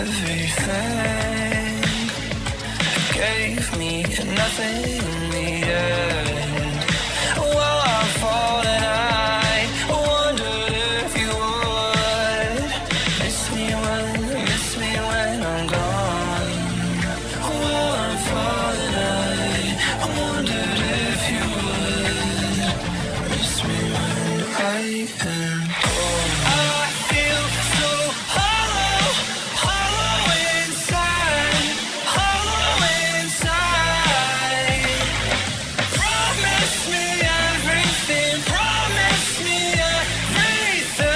everything. Gave me nothing in the end. While I'm falling, I wondered if you would miss me when I'm gone. While I'm falling, I wondered if you would miss me when I am gone. I feel so hollow, hollow inside, hollow inside. Promise me everything, promise me everything,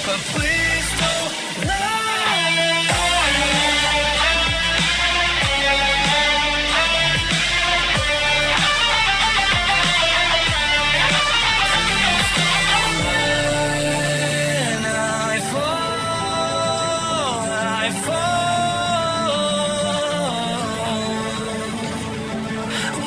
but please don't lie. When I fall,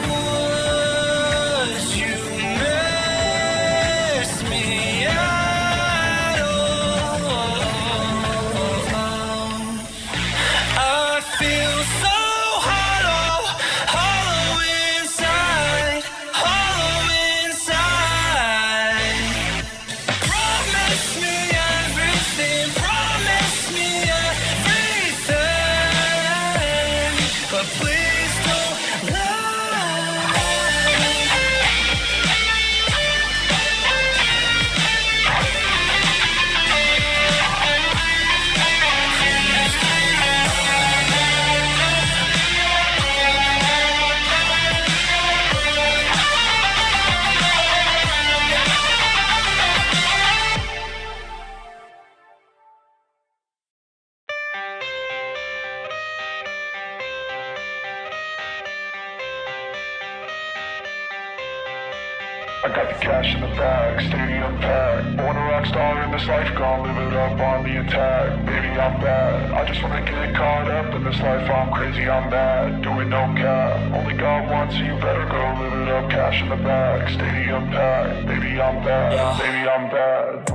would you miss me at all? I feel so hollow, hollow inside, hollow inside. Promise me everything, promise me everything, but please don't lie. I got the cash in the bag, stadium packed. Born a rock star in this life, gonna live it up on the attack. Baby, I'm bad. I just wanna get caught up in this life. I'm crazy, I'm mad. Doing no cap. Only got one, so you better go live it up. Cash in the bag, stadium packed. Baby, I'm bad. Yeah. Baby, I'm bad.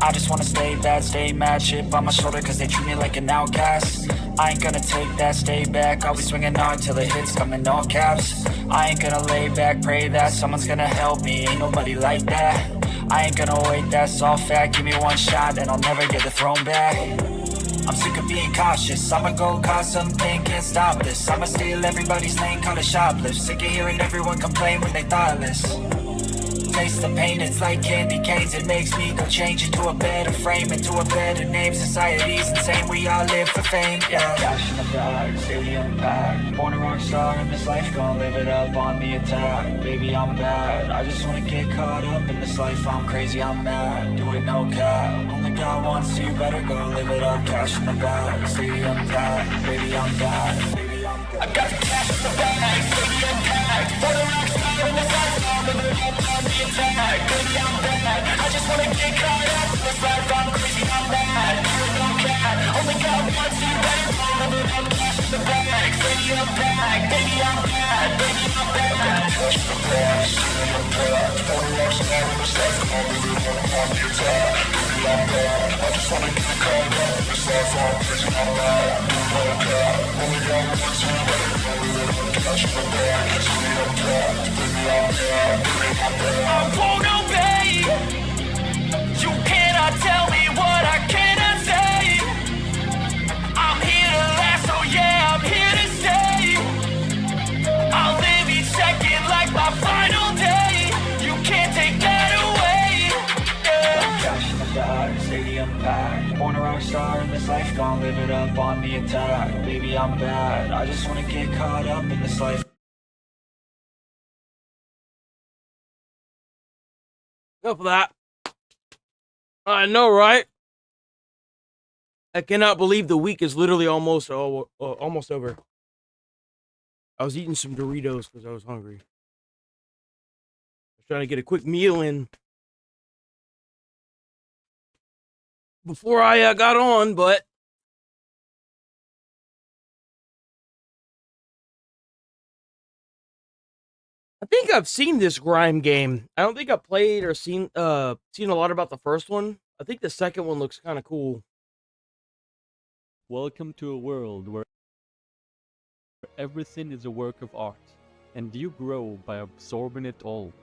I just wanna stay bad, stay mad, chip on my shoulder cause they treat me like an outcast. I ain't gonna take that, stay back, I'll be swinging on till the hits come in all caps. I ain't gonna lay back, pray that someone's gonna help me, ain't nobody like that. I ain't gonna wait, that's all fact, give me one shot and I'll never get the throne back. I'm sick of being cautious, I'ma go cause something, can't stop this. I'ma steal everybody's lane, call it shoplift. Sick of hearing everyone complain when they thoughtless. Taste the pain, it's like candy canes. It makes me go change into a better frame, into a better name. Society's insane, we all live for fame, yeah. Cash in the bag, stadium packed. Born a rock star in this life, gonna live it up on the attack. Baby, I'm bad, I just wanna get caught up in this life. I'm crazy, I'm mad, doing no cap. Only got one, so you better go live it up. Cash in the bag, stadium packed. Baby, I'm bad, baby, I'm bad. I got the cash in the bag, stadium packed. Born a rock star in this life, gonna live it up on the attack. Baby, I'm bad, I just wanna get caught up in this life. I'm crazy, I'm mad, doing no cap. Only got one, so you better go live it up. Cash in the bag, stadium packed. Baby, I'm bad, baby, I'm bad. Cash in the bag, stadium packed. Born a rock star in this life, gonna live it up on the attack. Baby, I'm bad. I just wanna get caught up in this life. I'm crazy, I'm mad, doing no cap. Only got one, so you better go live it up. Cash in the bag, stadium packed. Baby, I'm bad, baby, I'm bad. I won't obey. You cannot tell me what I cannot say. I'm here to last, oh yeah, I'm here to stay. I'll live each second like my final day. You can't take that away, yeah. Cash in the bag, stadium packed. Born a rock star in this life, gonna live it up on the attack. Baby, I'm bad, I just wanna get caught up in this life. Enough of that. I know, right? I cannot believe the week is literally almost over. I was eating some Doritos because I was hungry. I was trying to get a quick meal in before I got on, but I think I've seen this Grime game. I don't think I played or seen a lot about the first one. I think the second one looks kind of cool. Welcome to a world where everything is a work of art, and you grow by absorbing it all.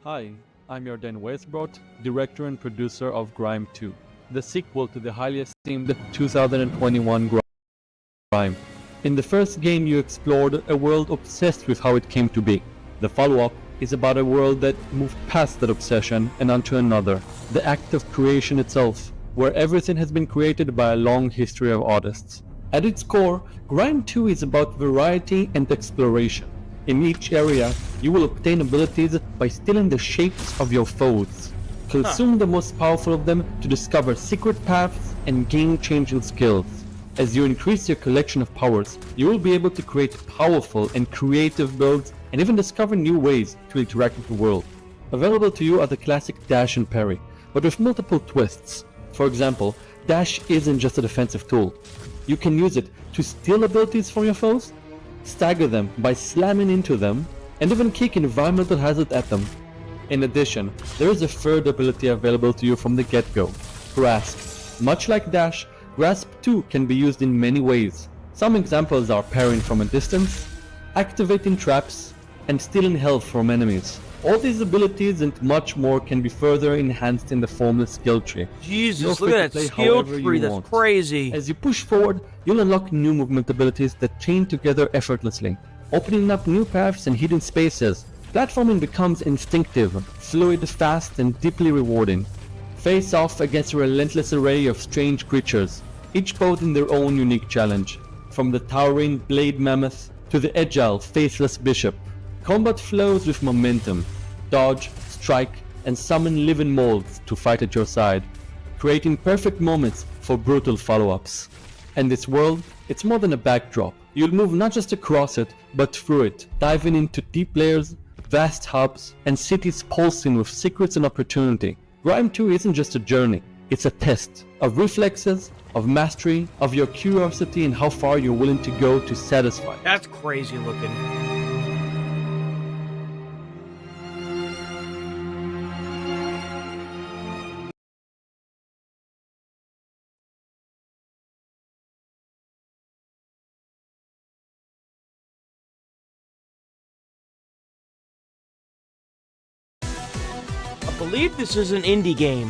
Hi, I'm Jordan Weisbrot, director and producer of Grime 2, the sequel to the highly esteemed 2021 Grime. In the first game you explored a world obsessed with how it came to be. The follow-up is about a world that moved past that obsession and onto another, the act of creation itself, where everything has been created by a long history of artists. At its core, Grime 2 is about variety and exploration. In each area, you will obtain abilities by stealing the shapes of your foes. Consume the most powerful of them to discover secret paths and game-changing skills. As you increase your collection of powers, you will be able to create powerful and creative builds and even discover new ways to interact with the world. Available to you are the classic dash and parry, but with multiple twists. For example, dash isn't just a defensive tool. You can use it to steal abilities from your foes, stagger them by slamming into them, and even kick environmental hazards at them. In addition, there is a third ability available to you from the get-go, Grasp. Much like dash, Grasp 2 can be used in many ways. Some examples are parrying from a distance, activating traps, and stealing health from enemies. All these abilities and much more can be further enhanced in the formless skill tree. Jesus, Feel look free at to that play skill however you tree. That's want. crazy. As you push forward, you'll unlock new movement abilities that chain together effortlessly, opening up new paths and hidden spaces. Platforming becomes instinctive, fluid, fast, and deeply rewarding. Face off against a relentless array of strange creatures, each posing their own unique challenge. From the towering blade mammoth to the agile, faithless bishop. Combat flows with momentum. Dodge, strike, and summon living molds to fight at your side, creating perfect moments for brutal follow-ups. And this world, it's more than a backdrop. You'll move not just across it, but through it, diving into deep layers, vast hubs, and cities pulsing with secrets and opportunity. Grime 2 isn't just a journey, it's a test of reflexes, of mastery, of your curiosity and how far you're willing to go to satisfy. That's crazy looking. I believe this is an indie game.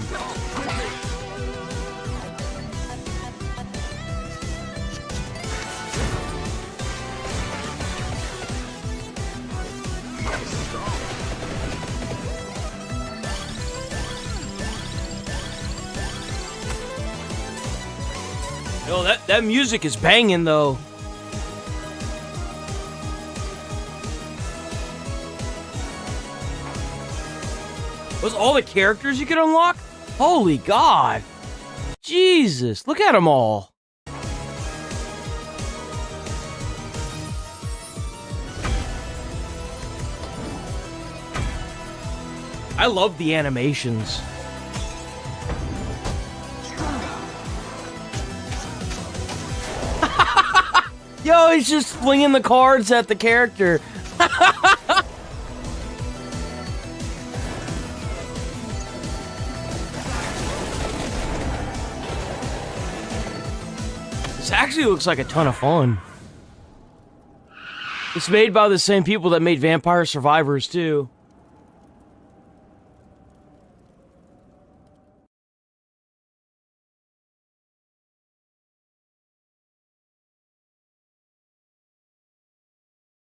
Yo, that music is banging though. Was all the characters you could unlock? Holy God. Jesus, look at them all. I love the animations. Yo, he's just flinging the cards at the character. This actually looks like a ton of fun. It's made by the same people that made Vampire Survivors, too.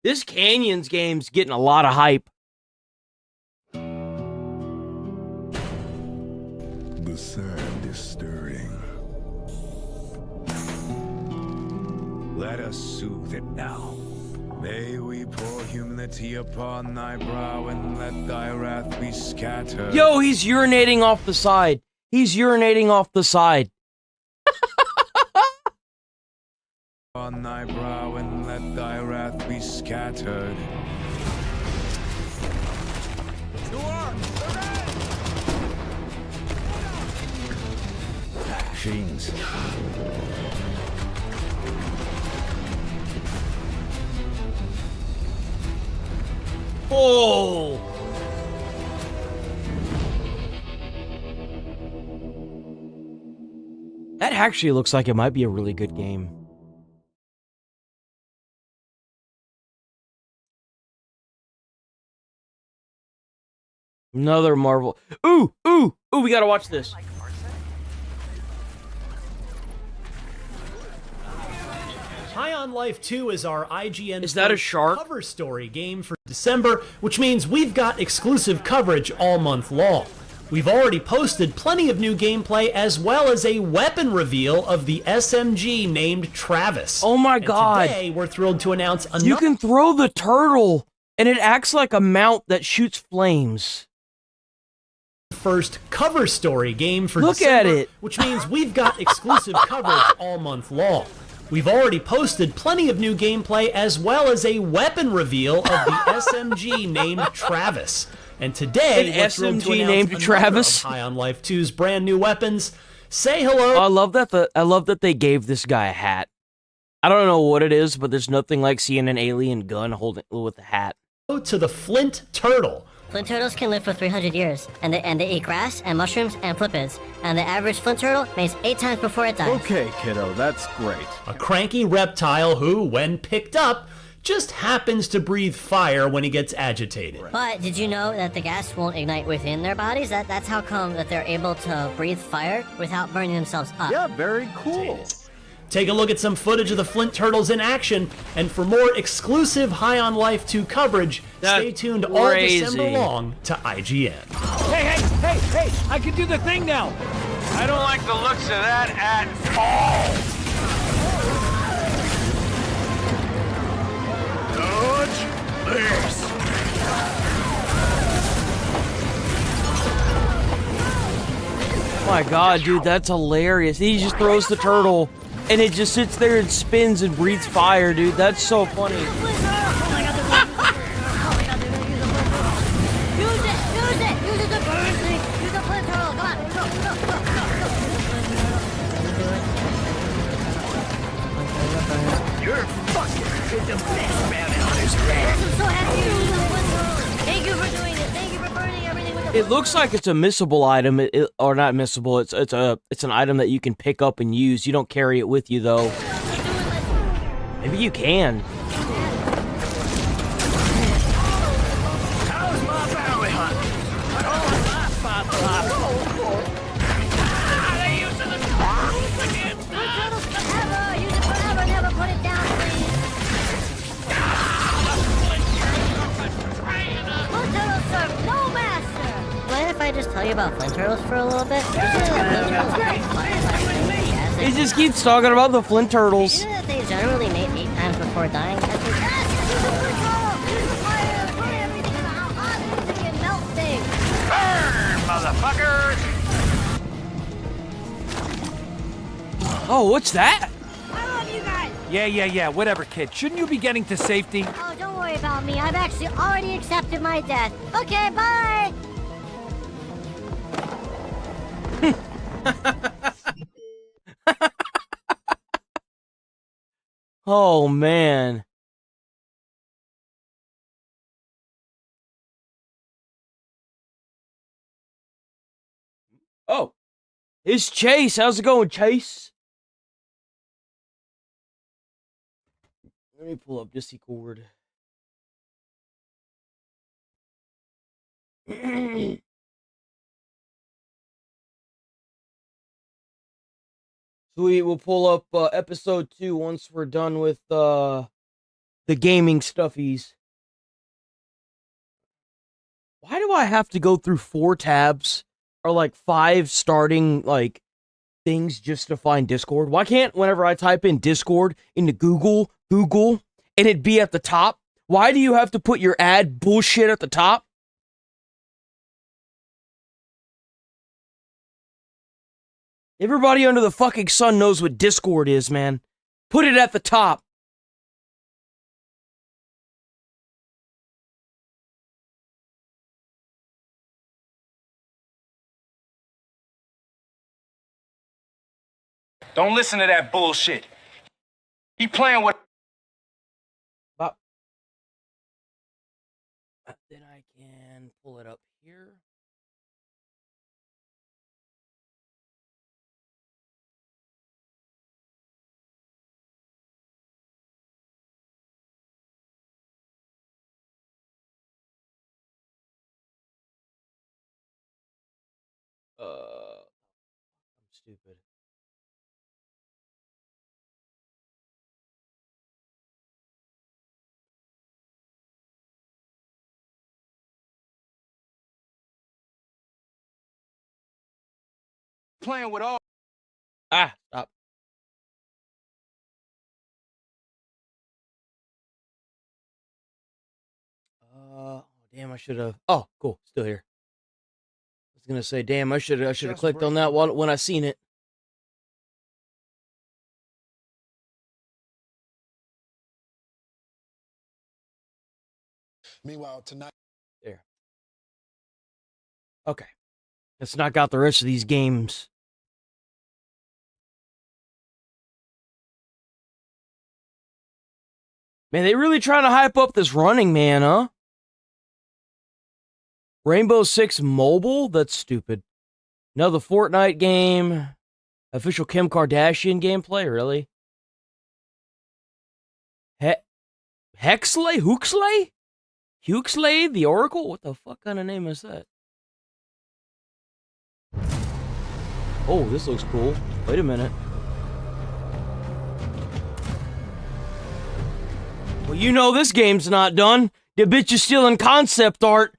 This Canyons game's getting a lot of hype. The sand is stirring. Let us soothe it now. May we pour humility upon thy brow and let thy wrath be scattered. Yo, he's urinating off the side. He's urinating off the side. On thy brow and let thy wrath be scattered. Machines. Oh! That actually looks like it might be a really good game. Another Marvel. Ooh, ooh, ooh, we gotta watch this. High on Life 2 is our IGN Is that a shark? cover story game for December, which means we've got exclusive coverage all month long. We've already posted plenty of new gameplay as well as a weapon reveal of the SMG named Travis. Oh my And god. today we're thrilled to announce another You can throw the turtle and it acts like a mount that shoots flames. first cover story game for Look December, at it. which means we've got exclusive coverage all month long. We've already posted plenty of new gameplay as well as a weapon reveal of the SMG named Travis. And today, An we're thrilled to SMG announce named another Travis? of High on Life 2's brand new weapons. Say hello I love that they gave this guy a hat. I don't know what it is, but there's nothing like seeing an alien gun holding with a hat. to the Flint Turtle. Flint turtles can live for 300 years, and they eat grass and mushrooms and flippers. And the average flint turtle mates 8 times before it dies. Okay, kiddo, that's great. A cranky reptile who, when picked up, just happens to breathe fire when he gets agitated. But did you know that the gas won't ignite within their bodies? That's how come that they're able to breathe fire without burning themselves up. Yeah, very cool. Take a look at some footage of the Flint Turtles in action, and for more exclusive High on Life 2 coverage, That's stay tuned all crazy. December long to IGN. Hey, I can do the thing now. I don't like the looks of that at all. Dodge this. My god, dude, that's hilarious. He just throws the turtle and it just sits there and spins and breathes fire, dude. That's so funny. Use it to burn things. Use the flint turtle. Come on, go. You're fucking the best man on his red. I'm so happy you're using the flint turtle. Thank you for doing it. Thank you for burning everything with the It looks like it's a missable item, or not missable. It's an item that you can pick up and use. You don't carry it with you though. Maybe you can. How's my bounty hunt? They using the turtles again. flint turtles forever. Use it forever. Never put it down, please. Flint turtles serve no master. Mind if I just tell you about flint turtles for a little bit? Did you know that flint turtles make fire like gas? He just keeps talking about the Flint Turtles. Did you know that they generally mate 8 times before dying? That's because use the flint turtle. Use the fire. Burn everything in the house. Hot music and melt things. Burn, motherfuckers! Oh, what's that? I love you guys. Yeah, whatever, kid. Shouldn't you be getting to safety? Oh, don't worry about me. I've actually already accepted my death. Okay, bye. Oh man. Oh, it's Chase. How's it going, Chase? Let me pull up Discord. Sweet, we'll pull up episode 2 once we're done with the gaming stuffies. Why do I have to go through 4 tabs or like 5 starting like things just to find Discord? Why can't whenever I type in Discord into Google, and it be at the top? Why do you have to put your ad bullshit at the top? Everybody under the fucking sun knows what Discord is, man. Put it at the top. Don't listen to that bullshit. Keep playing with. Then I can pull it up here. I'm stupid. Playing with all. Ah, stop. Damn, I should have. Oh, cool, still here. I was gonna say, damn, I should have clicked on that one when I seen it. Meanwhile, tonight. There. Okay, let's knock out the rest of these games. Man, they really trying to hype up this Running Man, huh? Rainbow Six Mobile? That's stupid. Another Fortnite game. Official Kim Kardashian gameplay? Really? Hexley? Huxley? Huxley the Oracle? What the fuck kind of name is that? Oh, this looks cool. Wait a minute. Well, you know this game's not done. The bitch is still in concept art.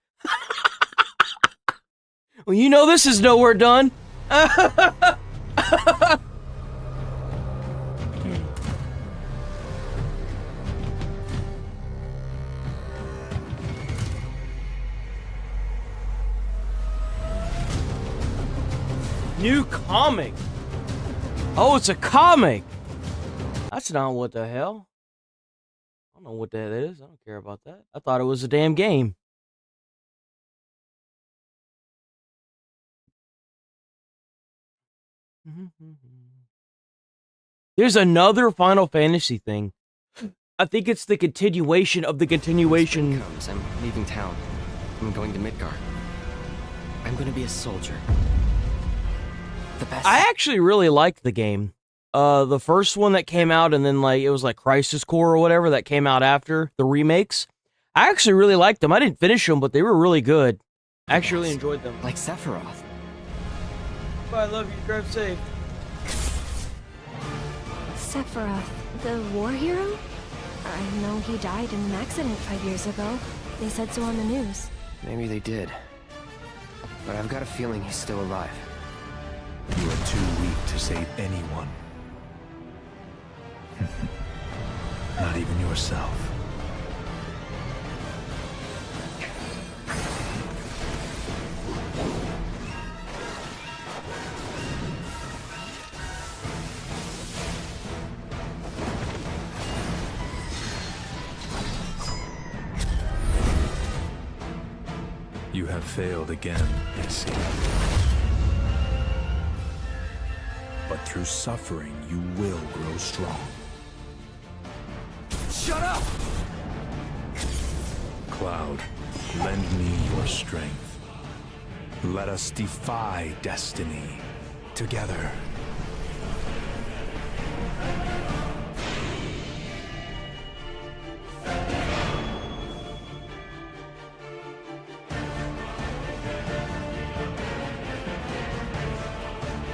Well, you know this is nowhere done. New comic. Oh, it's a comic. That's not what the hell. I don't know what that is. I don't care about that. I thought it was a damn game. There's another Final Fantasy thing. I think it's the continuation of the continuation. Comes, I'm leaving town. I'm going to Midgar. I'm going to be a soldier. The best. I actually really liked the game. The first one that came out, and then like it was like Crisis Core or whatever that came out after the remakes. I actually really liked them. I didn't finish them, but they were really good. I actually really enjoyed them. Like Sephiroth. I love you. Drive safe. Sephiroth, the war hero? I know he died in an accident 5 years ago. They said so on the news. Maybe they did. But I've got a feeling he's still alive. You are too weak to save anyone. Not even yourself. You have failed again, it seems. But through suffering, you will grow strong. Shut up! Cloud, lend me your strength. Let us defy destiny together.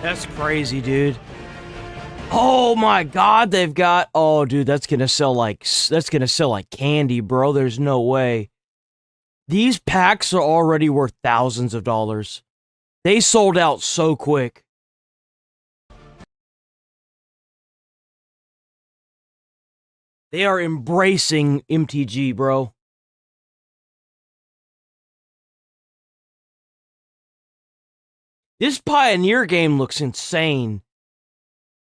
That's crazy, dude. Oh my god, they've got... Oh, dude, that's gonna sell like candy, bro. There's no way. These packs are already worth thousands of dollars. They sold out so quick. They are embracing MTG, bro. This Pioneer game looks insane.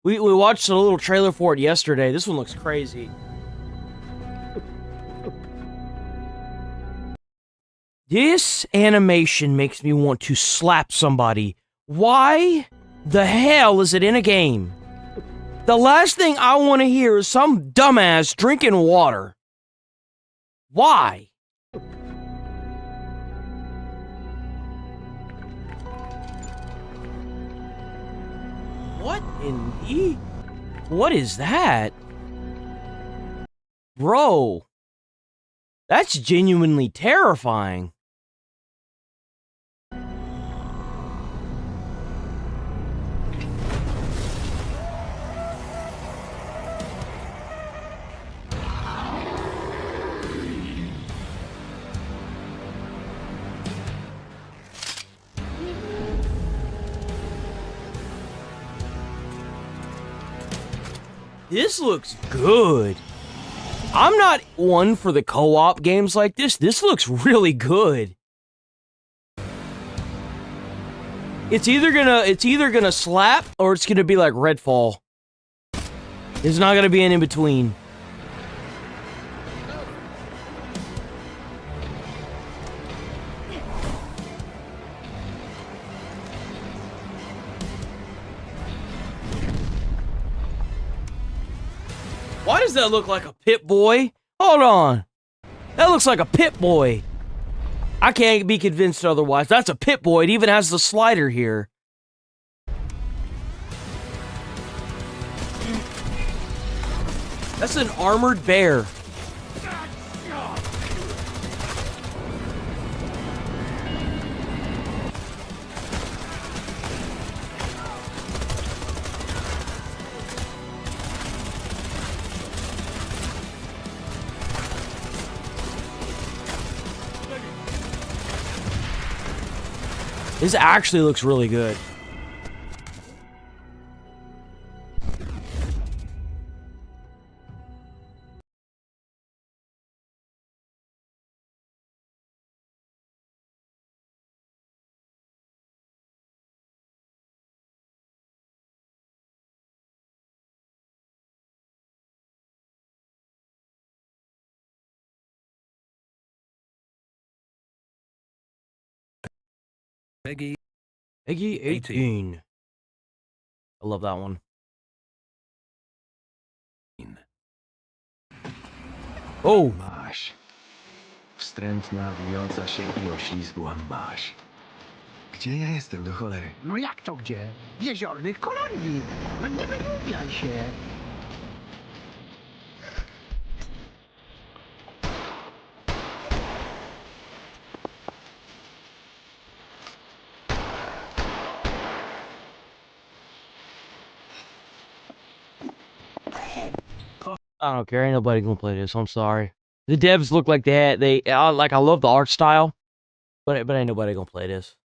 We watched a little trailer for it yesterday. This one looks crazy. This animation makes me want to slap somebody. Why the hell is it in a game? The last thing I want to hear is some dumbass drinking water. Why? What in the... What is that? Bro. That's genuinely terrifying. This looks good. I'm not one for the co-op games like this. This looks really good. It's either gonna slap or it's gonna be like Redfall. There's not gonna be an in-between. Why does that look like a Pip-Boy? Hold on. That looks like a Pip-Boy. I can't be convinced otherwise. That's a Pip-Boy. It even has the slider here. That's an armored bear. This actually looks really good. Peggy 18. I love that one. Oh! Masz. Wstrętna, wijąca się i oślizgła masz. Gdzie ja jestem, do cholery? No jak to gdzie? W jeziornych kolonii. No nie wygłupiaj się. I don't care. Ain't nobody gonna play this. I'm sorry. The devs look like I love the art style, but ain't nobody gonna play this.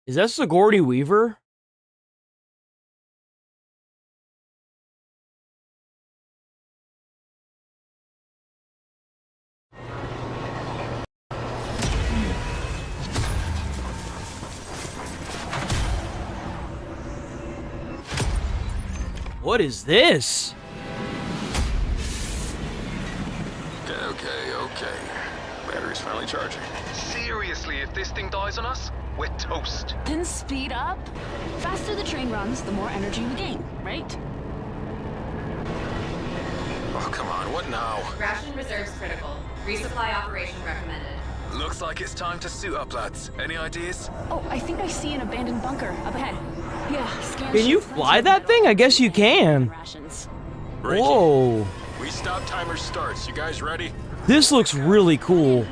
Is that Sigourney Weaver? What is this? Okay. Battery's finally charging. Seriously, if this thing dies on us, we're toast. Then speed up. Faster the train runs, the more energy we gain, right? Oh, come on, what now? Ration reserves critical. Resupply operation recommended. Looks like it's time to suit up, lads. Any ideas? Oh, I think I see an abandoned bunker up ahead. Yeah, scan. Can you fly that thing? I guess you can. Ricky, Whoa. we stop timer starts. You guys ready? This looks really cool.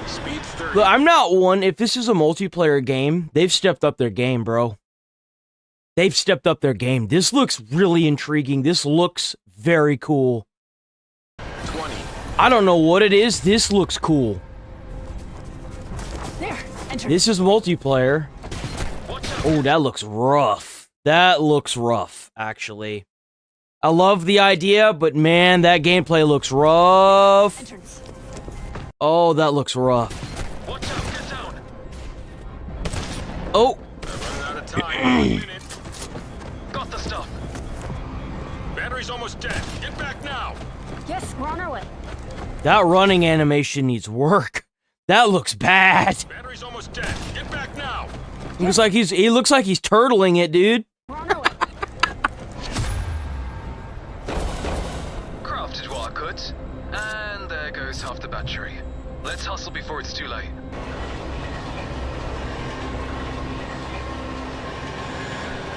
Speed 30. Look, I'm not one. If this is a multiplayer game, they've stepped up their game, bro. They've stepped up their game. This looks really intriguing. This looks very cool. 20. I don't know what it is. This looks cool. There, enter. This is multiplayer. Oh, that looks rough. That looks rough, actually. I love the idea, but man, that gameplay looks rough. Entrance. Oh, that looks rough. Watch out, get down. Oh. We're running out of time. 1 minute. Got the stuff. Battery's almost dead. Get back now. Yes, we're on our way. That running animation needs work. That looks bad. Battery's almost dead. Get back now. He looks like he's turtling it, dude. We're on our way. Crafted what I could. And there goes half the battery. Let's hustle before it's too late.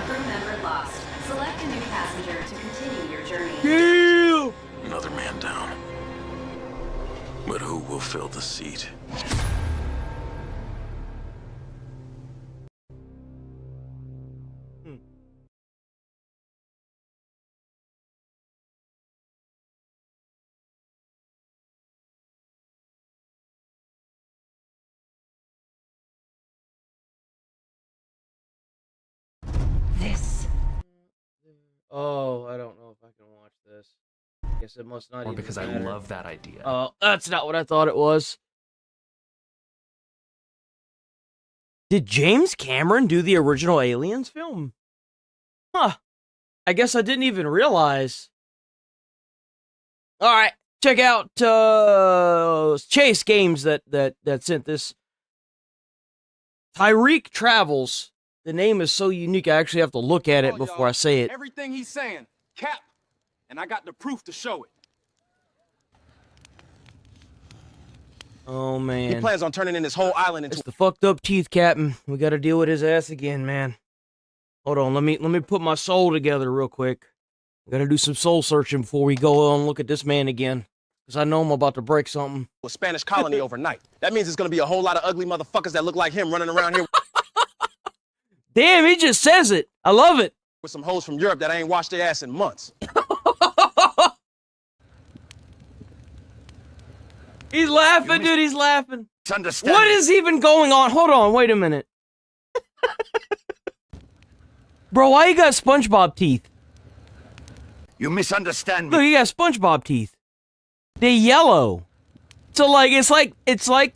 Crew member lost. Select a new passenger to continue your journey. Yeah. Another man down. But who will fill the seat? Oh, I don't know if I can watch this. Guess it must not Or even because I matter. love that idea. Oh, that's not what I thought it was. Did James Cameron do the original Aliens film? Huh. I guess I didn't even realize. All right, check out Chase Games that sent this. Tyreek Travels. The name is so unique, I actually have to look at it before I say it. Everything he's saying, cap. And I got the proof to show it. Oh, man. He plans on turning in this whole island into... It's the fucked up teeth, Captain. We gotta deal with his ass again, man. Hold on, let me put my soul together real quick. I gotta do some soul searching before we go on and look at this man again. Because I know I'm about to break something. A Spanish colony overnight. That means it's gonna be a whole lot of ugly motherfuckers that look like him running around here Damn, he just says it. I love it. with some hoes from Europe that ain't washed their ass in months. He's laughing, dude. He's laughing. Misunderstand What me. is even going on? Hold on. Wait a minute. Bro, why you got SpongeBob teeth? You misunderstand me. Look, you got SpongeBob teeth. They're yellow. So like it's like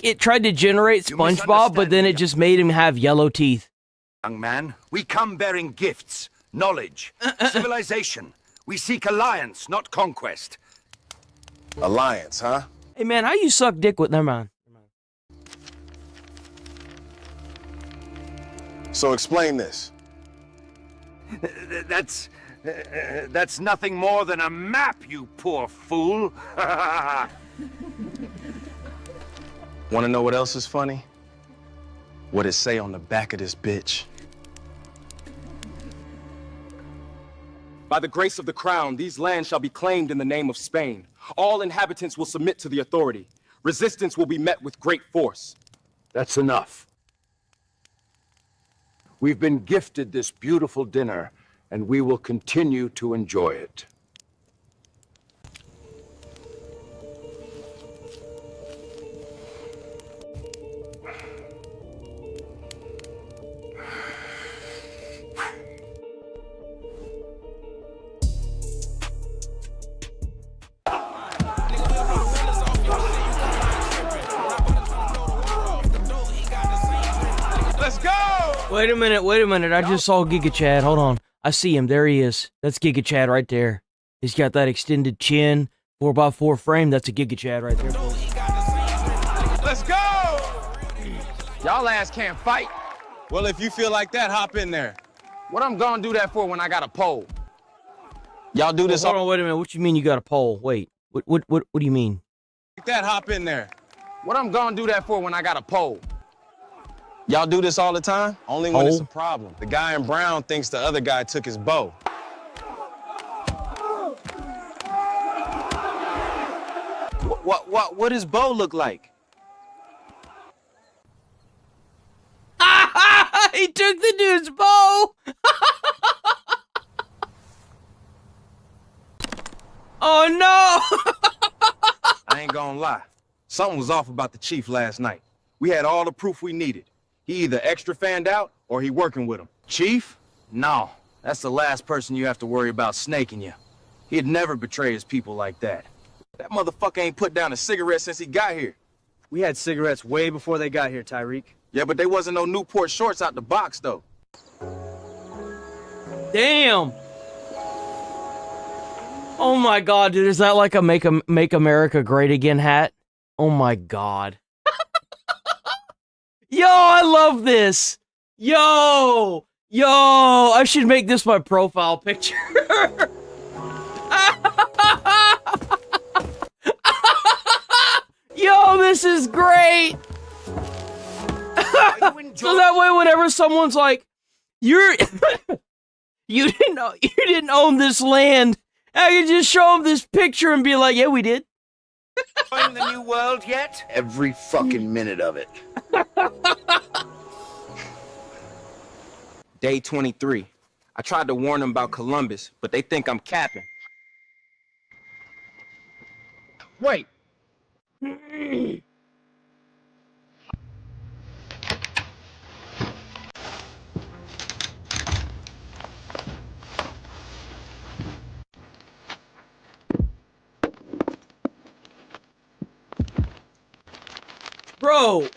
it tried to generate SpongeBob, but then it just made him have yellow teeth. Young man, we come bearing gifts, knowledge, civilization. We seek alliance, not conquest. Alliance, huh? Hey man, how you suck dick with? Never mind. So explain this. That's nothing more than a map, you poor fool. Want to know what else is funny? What it say on the back of this bitch. By the grace of the crown, these lands shall be claimed in the name of Spain. All inhabitants will submit to the authority. Resistance will be met with great force. That's enough. We've been gifted this beautiful dinner, and we will continue to enjoy it. Let's go! Wait a minute. I just saw Giga Chad. Hold on. I see him. There he is. That's Giga Chad right there. He's got that extended chin, 4x4 frame. That's a Giga Chad right there. Let's go! Y'all ass can't fight. Well, if you feel like that, hop in there. What I'm gonna do that for when I got a pole? Y'all do this Hold on, wait a minute. What you mean you got a pole? Wait. What do you mean? like that, hop in there. What I'm gonna do that for when I got a pole? Y'all do this all the time? Only when it's a problem. The guy in brown thinks the other guy took his bow. What does bow look like? He took the dude's bow! Oh no! I ain't gonna lie. Something was off about the chief last night. We had all the proof we needed. He either extra fanned out or he working with him. Chief? No. That's the last person you have to worry about snaking you. He'd never betray his people like that. That motherfucker ain't put down a cigarette since he got here. We had cigarettes way before they got here, Tyreek. Yeah, but they wasn't no Newport shorts out the box, though. Damn! Oh my god, dude, is that like a Make America Great Again hat? Oh my god. Yo, I love this! Yo! I should make this my profile picture. Yo, this is great! So that way, whenever someone's like, you didn't own this land, I can just show them this picture and be like, yeah, we did. In the new world yet? Every fucking minute of it. Day 23. I tried to warn them about Columbus, but they think I'm capping. Wait. Bro!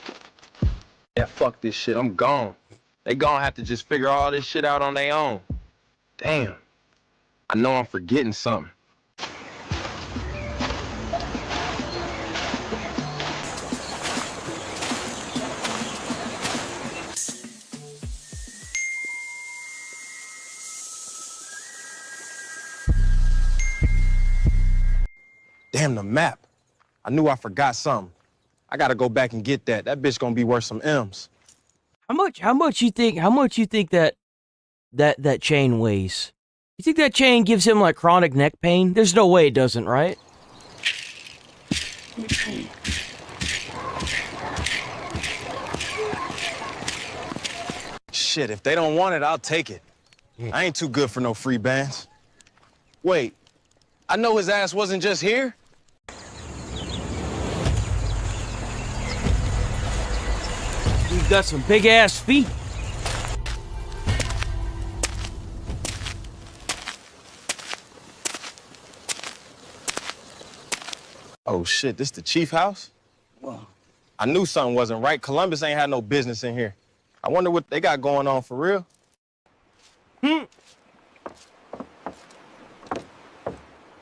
Yeah, fuck this shit. I'm gone. They gonna have to just figure all this shit out on their own. Damn. I know I'm forgetting something. Damn, the map. I knew I forgot something. I gotta go back and get that. That bitch gonna be worth some M's. How much you think that chain weighs? You think that chain gives him like chronic neck pain? There's no way it doesn't, right? Shit, if they don't want it, I'll take it. I ain't too good for no free bands. Wait, I know his ass wasn't just here. We've got some big ass feet. Oh shit, this the chief house? I knew something wasn't right. Columbus ain't had no business in here. I wonder what they got going on for real.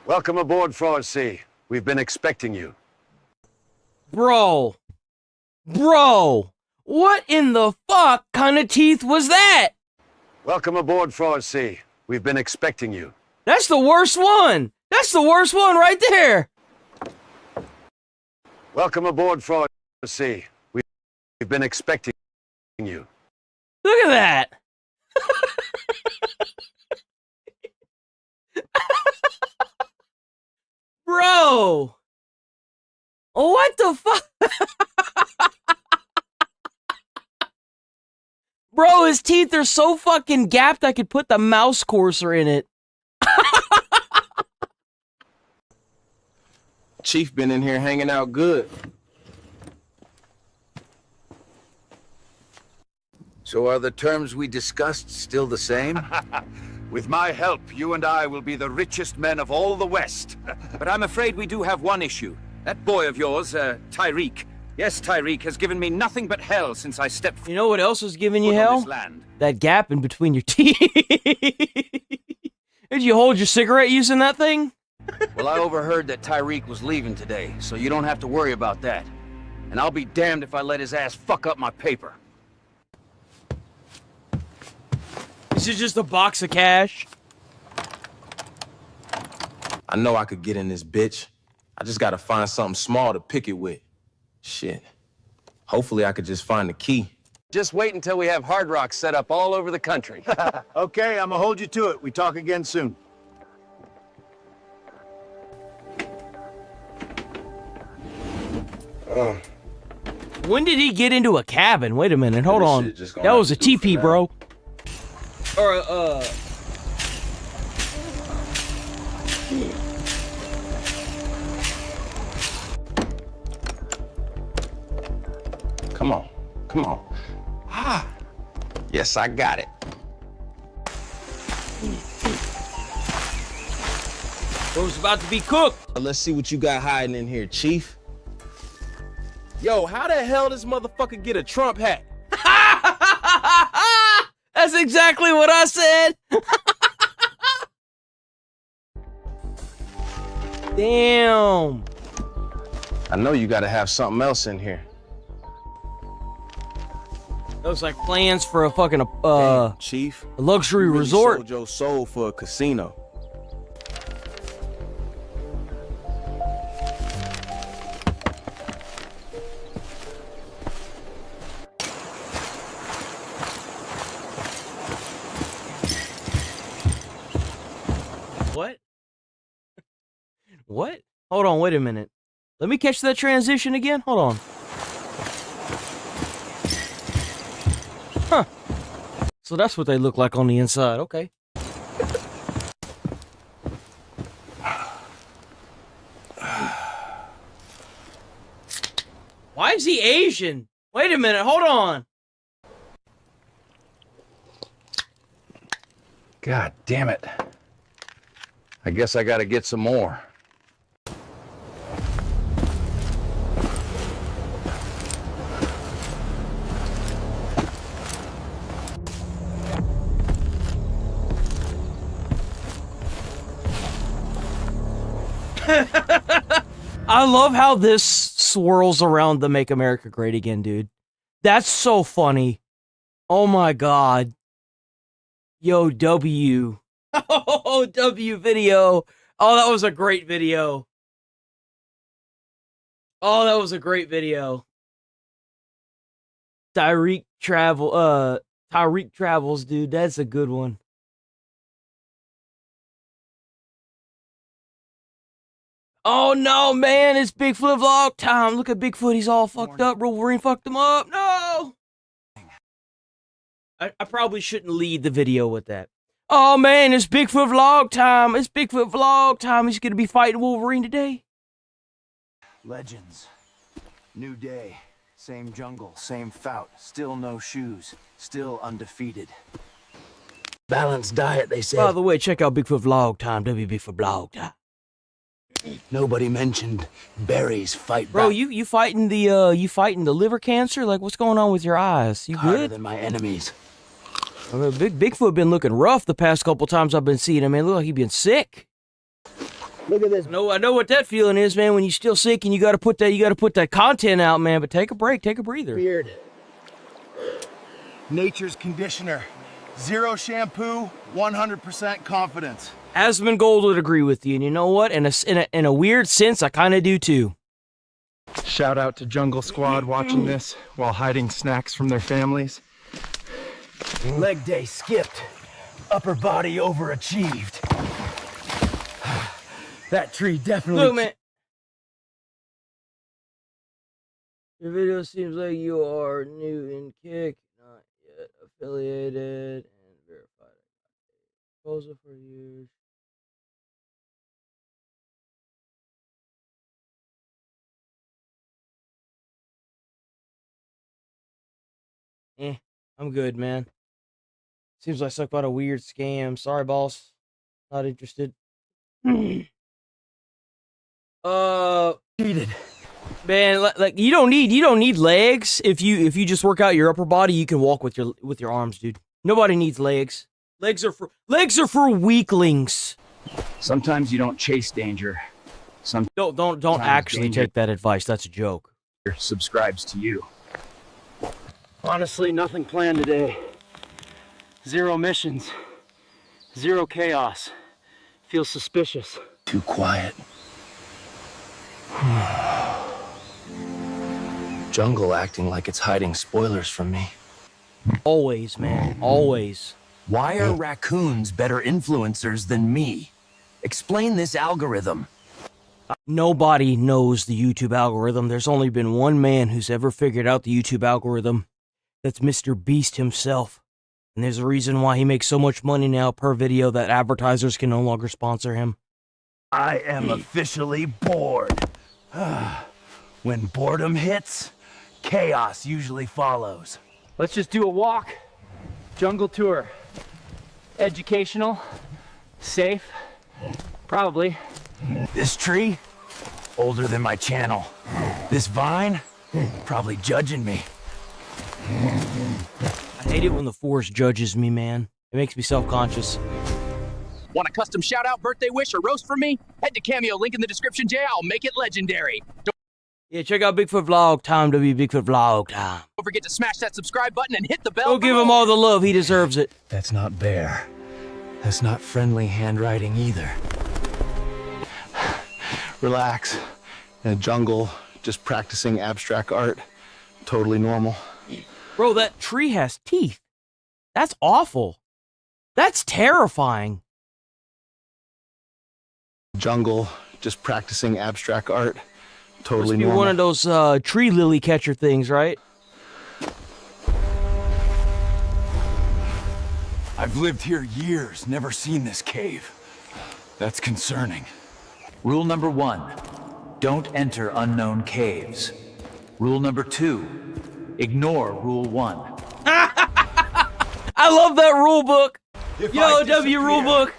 Welcome aboard, Fraud C. We've been expecting you. Bro, what in the fuck kind of teeth was that? Welcome aboard, Fraud C. We've been expecting you. That's the worst one. That's the worst one right there. Welcome aboard, Fraud C. We've been expecting you. Look at that. Bro. What the fuck? Bro, his teeth are so fucking gapped I could put the mouse cursor in it. Chief been in here hanging out good. So are the terms we discussed still the same? With my help, you and I will be the richest men of all the West. But I'm afraid we do have one issue. That boy of yours, Tyreek. Yes, Tyreek has given me nothing but hell since I stepped foot. You know what else is giving you on hell? this land. That gap in between your teeth. Did you hold your cigarette using that thing? Well, I overheard that Tyreek was leaving today, so you don't have to worry about that. And I'll be damned if I let his ass fuck up my paper. This is just a box of cash. I know I could get in this bitch. I just gotta find something small to pick it with. Shit. Hopefully I could just find the key. Just wait until we have Hard Rock set up all over the country. Okay, I'm gonna hold you to it. We talk again soon. When did he get into a cabin? Wait a minute, hold on. That was a TP, bro. Or Come on, come on. Ah, yes, I got it. Bro's about to be cooked. Let's see what you got hiding in here, Chief. Yo, how the hell does motherfucker get a Trump hat? That's exactly what I said. Damn. I know you gotta have something else in here. Looks like plans for a fucking Damn, Chief, a luxury you really resort. sold your soul for a casino. What? What? Hold on, wait a minute. Let me catch that transition again. Hold on. Huh. So that's what they look like on the inside. Okay. Why is he Asian? Wait a minute, hold on. God damn it. I guess I gotta get some more. I love how this swirls around the Make America Great Again, dude. That's so funny. Oh my god. Yo, W. Oh, W video. Oh, that was a great video. Oh, that was a great video. Tyreek Travels, dude. That's a good one. Oh no, man, it's Bigfoot vlog time. Look at Bigfoot, he's all fucked up. Wolverine fucked him up. No! I probably shouldn't lead the video with that. Oh man, it's Bigfoot vlog time. It's Bigfoot vlog time. He's gonna be fighting Wolverine today. Legends. New day. Same jungle, same fout. Still no shoes. Still undefeated. Balanced diet, they say. By the way, check out Bigfoot vlog time. Bigfoot vlog time. Nobody mentioned berries fight Bro, back you fighting the liver cancer? Like, what's going on with your eyes? You harder good? than my enemies. I mean, Bigfoot been looking rough the past couple times I've been seeing him, man. Look like he been sick. Look at this. No, I know what that feeling is, man. When you're still sick and you gotta put that content out, man. But take a break, take a breather. Beard. Nature's conditioner. Zero shampoo, 100% confidence. Asmongold would agree with you, and you know what? In a weird sense, I kind of do too. Shout out to Jungle Squad watching this while hiding snacks from their families. Leg day skipped. Upper body overachieved. That tree definitely... Look, man. Your video seems like you are new in Kick, not yet affiliated, and verified. Proposal for you. I'm good, man. Seems like some kind of weird scam. Sorry, boss. Not interested. Cheated. Man, like you don't need legs. If you just work out your upper body, you can walk with your arms, dude. Nobody needs legs. Legs are for weaklings. Sometimes you don't chase danger. Don't actually take that advice. That's a joke. Subscribes to you. Honestly, nothing planned today. 0 missions. 0 chaos. Feels suspicious. Too quiet. Jungle acting like it's hiding spoilers from me. Always, man. Always. Why are raccoons better influencers than me? Explain this algorithm. Nobody knows the YouTube algorithm. There's only been one man who's ever figured out the YouTube algorithm. That's Mr. Beast himself. And there's a reason why he makes so much money now per video that advertisers can no longer sponsor him. I am officially bored. When boredom hits, chaos usually follows. Let's just do a walk. Jungle tour. Educational. Safe. Probably. This tree, older than my channel. This vine, probably judging me. I hate it when the Force judges me, man. It makes me self-conscious. Want a custom shout-out, birthday wish, or roast from me? Head to Cameo, link in the description, Jay. I'll make it legendary. Yeah, check out Bigfoot Vlog Time, Bigfoot Vlog Time. Don't forget to smash that subscribe button and hit the bell. Go give him all the love. He deserves it. That's not bear. That's not friendly handwriting either. Relax. In a jungle, just practicing abstract art. Totally normal. Bro, that tree has teeth. That's awful. That's terrifying. Jungle, just practicing abstract art. Totally Must be normal. one of those tree lily catcher things, right? I've lived here years, never seen this cave. That's concerning. Rule number 1, don't enter unknown caves. Rule number 2, ignore rule 1. I love that rule book. Yo, W rule book.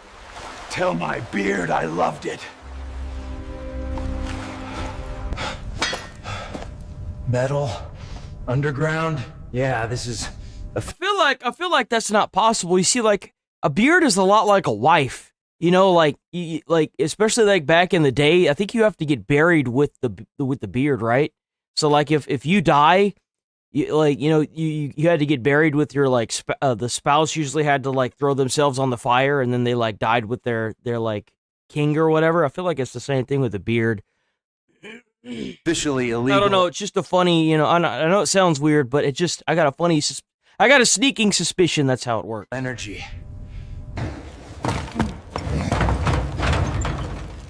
Tell my beard I loved it. Metal, underground. Yeah, this is. I feel like that's not possible. You see, like a beard is a lot like a wife. You know, like especially like back in the day, I think you have to get buried with the beard, right? So like if you die, you had to get buried with your like the spouse usually had to like throw themselves on the fire and then they like died with their like king or whatever. I feel like it's the same thing with the beard. Officially illegal. I don't know. It's just a funny, you know. I know it sounds weird, but it just I got a sneaking suspicion that's how it works. Energy.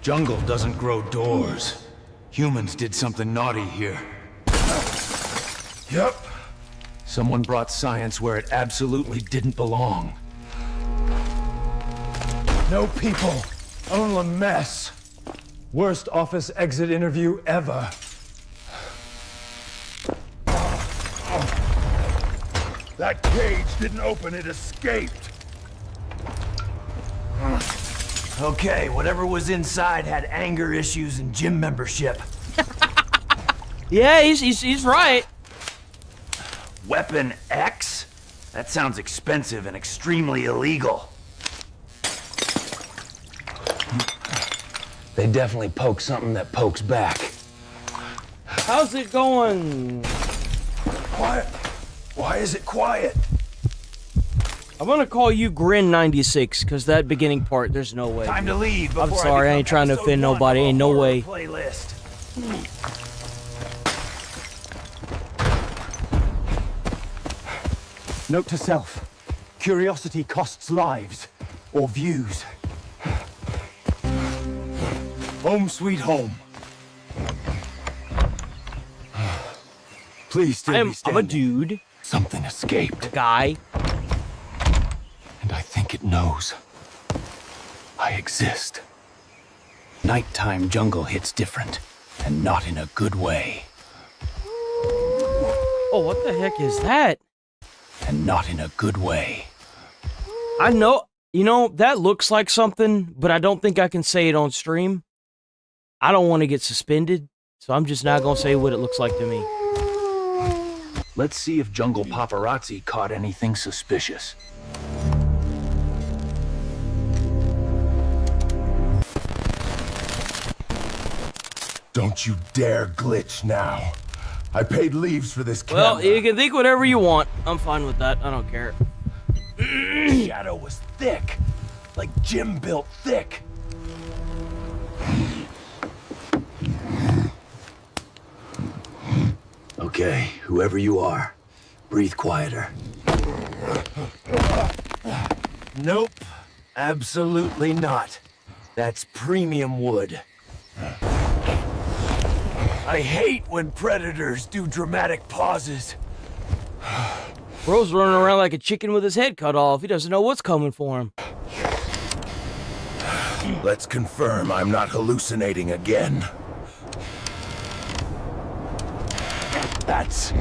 Jungle doesn't grow doors. Humans did something naughty here. Yep. Someone brought science where it absolutely didn't belong. No people, only a mess. Worst office exit interview ever. That cage didn't open, it escaped. Okay, whatever was inside had anger issues and gym membership. Yeah, he's right. Weapon X? That sounds expensive and extremely illegal. They definitely poke something that pokes back. How's it going? Quiet. Why is it quiet? I'm gonna call you Grin96 because that beginning part, there's no way. Time to leave. I'm sorry, I ain't trying to offend nobody. Ain't no way. Playlist. Note to self: curiosity costs lives or views. Home sweet home. Please still be standing. I'm a dude. Something escaped. A guy. And I think it knows I exist. Nighttime jungle hits different, and not in a good way. Oh, what the heck is that? And not in a good way. I know, you know, that looks like something, but I don't think I can say it on stream. I don't want to get suspended, so I'm just not going to say what it looks like to me. Let's see if jungle paparazzi caught anything suspicious. Don't you dare glitch now. I paid leaves for this camera. Well, you can think whatever you want. I'm fine with that. I don't care. Shadow was thick. Like Jim built thick. Okay, whoever you are, breathe quieter. Nope, absolutely not. That's premium wood. I hate when predators do dramatic pauses. Bro's running around like a chicken with his head cut off. He doesn't know what's coming for him. Let's confirm I'm not hallucinating again. That's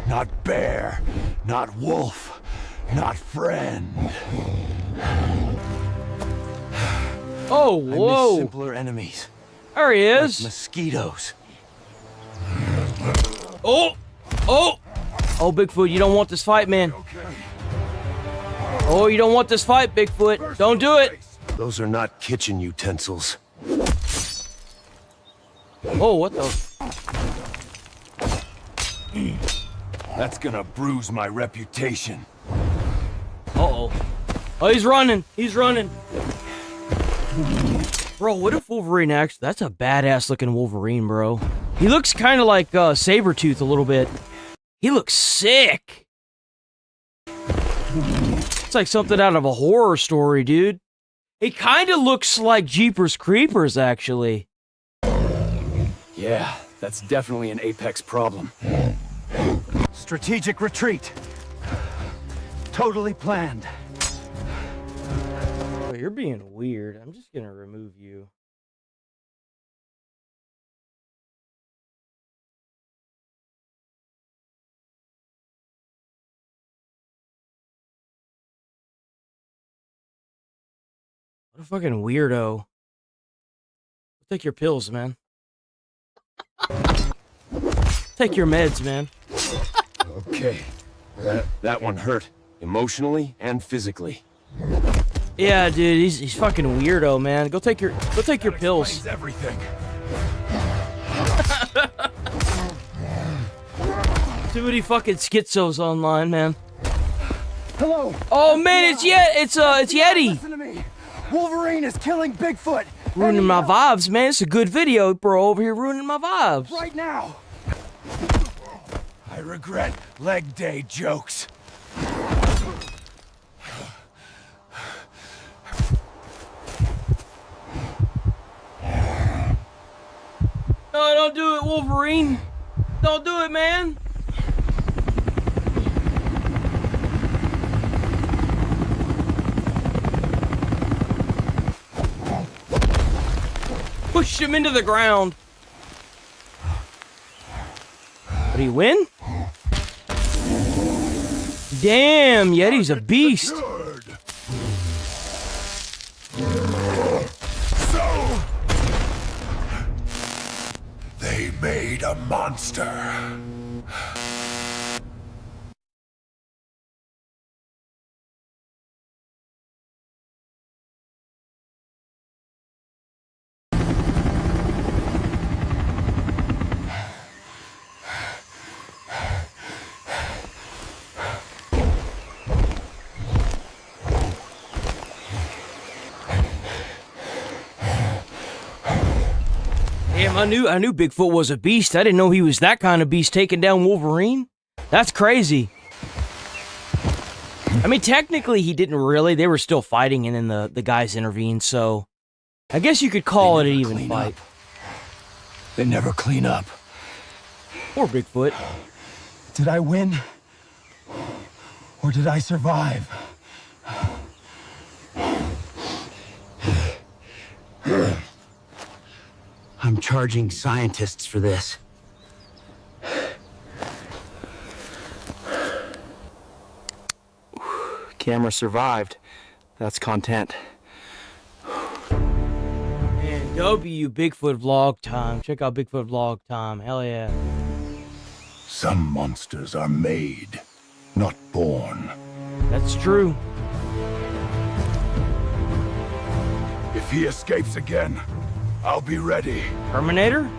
not bear, not wolf, not friend. Oh, whoa. I miss simpler enemies. There he is. Like mosquitoes. Oh! Oh! Oh, Bigfoot, you don't want this fight, man. Oh, you don't want this fight, Bigfoot. Don't do it. Those are not kitchen utensils. Oh, what the? That's gonna bruise my reputation. Uh-oh. Oh, he's running. He's running. Bro, what if Wolverine actually... That's a badass looking Wolverine, bro. He looks kind of like Sabretooth a little bit. He looks sick. It's like something out of a horror story, dude. He kind of looks like Jeepers Creepers, actually. Yeah, that's definitely an Apex problem. Strategic retreat. Totally planned. Oh, you're being weird. I'm just gonna remove you. What a fucking weirdo. Take your pills, man. Take your meds, man. Okay. That one hurt. Emotionally and physically. Yeah, dude, he's fucking weirdo, man. Go take your pills. Everything. Too many fucking schizos online, man. Hello. Oh man, it's Yeti. Listen to me. Wolverine is killing Bigfoot. Ruining my vibes, man. It's a good video, bro. Over here ruining my vibes. Right now. I regret leg day jokes. No, don't do it, Wolverine. Don't do it, man. Pushed him into the ground. Did he win? Damn, Yeti's a beast. So, they made a monster. Damn, I knew Bigfoot was a beast. I didn't know he was that kind of beast taking down Wolverine. That's crazy. I mean, technically he didn't really. They were still fighting and then the guys intervened, so I guess you could call it an even fight. They never clean up. Poor Bigfoot. Did I win? Or did I survive? I'm charging scientists for this. Camera survived. That's content. Man, W Bigfoot vlog time. Check out Bigfoot vlog time. Hell yeah. Some monsters are made, not born. That's true. If he escapes again, I'll be ready. Terminator?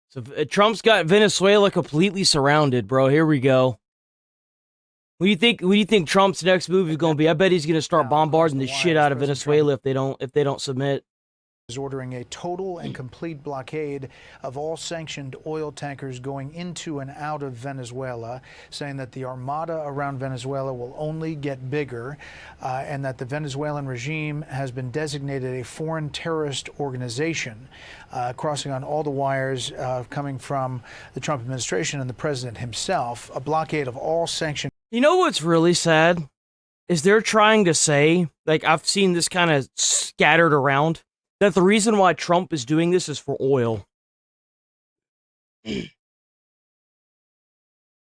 So Trump's got Venezuela completely surrounded, bro. Here we go. What do you think? What do you think Trump's next move is going to be? I bet he's going to start bombarding the shit out of Venezuela if they don't submit. Is ordering a total and complete blockade of all sanctioned oil tankers going into and out of Venezuela, saying that the armada around Venezuela will only get bigger, and that the Venezuelan regime has been designated a foreign terrorist organization, crossing on all the wires coming from the Trump administration and the president himself. A blockade of all sanctioned. You know what's really sad? Is they're trying to say, like I've seen this kind of scattered around, that the reason why Trump is doing this is for oil. And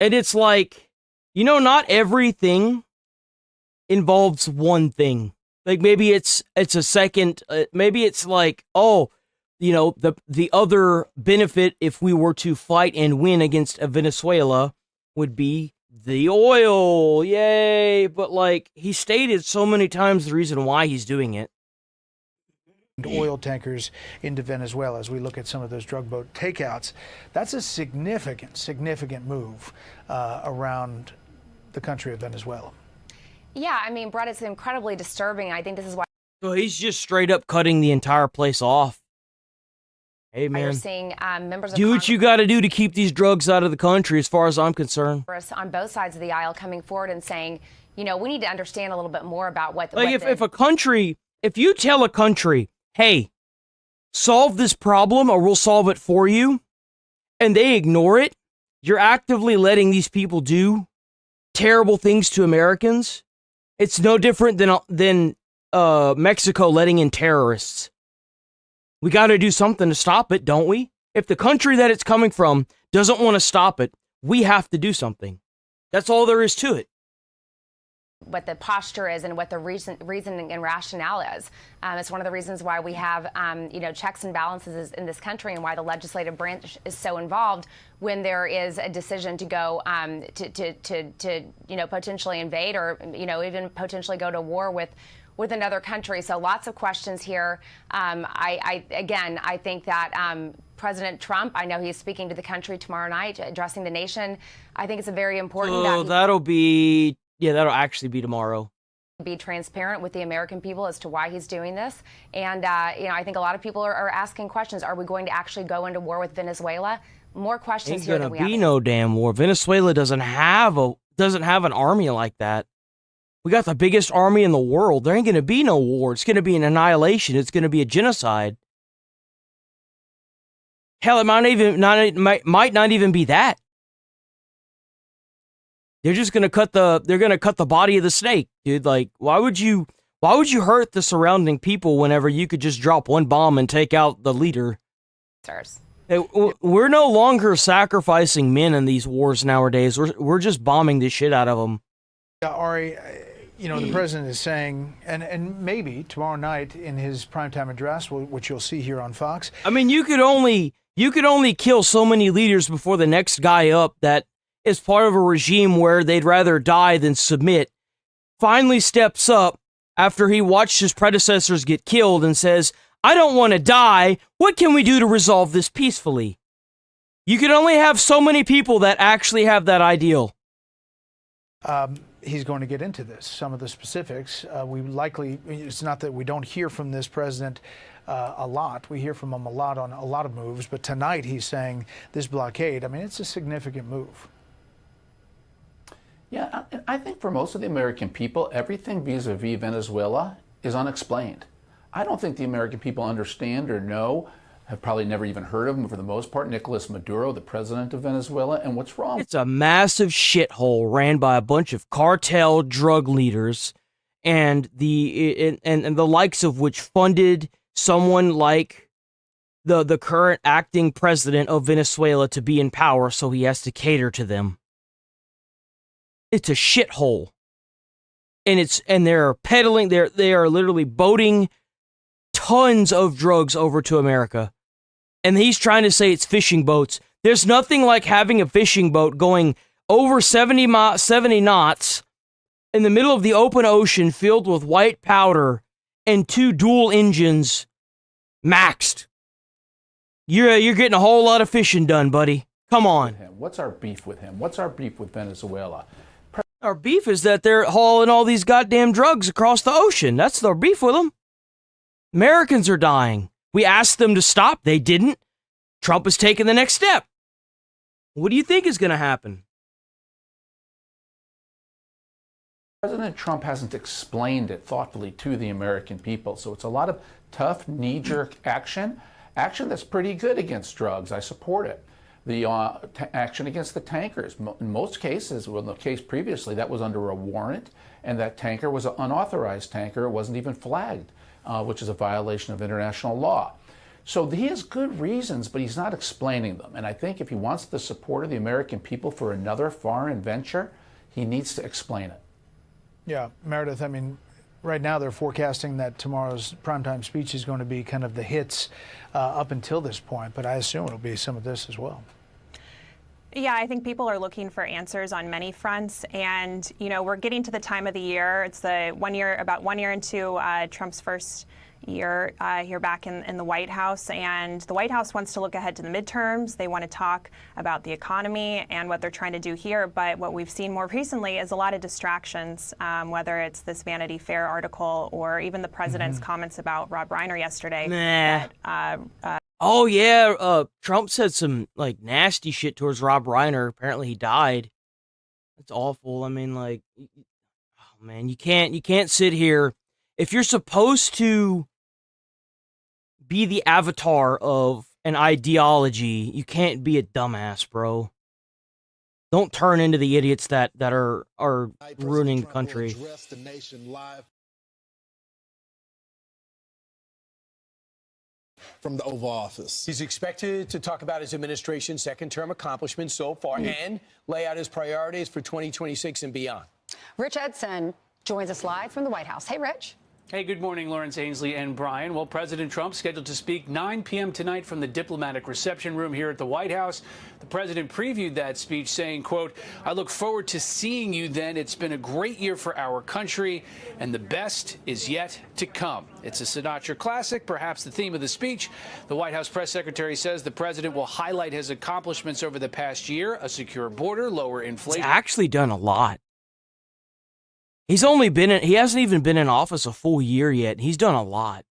it's like, you know, not everything involves one thing. Like maybe it's a second, maybe it's like, oh, you know, the other benefit if we were to fight and win against Venezuela would be the oil. Yay. But like he stated so many times the reason why he's doing it. Oil tankers into Venezuela. As we look at some of those drug boat takeouts, that's a significant move around the country of Venezuela. Yeah, I mean, Brett, it's incredibly disturbing. I think this is why. So he's just straight up cutting the entire place off. Hey man, you're seeing members of do what you got to do to keep these drugs out of the country, as far as I'm concerned. On both sides of the aisle coming forward and saying, you know, we need to understand a little bit more about what. Like if a country, if you tell a country, hey, solve this problem or we'll solve it for you, and they ignore it, you're actively letting these people do terrible things to Americans. It's no different than Mexico letting in terrorists. We got to do something to stop it, don't we? If the country that it's coming from doesn't want to stop it, we have to do something. That's all there is to it. what the posture is and what the reasoning and rationale is. It's one of the reasons why we have, checks and balances in this country, and why the legislative branch is so involved when there is a decision to go to potentially invade or even potentially go to war with another country. So lots of questions here. I think that President Trump, I know he's speaking to the country tomorrow night, addressing the nation. I think it's a very important that'll actually be tomorrow. Be transparent with the American people as to why he's doing this. And, I think a lot of people are asking questions. Are we going to actually go into war with Venezuela? More questions here than we have. Ain't gonna be no damn war. Venezuela doesn't have an army like that. We got the biggest army in the world. There ain't gonna be no war. It's gonna be an annihilation. It's gonna be a genocide. Hell, it might not even be that. They're just gonna cut the body of the snake, dude. Like, why would you hurt the surrounding people whenever you could just drop one bomb and take out the leader? Hey, we're no longer sacrificing men in these wars nowadays. We're just bombing the shit out of them. Yeah, Ari, the president is saying, and maybe tomorrow night in his primetime address, which you'll see here on Fox. I mean, you could only kill so many leaders before the next guy up that is part of a regime where they'd rather die than submit, finally steps up after he watched his predecessors get killed and says, I don't want to die. What can we do to resolve this peacefully? You can only have so many people that actually have that ideal. He's going to get into this, some of the specifics. It's not that we don't hear from this president a lot. We hear from him a lot on a lot of moves, but tonight he's saying this blockade, it's a significant move. Yeah, I think for most of the American people, everything vis-a-vis Venezuela is unexplained. I don't think the American people understand or know, have probably never even heard of him for the most part, Nicolas Maduro, the president of Venezuela, and what's wrong? It's a massive shithole ran by a bunch of cartel drug leaders and the likes of which funded someone like the current acting president of Venezuela to be in power, so he has to cater to them. It's a shithole. And they're peddling, they are literally boating tons of drugs over to America. And he's trying to say it's fishing boats. There's nothing like having a fishing boat going over 70 knots in the middle of the open ocean filled with white powder and 2 dual engines maxed. You're getting a whole lot of fishing done, buddy. Come on. What's our beef with him? What's our beef with Venezuela? Our beef is that they're hauling all these goddamn drugs across the ocean. That's their beef with them. Americans are dying. We asked them to stop. They didn't. Trump is taking the next step. What do you think is going to happen? President Trump hasn't explained it thoughtfully to the American people. So it's a lot of tough, knee-jerk action that's pretty good against drugs. I support it. The action against the tankers. In most cases, well, in the case previously, that was under a warrant, and that tanker was an unauthorized tanker. It wasn't even flagged, which is a violation of international law. So he has good reasons, but he's not explaining them. And I think if he wants the support of the American people for another foreign venture, he needs to explain it. Yeah, Meredith, right now they're forecasting that tomorrow's primetime speech is going to be kind of the hits up until this point, but I assume it'll be some of this as well. Yeah, I think people are looking for answers on many fronts, and we're getting to the time of the year. It's about 1 year into Trump's first year here back in the White House, and the White House wants to look ahead to the midterms. They want to talk about the economy and what they're trying to do here, but what we've seen more recently is a lot of distractions, whether it's this Vanity Fair article or even the president's comments about Rob Reiner yesterday. Oh yeah, Trump said some nasty shit towards Rob Reiner. Apparently he died. That's awful. Oh man, you can't sit here. If you're supposed to be the avatar of an ideology, you can't be a dumbass, bro. Don't turn into the idiots that are ruining the country. From the Oval Office. He's expected to talk about his administration's second-term accomplishments so far and lay out his priorities for 2026 and beyond. Rich Edson joins us live from the White House. Hey, Rich. Hey, good morning, Lawrence, Ainsley, and Brian. Well, President Trump scheduled to speak 9 p.m. tonight from the diplomatic reception room here at the White House. The president previewed that speech saying, quote, "I look forward to seeing you then. It's been a great year for our country, and the best is yet to come." It's a Sinatra classic, perhaps the theme of the speech. The White House press secretary says the president will highlight his accomplishments over the past year: a secure border, lower inflation. He's actually done a lot. He hasn't even been in office a full year yet. He's done a lot.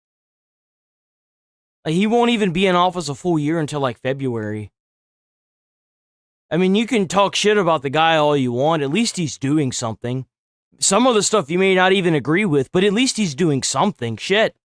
Like, he won't even be in office a full year until like February. I mean, you can talk shit about the guy all you want. At least he's doing something. Some of the stuff you may not even agree with, but at least he's doing something. Shit.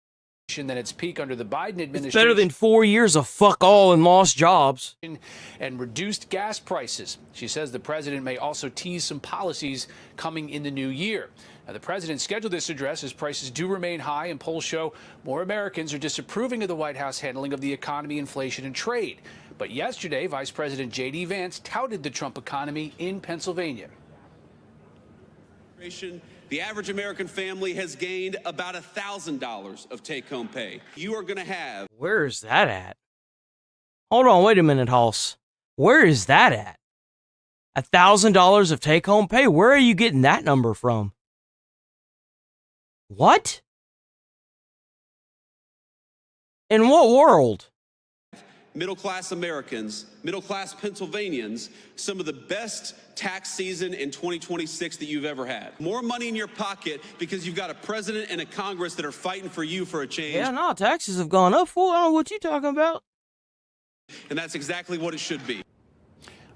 Than its peak under the Biden administration. It's better than 4 years of fuck all and lost jobs. And reduced gas prices. She says the president may also tease some policies coming in the new year. Now, the president scheduled this address as prices do remain high, and polls show more Americans are disapproving of the White House handling of the economy, inflation, and trade. But yesterday, Vice President J.D. Vance touted the Trump economy in Pennsylvania. The average American family has gained about $1,000 of take-home pay. You are going to have... Where is that at? Hold on, wait a minute, Hoss. Where is that at? $1,000 of take-home pay? Where are you getting that number from? What? In what world? Middle-class Americans, middle-class Pennsylvanians, some of the best tax season in 2026 that you've ever had. More money in your pocket because you've got a president and a Congress that are fighting for you for a change. Yeah, no, taxes have gone up, fool. I don't know what you're talking about. And that's exactly what it should be.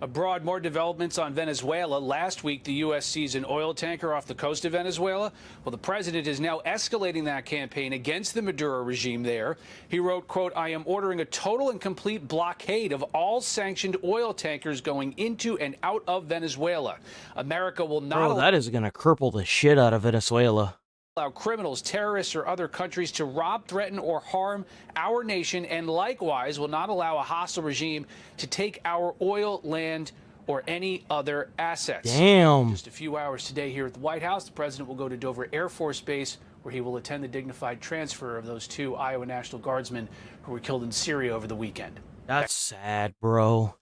Abroad, more developments on Venezuela. Last week, the U.S. seized an oil tanker off the coast of Venezuela. Well, the president is now escalating that campaign against the Maduro regime there. He wrote, quote, "I am ordering a total and complete blockade of all sanctioned oil tankers going into and out of Venezuela. America will not Bro, that is going to cripple the shit out of Venezuela. Allow criminals, terrorists, or other countries to rob, threaten, or harm our nation, and likewise will not allow a hostile regime to take our oil, land, or any other assets." Damn. Just a few hours today here at the White House, the president will go to Dover Air Force Base, where he will attend the dignified transfer of those 2 Iowa National Guardsmen who were killed in Syria over the weekend. That's sad, bro.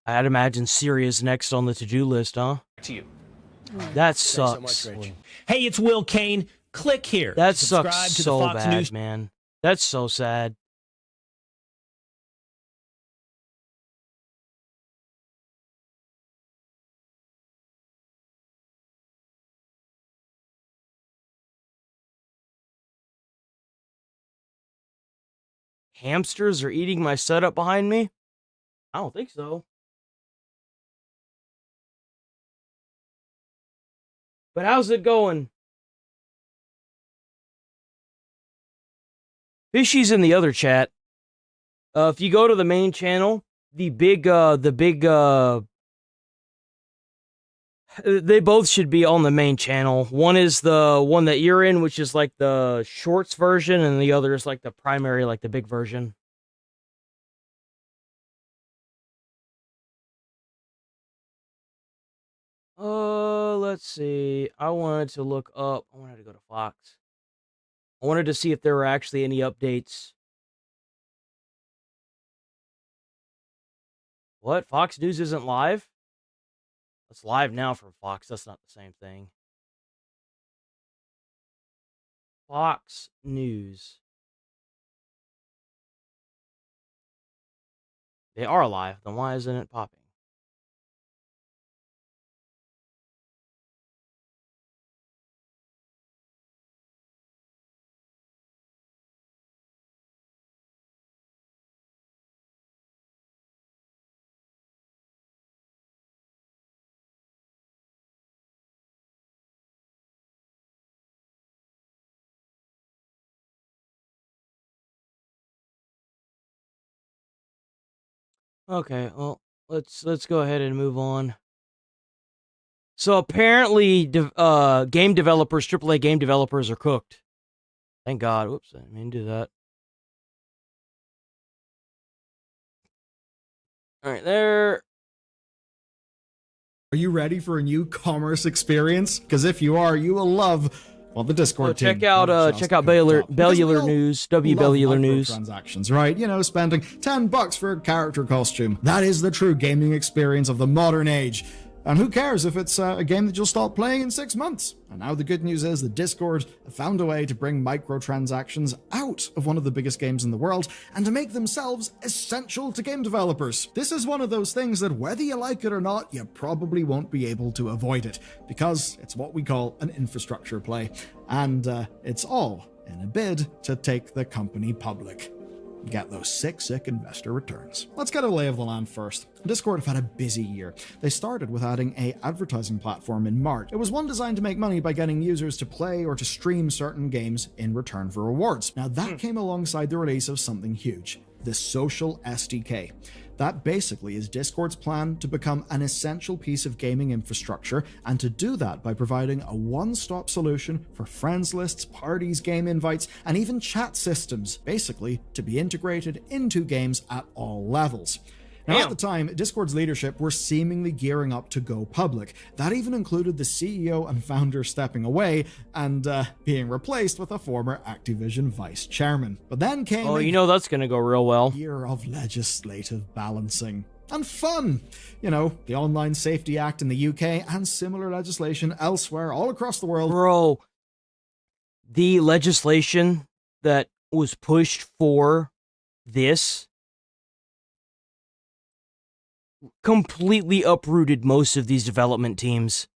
I'd imagine Syria's next on the to-do list, huh? Back to you. That sucks. So much, Rich. Hey, it's Will Kane. Click here. That Subscribe sucks to so the Fox bad, News. man. That's so sad. Hamsters are eating my setup behind me? I don't think so. But how's it going? Fishy's in the other chat. If you go to the main channel, they both should be on the main channel. One is the one that you're in, which is like the shorts version, and the other is like the primary, like the big version. Let's see. I wanted to go to Fox. I wanted to see if there were actually any updates. What? Fox News isn't live? It's live now from Fox. That's not the same thing. Fox News. They are live. Then why isn't it popping? Okay, well, let's go ahead and move on. So apparently, game developers, AAA game developers, are cooked. Thank God. Whoops, I didn't mean to do that. All right, there. Are you ready for a new commerce experience? Because if you are, you will love, well, the Discord team. Check out Bellular News, Bellular News. Transactions, right? You know, spending $10 for a character costume. That is the true gaming experience of the modern age. And who cares if it's a game that you'll stop playing in 6 months? And now the good news is the Discord found a way to bring microtransactions out of one of the biggest games in the world and to make themselves essential to game developers. This is one of those things that whether you like it or not, you probably won't be able to avoid it, because it's what we call an infrastructure play. And it's all in a bid to take the company public. Get those sick investor returns. Let's get a lay of the land first. Discord have had a busy year. They started with adding an advertising platform in March. It was one designed to make money by getting users to play or to stream certain games in return for rewards. Now that came alongside the release of something huge, the social SDK. That basically is Discord's plan to become an essential piece of gaming infrastructure, and to do that by providing a one-stop solution for friends lists, parties, game invites, and even chat systems, basically to be integrated into games at all levels. Now, at the time, Discord's leadership were seemingly gearing up to go public. That even included the CEO and founder stepping away and being replaced with a former Activision vice chairman. But then came you know that's gonna go real well. Year of legislative balancing. And fun! You know, the Online Safety Act in the UK and similar legislation elsewhere all across the world. Bro, the legislation that was pushed for this completely uprooted most of these development teams.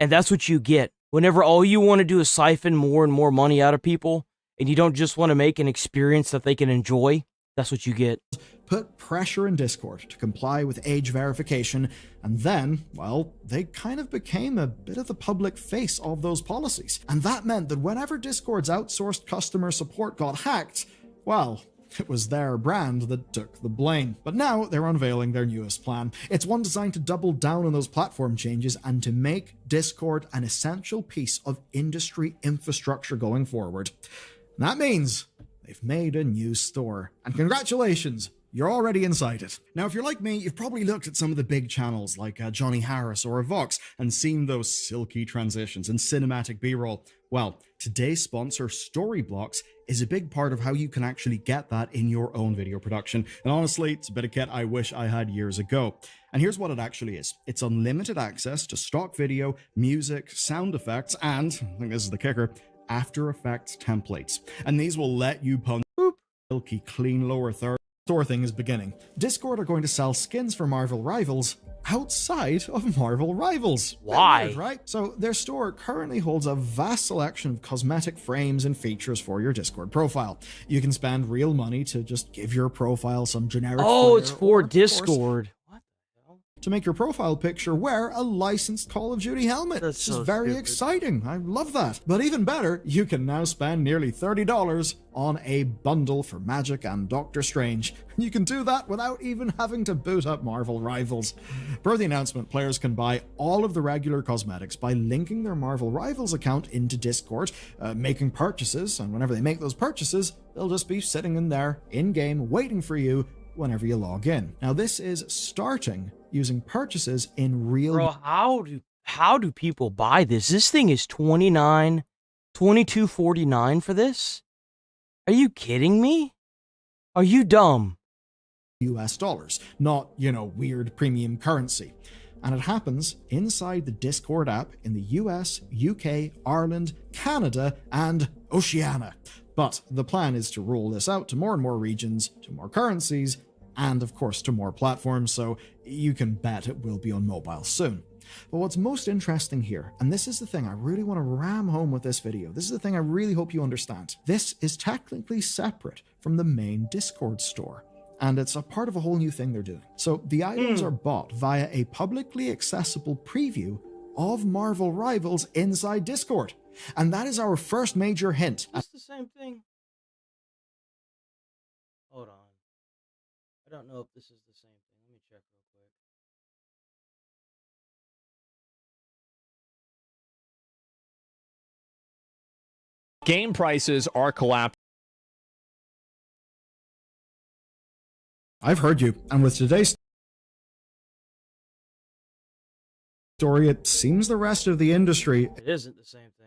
And that's what you get. Whenever all you want to do is siphon more and more money out of people, and you don't just want to make an experience that they can enjoy, that's what you get. Put pressure in Discord to comply with age verification, and then, well, they kind of became a bit of the public face of those policies. And that meant that whenever Discord's outsourced customer support got hacked, well, it was their brand that took the blame. But now they're unveiling their newest plan. It's one designed to double down on those platform changes and to make Discord an essential piece of industry infrastructure going forward. And that means they've made a new store. And congratulations, you're already inside it. Now, if you're like me, you've probably looked at some of the big channels like Johnny Harris or Vox and seen those silky transitions and cinematic B-roll. Well, today's sponsor, Storyblocks, is a big part of how you can actually get that in your own video production. And honestly, it's a bit of kit I wish I had years ago. And here's what it actually is. It's unlimited access to stock video, music, sound effects, and, I think this is the kicker, After Effects templates. And these will let you punch silky, clean lower third. Store thing is beginning. Discord are going to sell skins for Marvel Rivals outside of Marvel Rivals. Why? Weird, right? So their store currently holds a vast selection of cosmetic frames and features for your Discord profile. You can spend real money to just give your profile some generic flair, it's for Discord. to make your profile picture wear a licensed Call of Duty helmet. That's This is so very stupid. exciting. I love that. But even better, you can now spend nearly $30 on a bundle for Magic and Doctor Strange. You can do that without even having to boot up Marvel Rivals. Per the announcement, players can buy all of the regular cosmetics by linking their Marvel Rivals account into Discord, making purchases, and whenever they make those purchases, they'll just be sitting in there, in-game, waiting for you whenever you log in. Now, this is starting using purchases in real... Bro, how do people buy this? This thing is $22.49 for this? Are you kidding me? Are you dumb? US dollars, not, you know, weird premium currency. And it happens inside the Discord app in the US, UK, Ireland, Canada, and Oceania. But the plan is to roll this out to more and more regions, to more currencies, and of course to more platforms, so you can bet it will be on mobile soon. But what's most interesting here, and this is the thing I really want to ram home with this video, this is the thing I really hope you understand, this is technically separate from the main Discord store. And it's a part of a whole new thing they're doing. So the items are bought via a publicly accessible preview of Marvel Rivals inside Discord. And that is our first major hint. It's the same thing. Hold on. I don't know if this is the same thing. Let me check real quick. Game prices are collapsing. I've heard you, and with today's story, it seems the rest of the industry It isn't the same thing.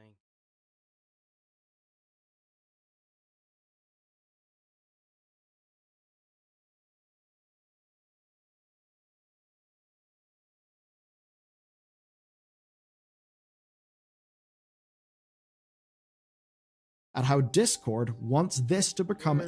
at how Discord wants this to become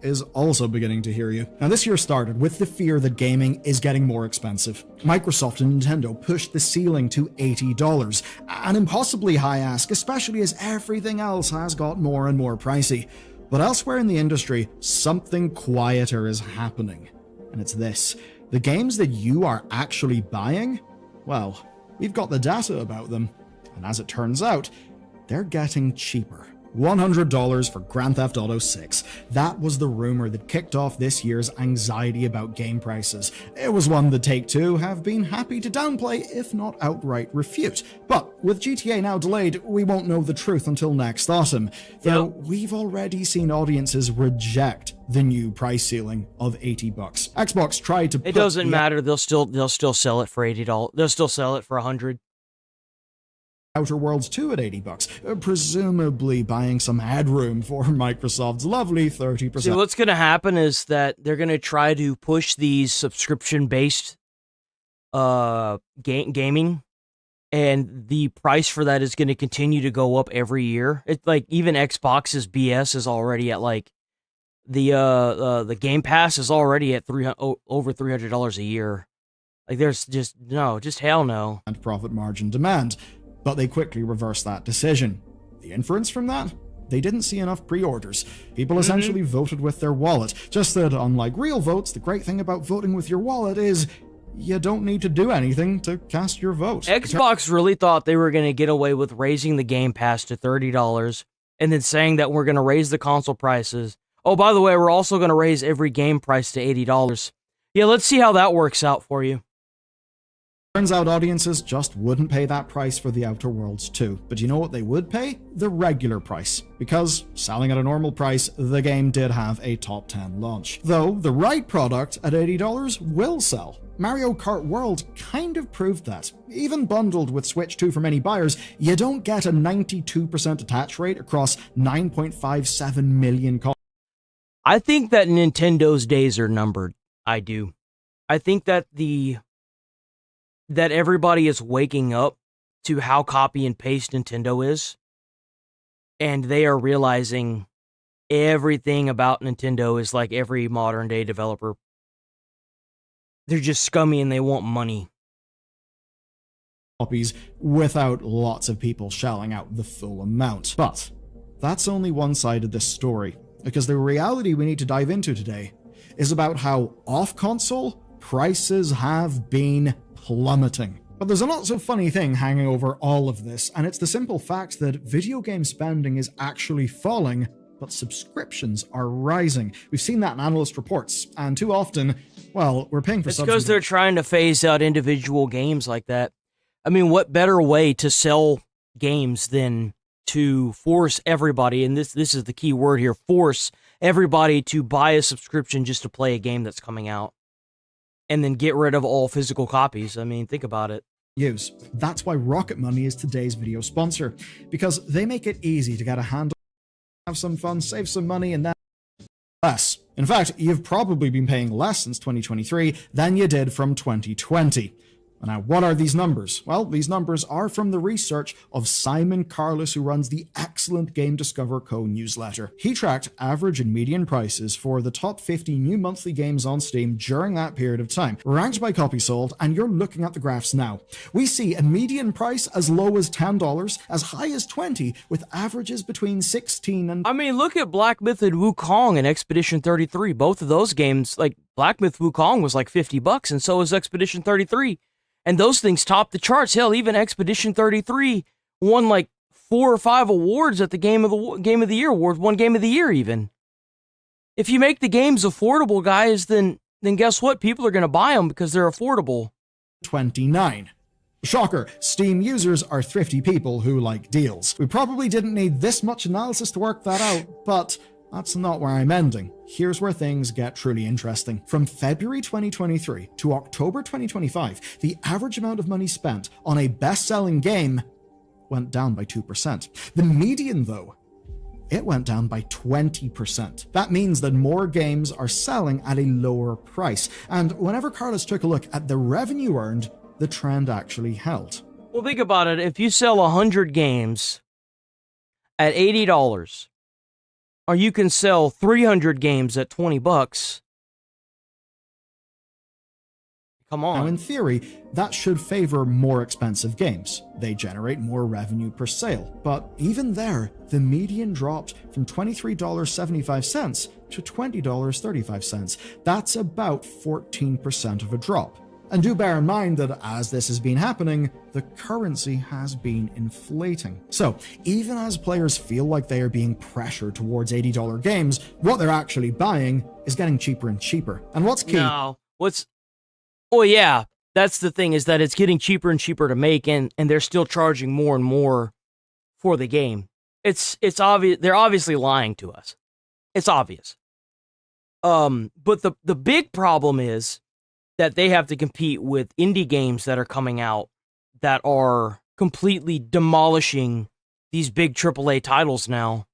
is also beginning to hear you. Now, this year started with the fear that gaming is getting more expensive. Microsoft and Nintendo pushed the ceiling to $80, an impossibly high ask, especially as everything else has got more and more pricey. But elsewhere in the industry, something quieter is happening. And it's this. The games that you are actually buying, well, we've got the data about them. And as it turns out, they're getting cheaper. $100 for Grand Theft Auto 6. That was the rumor that kicked off this year's anxiety about game prices. It was one that Take-Two have been happy to downplay, if not outright refute. But with GTA now delayed, we won't know the truth until next autumn. Though we've already seen audiences reject the new price ceiling of $80. Xbox tried to. It doesn't matter. They'll still sell it for $80. They'll still sell it for $100. Outer Worlds 2 at $80, presumably buying some headroom for Microsoft's lovely 30%. See, what's going to happen is that they're going to try to push these subscription-based gaming, and the price for that is going to continue to go up every year. It's like even Xbox's BS is already at like the Game Pass is already at over $300 a year. Like there's just hell no. And profit margin demand. But they quickly reversed that decision. The inference from that? They didn't see enough pre-orders. People essentially voted with their wallet. Just that, unlike real votes, the great thing about voting with your wallet is you don't need to do anything to cast your vote. Xbox really thought they were going to get away with raising the Game Pass to $30 and then saying that we're going to raise the console prices. Oh, by the way, we're also going to raise every game price to $80. Yeah, let's see how that works out for you. Turns out audiences just wouldn't pay that price for The Outer Worlds 2. But you know what they would pay? The regular price. Because, selling at a normal price, the game did have a top 10 launch. Though, the right product at $80 will sell. Mario Kart World kind of proved that. Even bundled with Switch 2 for many buyers, you don't get a 92% attach rate across 9.57 million copies. I think that Nintendo's days are numbered. I do. I think that that everybody is waking up to how copy and paste Nintendo is, and they are realizing everything about Nintendo is like every modern day developer. They're just scummy and they want money. Copies without lots of people shelling out the full amount. But that's only one side of this story, because the reality we need to dive into today is about how off-console prices have been plummeting. But there's a not so funny thing hanging over all of this, and it's the simple fact that video game spending is actually falling, but subscriptions are rising. We've seen that in analyst reports, and too often, well, we're paying for It's because they're trying to phase out individual games like that. I mean, what better way to sell games than to force everybody, and this is the key word here, force everybody to buy a subscription just to play a game that's coming out, and then get rid of all physical copies. I mean, think about it. Use. That's why Rocket Money is today's video sponsor, because they make it easy to get a handle, have some fun, save some money, and then less. In fact, you've probably been paying less since 2023 than you did from 2020. Now, what are these numbers? Well, these numbers are from the research of Simon Carlos, who runs the excellent Game Discover Co. newsletter. He tracked average and median prices for the top 50 new monthly games on Steam during that period of time, ranked by copy sold, and you're looking at the graphs now. We see a median price as low as $10, as high as $20, with averages between 16 and... I mean, look at Black Myth and Wukong and Expedition 33. Both of those games, like Black Myth Wukong was like $50, and so was Expedition 33. And those things topped the charts. Hell, even Expedition 33 won like 4 or 5 awards at the Game of the Year award. Won Game of the Year even. If you make the games affordable, guys, then guess what? People are going to buy them because they're affordable. 29. Shocker, Steam users are thrifty people who like deals. We probably didn't need this much analysis to work that out, but that's not where I'm ending. Here's where things get truly interesting. From February 2023 to October 2025, the average amount of money spent on a best-selling game went down by 2%. The median, though, it went down by 20%. That means that more games are selling at a lower price. And whenever Carlos took a look at the revenue earned, the trend actually held. Well, think about it. If you sell 100 games at $80, or you can sell 300 games at $20, come on. Now, in theory, that should favor more expensive games. They generate more revenue per sale. But even there, the median dropped from $23.75 to $20.35. That's about 14% of a drop. And do bear in mind that as this has been happening, the currency has been inflating. So, even as players feel like they are being pressured towards $80 games, what they're actually buying is getting cheaper and cheaper. And what's key... No, well, yeah, that's the thing, is that it's getting cheaper and cheaper to make, and they're still charging more and more for the game. It's obvious, they're obviously lying to us. It's obvious. But the big problem is that they have to compete with indie games that are coming out that are completely demolishing these big AAA titles now.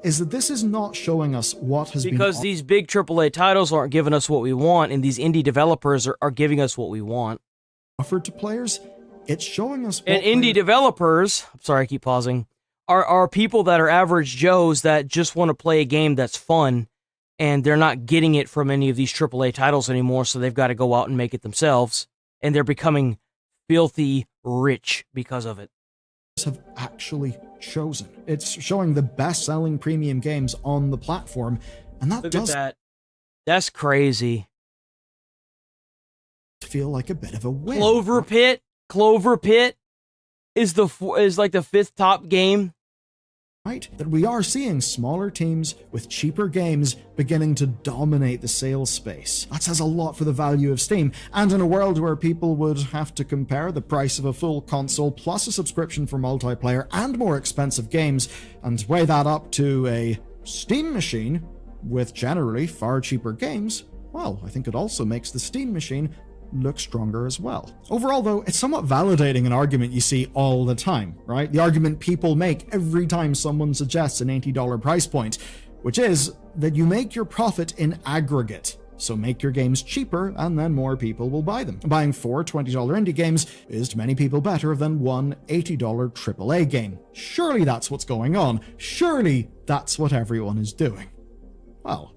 Is that this is not showing us what has been... Because these big AAA titles aren't giving us what we want, and these indie developers are giving us what we want. Offered to players, it's showing us... And indie developers, I'm sorry, I keep pausing, are people that are average Joes that just want to play a game that's fun, and they're not getting it from any of these AAA titles anymore, so they've got to go out and make it themselves, and they're becoming filthy rich because of it. Have actually chosen. It's showing the best-selling premium games on the platform, and that Look does at that. That's crazy. Feel like a bit of a win. Clover Pit is like the 5th top game. Right? That we are seeing smaller teams with cheaper games beginning to dominate the sales space. That says a lot for the value of Steam, and in a world where people would have to compare the price of a full console plus a subscription for multiplayer and more expensive games, and weigh that up to a Steam machine with generally far cheaper games, well, I think it also makes the Steam machine look stronger as well. Overall, though, it's somewhat validating an argument you see all the time, right? The argument people make every time someone suggests an $80 price point, which is that you make your profit in aggregate. So make your games cheaper, and then more people will buy them. Buying 4 $20 indie games is to many people better than one $80 AAA game. Surely that's what's going on. Surely that's what everyone is doing. Well,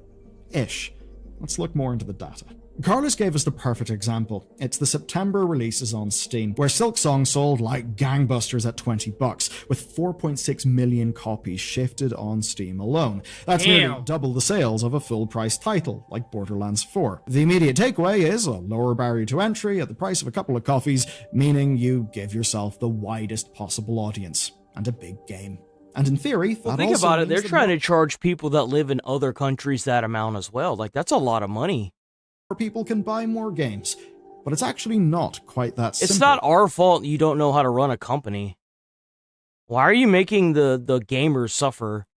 ish. Let's look more into the data. Carlos gave us the perfect example. It's the September releases on Steam, where Silksong sold like gangbusters at $20, with 4.6 million copies shifted on Steam alone. That's nearly double the sales of a full-price title, like Borderlands 4. The immediate takeaway is a lower barrier to entry at the price of a couple of coffees, meaning you give yourself the widest possible audience, and a big game. And in theory, well, think about it, they're trying to charge people that live in other countries that amount as well. Like, that's a lot of money. People can buy more games, but it's actually not quite that simple. It's not our fault you don't know how to run a company. Why are you making the gamers suffer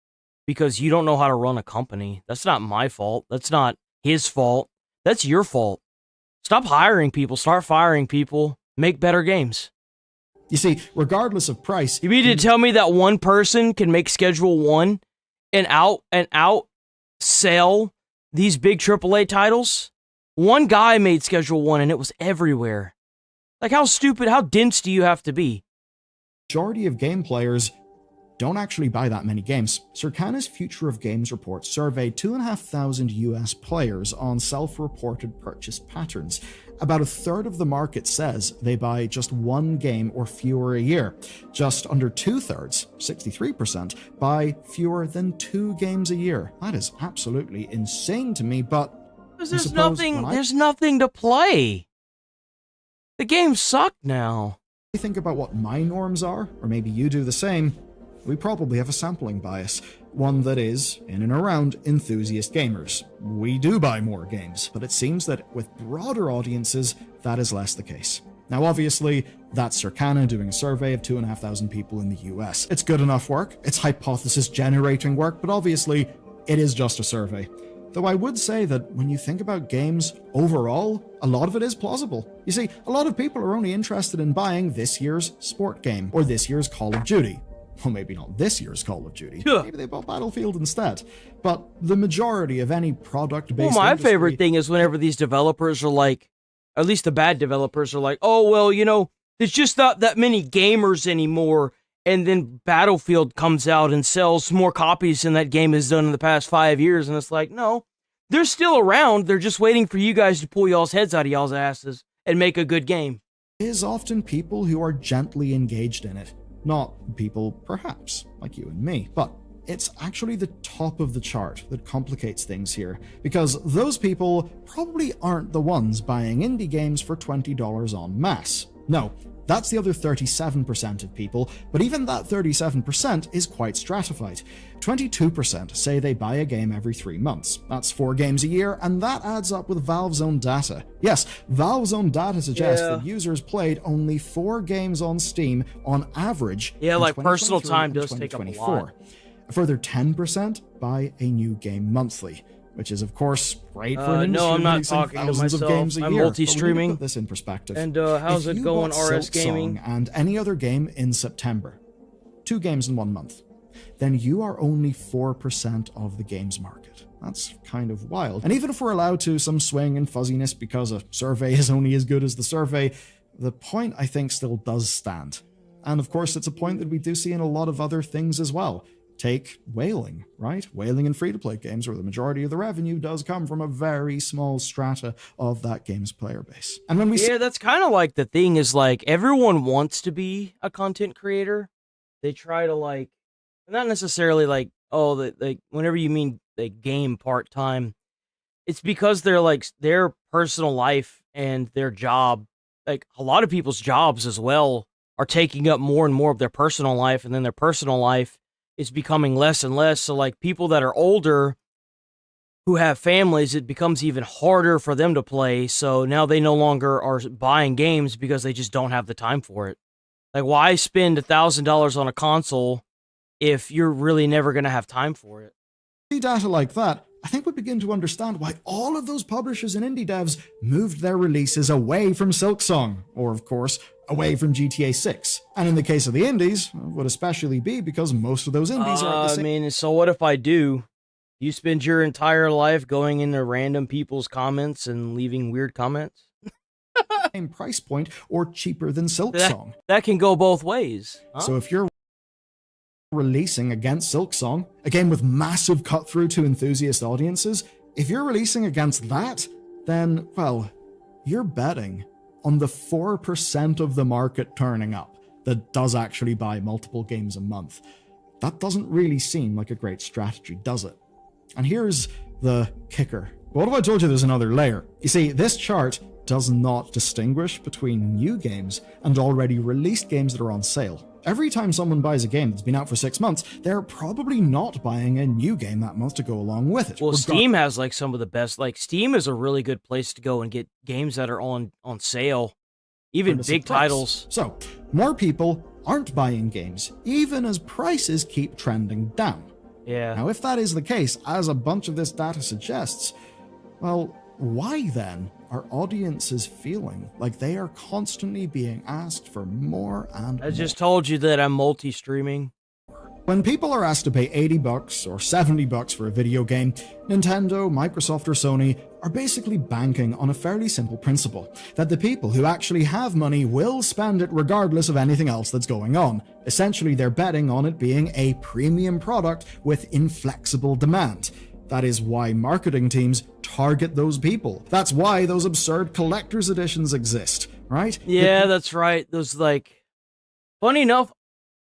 because you don't know how to run a company? That's not my fault. That's not his fault. That's your fault. Stop hiring people. Start firing people. Make better games. You see, regardless of price... You mean to tell me that one person can make Schedule 1 and out sell these big AAA titles? One guy made Schedule 1 and it was everywhere. Like, how stupid, how dense do you have to be? Majority of game players don't actually buy that many games. Circana's Future of Games report surveyed 2,500 US players on self-reported purchase patterns. About a third of the market says they buy just one game or fewer a year. Just under 2/3, 63%, buy fewer than 2 games a year. That is absolutely insane to me, but there's nothing to play. The games suck now. If you think about what my norms are, or maybe you do the same, we probably have a sampling bias. One that is in and around enthusiast gamers. We do buy more games, but it seems that with broader audiences, that is less the case. Now, obviously, that's Circana doing a survey of 2,500 people in the US. It's good enough work, it's hypothesis-generating work, but obviously, it is just a survey. Though I would say that when you think about games overall, a lot of it is plausible. You see, a lot of people are only interested in buying this year's sport game, or this year's Call of Duty. Well, maybe not this year's Call of Duty. Maybe they bought Battlefield instead. But the majority of any product-based Well, my industry... favorite thing is whenever these developers are like, at least the bad developers are like, oh, well, you know, there's just not that many gamers anymore. And then Battlefield comes out and sells more copies than that game has done in the past 5 years. And it's like, no, they're still around. They're just waiting for you guys to pull y'all's heads out of y'all's asses and make a good game. Is often people who are gently engaged in it. Not people, perhaps, like you and me. But it's actually the top of the chart that complicates things here, because those people probably aren't the ones buying indie games for $20 en masse. No, that's the other 37% of people, but even that 37% is quite stratified. 22% say they buy a game every 3 months. That's 4 games a year, and that adds up with Valve's own data. Yes, Valve's own data suggests that users played only 4 games on Steam on average. Yeah, in like personal 2023 time and does take up a 2024. lot. A further 10% buy a new game monthly, which is, of course, great for an industry no, I'm not releasing talking to thousands of myself. games a I'm year. multi-streaming. But we need to put this in perspective. And how's If it you going, bought RS Silksong Gaming? and any other game in September, 2 games in 1 month, then you are only 4% of the games market. That's kind of wild. And even if we're allowed to some swing and fuzziness because a survey is only as good as the survey, the point, I think, still does stand. And of course, it's a point that we do see in a lot of other things as well. Take whaling, right? Whaling and free-to-play games, where the majority of the revenue does come from a very small strata of that game's player base. And when we Yeah, that's kind of like the thing is like everyone wants to be a content creator. They try to like, not necessarily like, oh, like whenever you mean they game part-time, it's because they're like their personal life and their job, like a lot of people's jobs as well, are taking up more and more of their personal life, and then their personal life is becoming less and less. So like people that are older who have families, it becomes even harder for them to play. So now they no longer are buying games because they just don't have the time for it. Like, why spend $1,000 on a console if you're really never going to have time for it? see data like that, I think we begin to understand why all of those publishers and indie devs moved their releases away from Silksong, or of course, away from GTA 6. And in the case of the indies, it would especially be because most of those indies are the same. I mean, so what if I do? You spend your entire life going into random people's comments and leaving weird comments? Same price point or cheaper than Silksong. That can go both ways. Huh? So if you're releasing against Silksong, a game with massive cut through to enthusiast audiences, if you're releasing against that, then, well, you're betting on the 4% of the market turning up that does actually buy multiple games a month. That doesn't really seem like a great strategy, does it? And here's the kicker. What if I told you there's another layer? You see, this chart does not distinguish between new games and already released games that are on sale. Every time someone buys a game that's been out for 6 months, they're probably not buying a new game that month to go along with it. Well, Steam has like some of the best. Like Steam is a really good place to go and get games that are on sale, even big titles. So, more people aren't buying games, even as prices keep trending down. Yeah. Now, if that is the case, as a bunch of this data suggests, well, why then are audiences feeling like they are constantly being asked for more and more? I just told you that I'm multi-streaming. When people are asked to pay $80 or $70 for a video game, Nintendo, Microsoft, or Sony are basically banking on a fairly simple principle, that the people who actually have money will spend it regardless of anything else that's going on. Essentially, they're betting on it being a premium product with inflexible demand. That is why marketing teams target those people. That's why those absurd collector's editions exist, right? Yeah, that's right. Those like, funny enough,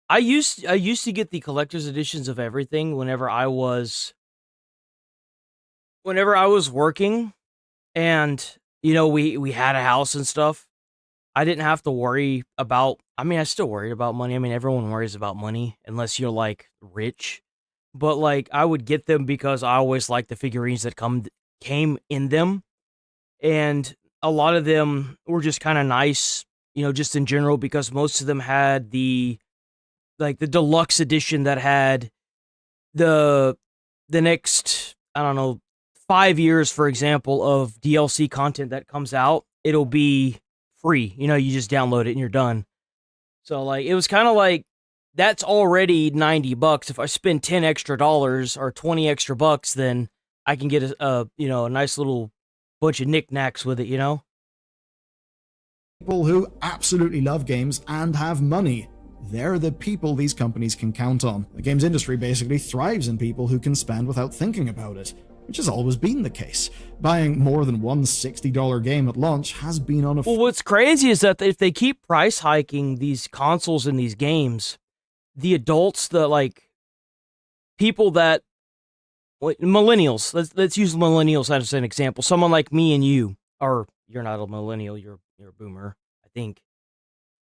I used to get the collector's editions of everything whenever I was working, and you know we had a house and stuff. I didn't have to worry about. I mean, I still worried about money. I mean, everyone worries about money unless you're like rich. But like, I would get them because I always liked the figurines that came in them, and a lot of them were just kind of nice you know, just in general, because most of them had the deluxe edition that had the next, I don't know, 5 years, for example, of DLC content that comes out. It'll be free. You know, you just download it and you're done. So like, it was kind of like, that's already $90. If I spend $10 extra or 20 extra bucks, then I can get a nice little bunch of knickknacks with it, you know? People who absolutely love games and have money. They're the people these companies can count on. The games industry basically thrives in people who can spend without thinking about it, which has always been the case. Buying more than one $60 game at launch has been on a... Well, what's crazy is that if they keep price hiking these consoles and these games, the adults, people that... millennials, let's use millennials as an example. Someone like me and you, or you're not a millennial, you're a boomer, I think.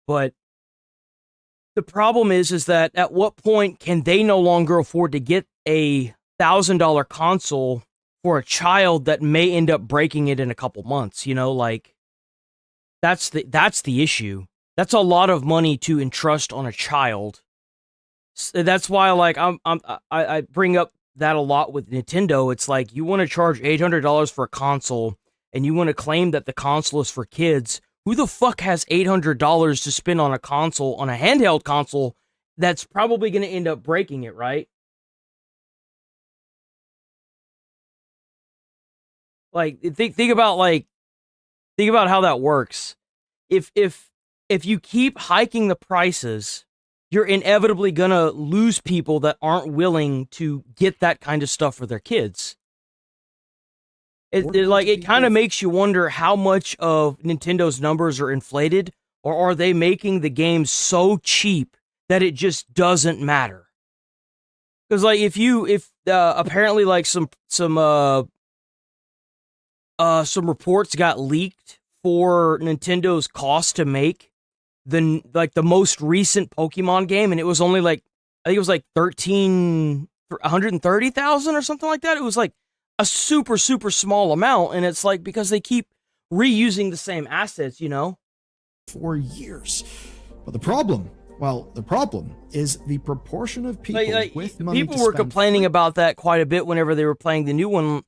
But the problem is that at what point can they no longer afford to get a $1,000 console for a child that may end up breaking it in a couple months? You know, like, that's the issue. That's a lot of money to entrust on a child. That's why, like, I bring up that a lot with Nintendo. It's like, you want to charge $800 for a console and you want to claim that the console is for kids. Who the fuck has $800 to spend on a console, on a handheld console, that's probably going to end up breaking it, right? Like, think about how that works. If you keep hiking the prices, you're inevitably gonna lose people that aren't willing to get that kind of stuff for their kids. It kind of makes you wonder how much of Nintendo's numbers are inflated, or are they making the games so cheap that it just doesn't matter? Because like, if apparently like some reports got leaked for Nintendo's cost to make the most recent Pokemon game, and it was only like, I think it was like 130,000 or something like that. It was like a super small amount, and it's like, because they keep reusing the same assets, you know, for years. But the problem is the proportion of people with money. People were complaining about that quite a bit whenever they were playing the new one.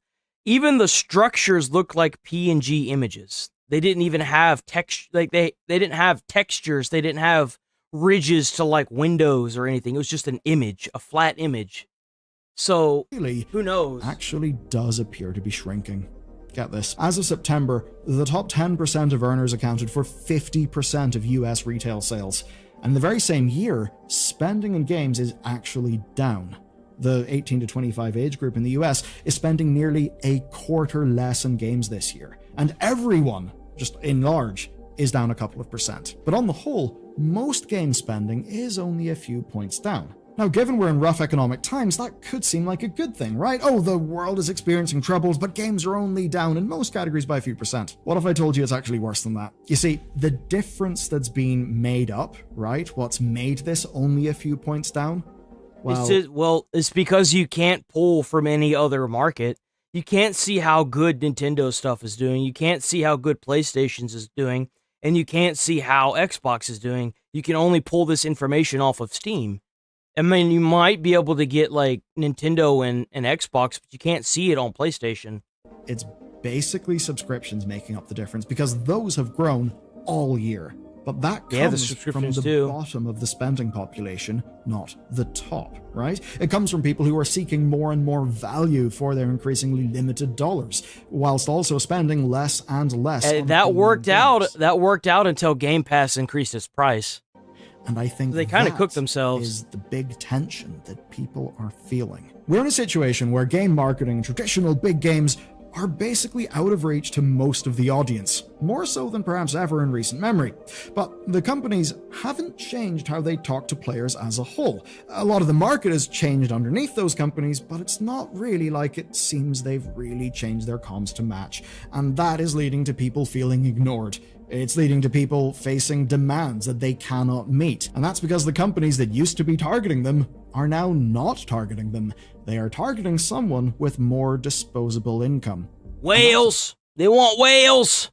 Even the structures looked like PNG images. They didn't even have text, like they didn't have textures. They didn't have ridges to like windows or anything. It was just an image, a flat image. So really, who knows? Actually does appear to be shrinking. Get this. As of September, the top 10% of earners accounted for 50% of US retail sales. And in the very same year, spending in games is actually down. The 18 to 25 age group in the US is spending nearly a quarter less in games this year. And everyone, just in large, is down a couple of percent. But on the whole, most game spending is only a few points down. Now, given we're in rough economic times, that could seem like a good thing, right? Oh, the world is experiencing troubles, but games are only down in most categories by a few percent. What if I told you it's actually worse than that? You see, the difference that's been made up, right? What's made this only a few points down? It's because you can't pull from any other market. You can't see how good Nintendo stuff is doing. You can't see how good PlayStation's is doing. And you can't see how Xbox is doing. You can only pull this information off of Steam. I mean, you might be able to get like Nintendo and Xbox, but you can't see it on PlayStation. It's basically subscriptions making up the difference, because those have grown all year. But that comes from the bottom of the spending population, not the top, right? It comes from people who are seeking more and more value for their increasingly limited dollars, whilst also spending less and less. That worked out until Game Pass increased its price. And I think they kind of cooked themselves. Is the big tension that people are feeling. We're in a situation where game marketing, traditional big games, are basically out of reach to most of the audience, more so than perhaps ever in recent memory. But the companies haven't changed how they talk to players as a whole. A lot of the market has changed underneath those companies, but it's not really like it seems they've really changed their comms to match. And that is leading to people feeling ignored. It's leading to people facing demands that they cannot meet. And that's because the companies that used to be targeting them are now not targeting them. They are targeting someone with more disposable income. Whales! They want whales!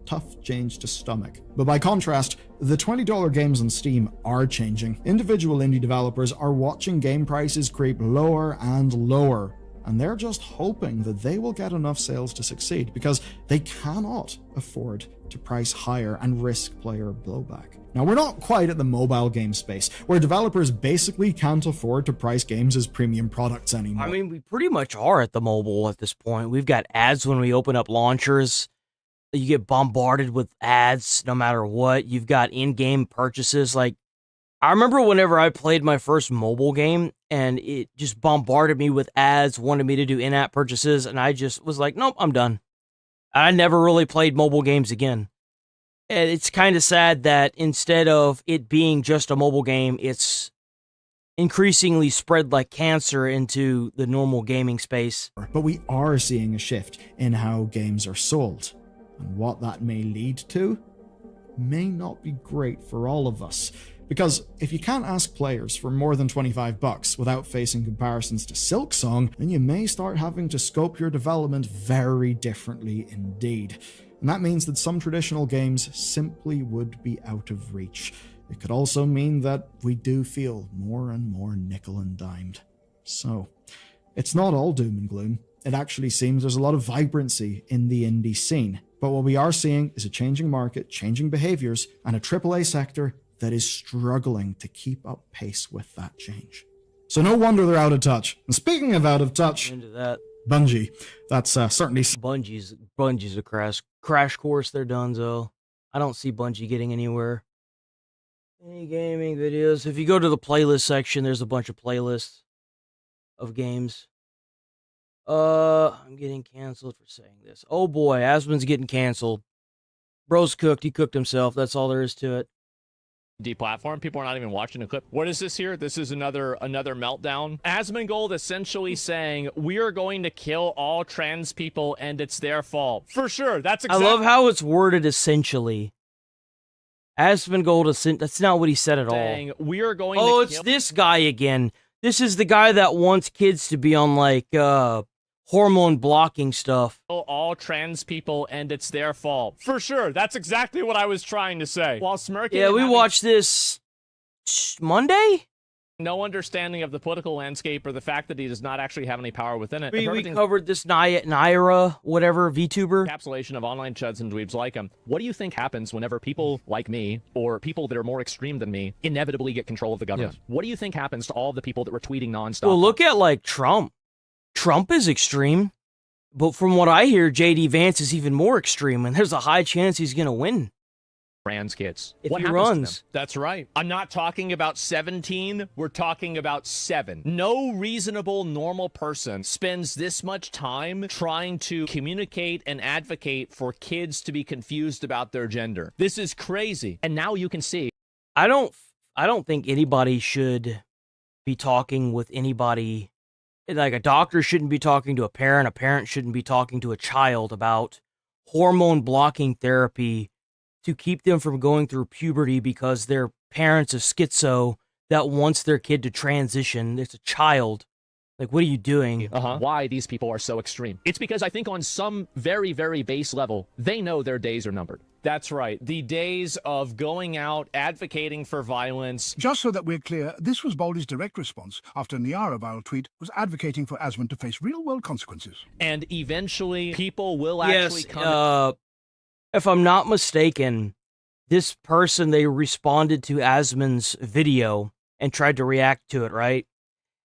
Tough change to stomach. But by contrast, the $20 games on Steam are changing. Individual indie developers are watching game prices creep lower and lower, and they're just hoping that they will get enough sales to succeed, because they cannot afford to price higher and risk player blowback. Now, we're not quite at the mobile game space, where developers basically can't afford to price games as premium products anymore. I mean, we pretty much are at the mobile at this point. We've got ads when we open up launchers. You get bombarded with ads no matter what. You've got in-game purchases. Like, I remember whenever I played my first mobile game and it just bombarded me with ads, wanted me to do in-app purchases, and I just was like, nope, I'm done. I never really played mobile games again. And it's kind of sad that instead of it being just a mobile game, it's increasingly spread like cancer into the normal gaming space. But we are seeing a shift in how games are sold. And what that may lead to may not be great for all of us. Because if you can't ask players for more than $25 without facing comparisons to Silksong, then you may start having to scope your development very differently indeed. And that means that some traditional games simply would be out of reach. It could also mean that we do feel more and more nickel and dimed. So, it's not all doom and gloom. It actually seems there's a lot of vibrancy in the indie scene. But what we are seeing is a changing market, changing behaviors, and a AAA sector that is struggling to keep up pace with that change. So no wonder they're out of touch. And speaking of out of touch, Into that. Bungie, that's certainly... Bungie's a crash course. They're donezo. I don't see Bungie getting anywhere. Any gaming videos. If you go to the playlist section, there's a bunch of playlists of games. I'm getting canceled for saying this. Oh boy, Asmon's getting canceled. Bro's cooked. He cooked himself. That's all there is to it. Deplatform. People are not even watching the clip. What is this here? This is another meltdown. Asmongold essentially saying, we are going to kill all trans people and it's their fault. For sure. That's exactly... I love how it's worded essentially. Asmongold, that's not what he said at all. We are going to kill... it's this guy again. This is the guy that wants kids to be on, like, hormone blocking stuff. All trans people and it's their fault. For sure. That's exactly what I was trying to say. While smirking. Yeah, we watched this Monday? No understanding of the political landscape or the fact that he does not actually have any power within it. We covered this Naira, whatever, VTuber. Encapsulation of online chuds and dweebs like him. What do you think happens whenever people like me, or people that are more extreme than me, inevitably get control of the government? Yes. What do you think happens to all of the people that were tweeting nonstop? Well, look at, like, Trump. Trump is extreme, but from what I hear, J.D. Vance is even more extreme, and there's a high chance he's going to win. Trans kids. If what he happens runs. to them? That's right. I'm not talking about 17. We're talking about 7. No reasonable, normal person spends this much time trying to communicate and advocate for kids to be confused about their gender. This is crazy. And now you can see. I don't think anybody should be talking with anybody. Like, a doctor shouldn't be talking to a parent shouldn't be talking to a child about hormone blocking therapy to keep them from going through puberty because their parents are schizo that wants their kid to transition. It's a child. Like, what are you doing? Why these people are so extreme. It's because I think on some very, very base level, they know their days are numbered. That's right. The days of going out, advocating for violence. Just so that we're clear, this was Baldy's direct response after a Niara viral tweet was advocating for Asmon to face real-world consequences. And eventually, people will actually if I'm not mistaken, this person, they responded to Asmon's video and tried to react to it, right?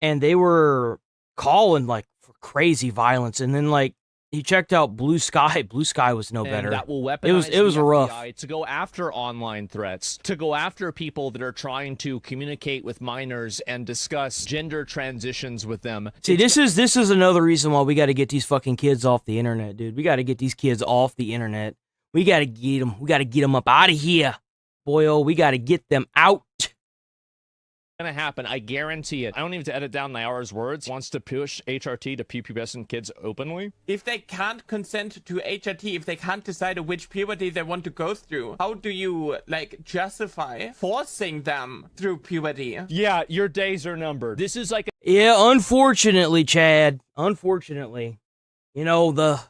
And they were calling, like, for crazy violence. And then, like, he checked out Blue Sky. Blue Sky was no better. That will weaponize it was the rough. FBI to go after online threats, to go after people that are trying to communicate with minors and discuss gender transitions with them. See, this is another reason why we got to get these fucking kids off the internet, dude. We got to get these kids off the internet. We got to get them. We got to get them up out of here. Boyo, we got to get them out. Gonna happen, I guarantee it. I don't need to edit down Naira's words. Wants to push HRT to prepubescent kids openly. If they can't consent to HRT, if they can't decide which puberty they want to go through, how do you, like, justify forcing them through puberty? Yeah, your days are numbered. This is like Yeah, unfortunately, Chad. Unfortunately. You know, the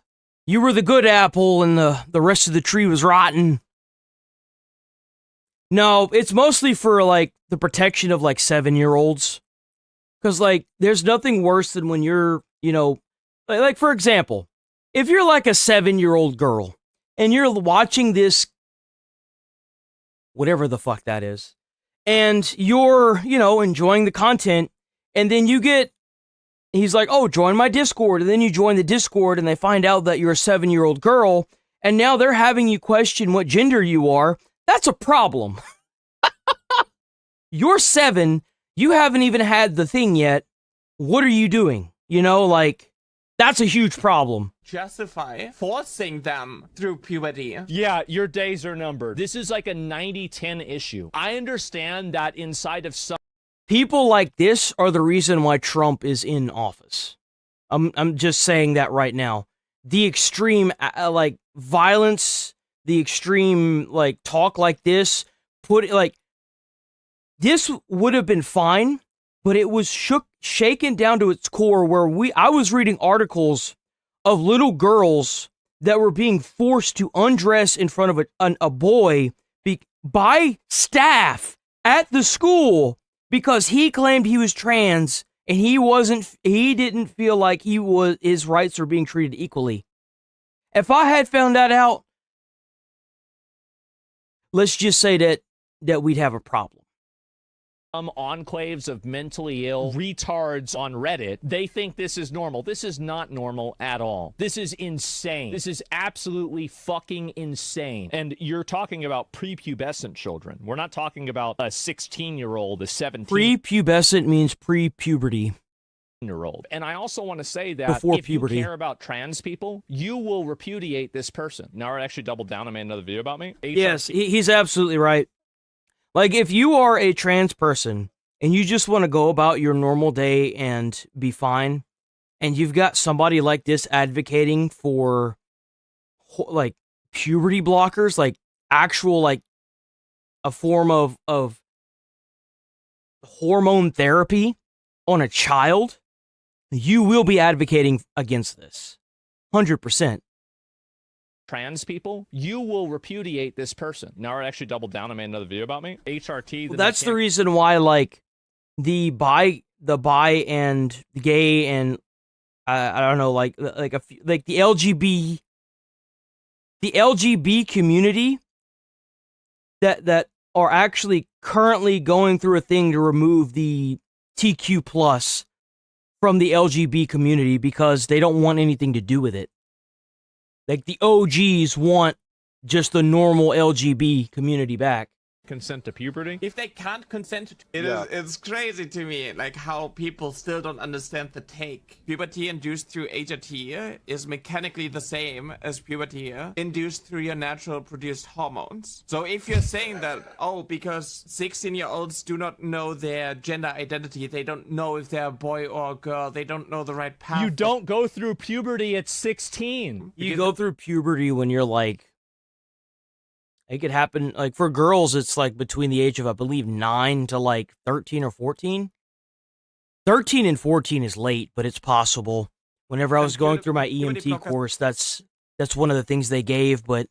You were the good apple and the rest of the tree was rotten. No, it's mostly for, like, the protection of, like, 7-year-olds. Because, like, there's nothing worse than when you're, you know, like, for example, if you're, like, a 7-year-old girl and you're watching this, whatever the fuck that is, and you're, you know, enjoying the content, and then you get, he's like, oh, join my Discord, and then you join the Discord, and they find out that you're a 7-year-old girl, and now they're having you question what gender you are. That's a problem. You're 7, you haven't even had the thing yet. What are you doing? You know, like, that's a huge problem. Justify forcing them through puberty. Yeah, your days are numbered. This is like a 90-10 issue. I understand that inside of some people like this are the reason why Trump is in office. I'm just saying that right now. The extreme like violence, the extreme like talk like this, this would have been fine, but it was shaken down to its core where I was reading articles of little girls that were being forced to undress in front of a boy by staff at the school because he claimed he was trans and he didn't feel like his rights were being treated equally. If I had found that out, let's just say that we'd have a problem. Enclaves of mentally ill retards on Reddit, they think this is normal. This is not normal at all. This is insane. This is absolutely fucking insane. And you're talking about prepubescent children. We're not talking about a 16-year-old, a 17. Prepubescent means pre-puberty. Year-old. And I also want to say that before if puberty. You care about trans people, you will repudiate this person. Now I actually doubled down and made another video about me. Yes, he's absolutely right. Like, if you are a trans person and you just want to go about your normal day and be fine, and you've got somebody like this advocating for, like, puberty blockers, like, actual, like, a form of hormone therapy on a child, you will be advocating against this. 100%. Trans people, you will repudiate this person. Now I actually doubled down and made another video about me. HRT. Well, that's the reason why, like, the bi and the gay and I don't know, like the LGB community that are actually currently going through a thing to remove the TQ plus from the LGB community because they don't want anything to do with it. Like, the OGs want just the normal LGB community back. Consent to puberty? If they can't consent to it's crazy to me, like, how people still don't understand the take. Puberty induced through HRT is mechanically the same as puberty induced through your natural produced hormones. So if you're saying that, oh, because 16-year-olds do not know their gender identity, they don't know if they're a boy or a girl, they don't know the right path. You don't go through puberty at 16. You go through puberty when you're like, it could happen, like, for girls, it's like between the age of, I believe, 9 to like 13 or 14. 13 and 14 is late, but it's possible. Whenever I was going through my EMT course, that's one of the things they gave, but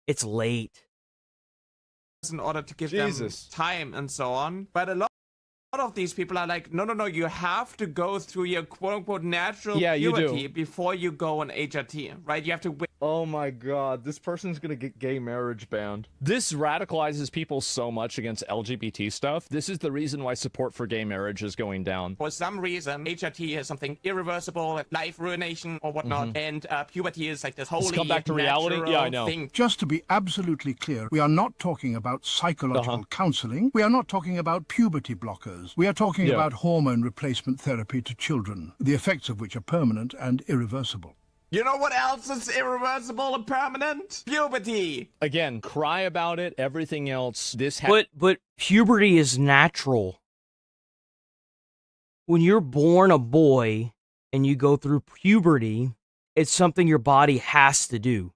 it's late. In order to give them time and so on. But a lot of these people are like, no, you have to go through your quote-unquote natural puberty before you go on HRT, right? You have to wait. Oh my god, this person's gonna get gay marriage banned. This radicalizes people so much against LGBT stuff. This is the reason why support for gay marriage is going down. For some reason, HRT is something irreversible, life ruination or whatnot, and puberty is like this holy, come back to reality. Yeah, I know. Thing. Just to be absolutely clear, we are not talking about psychological counseling. We are not talking about puberty blockers. We are talking about hormone replacement therapy to children, the effects of which are permanent and irreversible. You know what else is irreversible and permanent? Puberty. Again, cry about it. Everything else, but puberty is natural. When you're born a boy and you go through puberty, it's something your body has to do.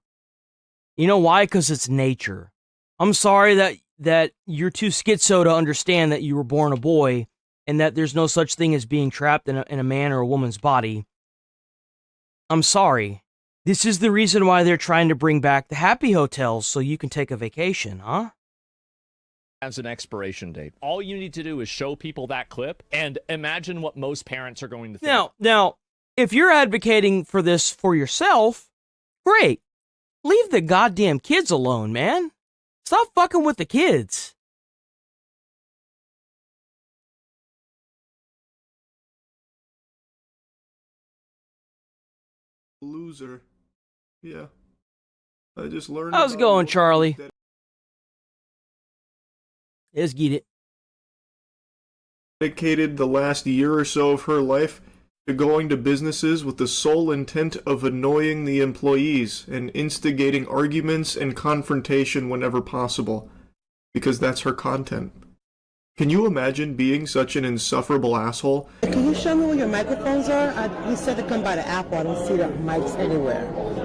You know why? Because it's nature. I'm sorry that you're too schizo to understand that you were born a boy and that there's no such thing as being trapped in a man or a woman's body. I'm sorry. This is the reason why they're trying to bring back the happy hotels so you can take a vacation, huh? Has an expiration date. All you need to do is show people that clip and imagine what most parents are going to think. Now, if you're advocating for this for yourself, great. Leave the goddamn kids alone, man. Stop fucking with the kids. Loser. Yeah. I just learned. How's it going, Charlie? Let's get it. Dedicated the last year or so of her life to going to businesses with the sole intent of annoying the employees and instigating arguments and confrontation whenever possible, because that's her content. Can you imagine being such an insufferable asshole? Can you show me where your microphones are? You said to come by the Apple. I don't see the mics anywhere.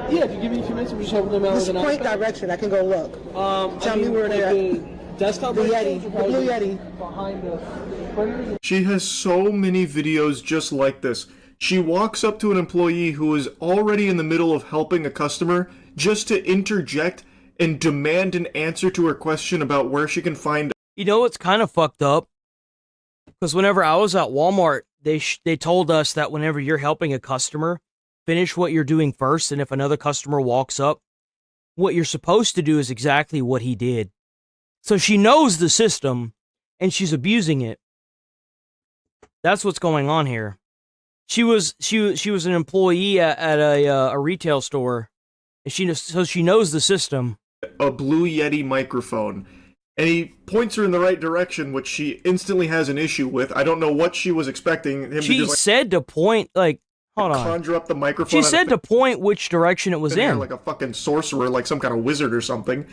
Yeah, if you give me a few minutes, we just help them out with an point direction. I can go look. Tell me where they are. Desktop the Yeti, the blue Yeti. Behind the printers. She has so many videos just like this. She walks up to an employee who is already in the middle of helping a customer just to interject and demand an answer to her question about where she can find. You know what's kind of fucked up? Because whenever I was at Walmart, they told us that whenever you're helping a customer, finish what you're doing first, and if another customer walks up, what you're supposed to do is exactly what he did. So she knows the system, and she's abusing it. That's what's going on here. She was an employee at a retail store, and she knows the system. A blue Yeti microphone, and he points her in the right direction, which she instantly has an issue with. I don't know what she was expecting him She to just, said to point, hold on. conjure up the microphone. She said to point which direction it was in. Like a fucking sorcerer, like some kind of wizard or something.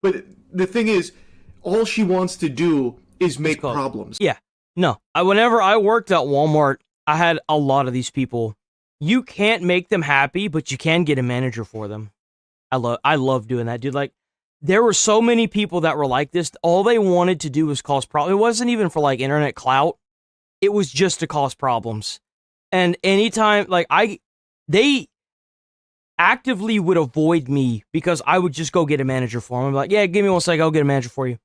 But the thing is, all she wants to do is make problems. Yeah. No. Whenever I worked at Walmart, I had a lot of these people. You can't make them happy, but you can get a manager for them. I love doing that, dude. Like, there were so many people that were like this. All they wanted to do was cause problems. It wasn't even for like internet clout. It was just to cause problems. And anytime, they actively would avoid me because I would just go get a manager for them. I'm like, yeah, give me 1 second, I'll get a manager for you.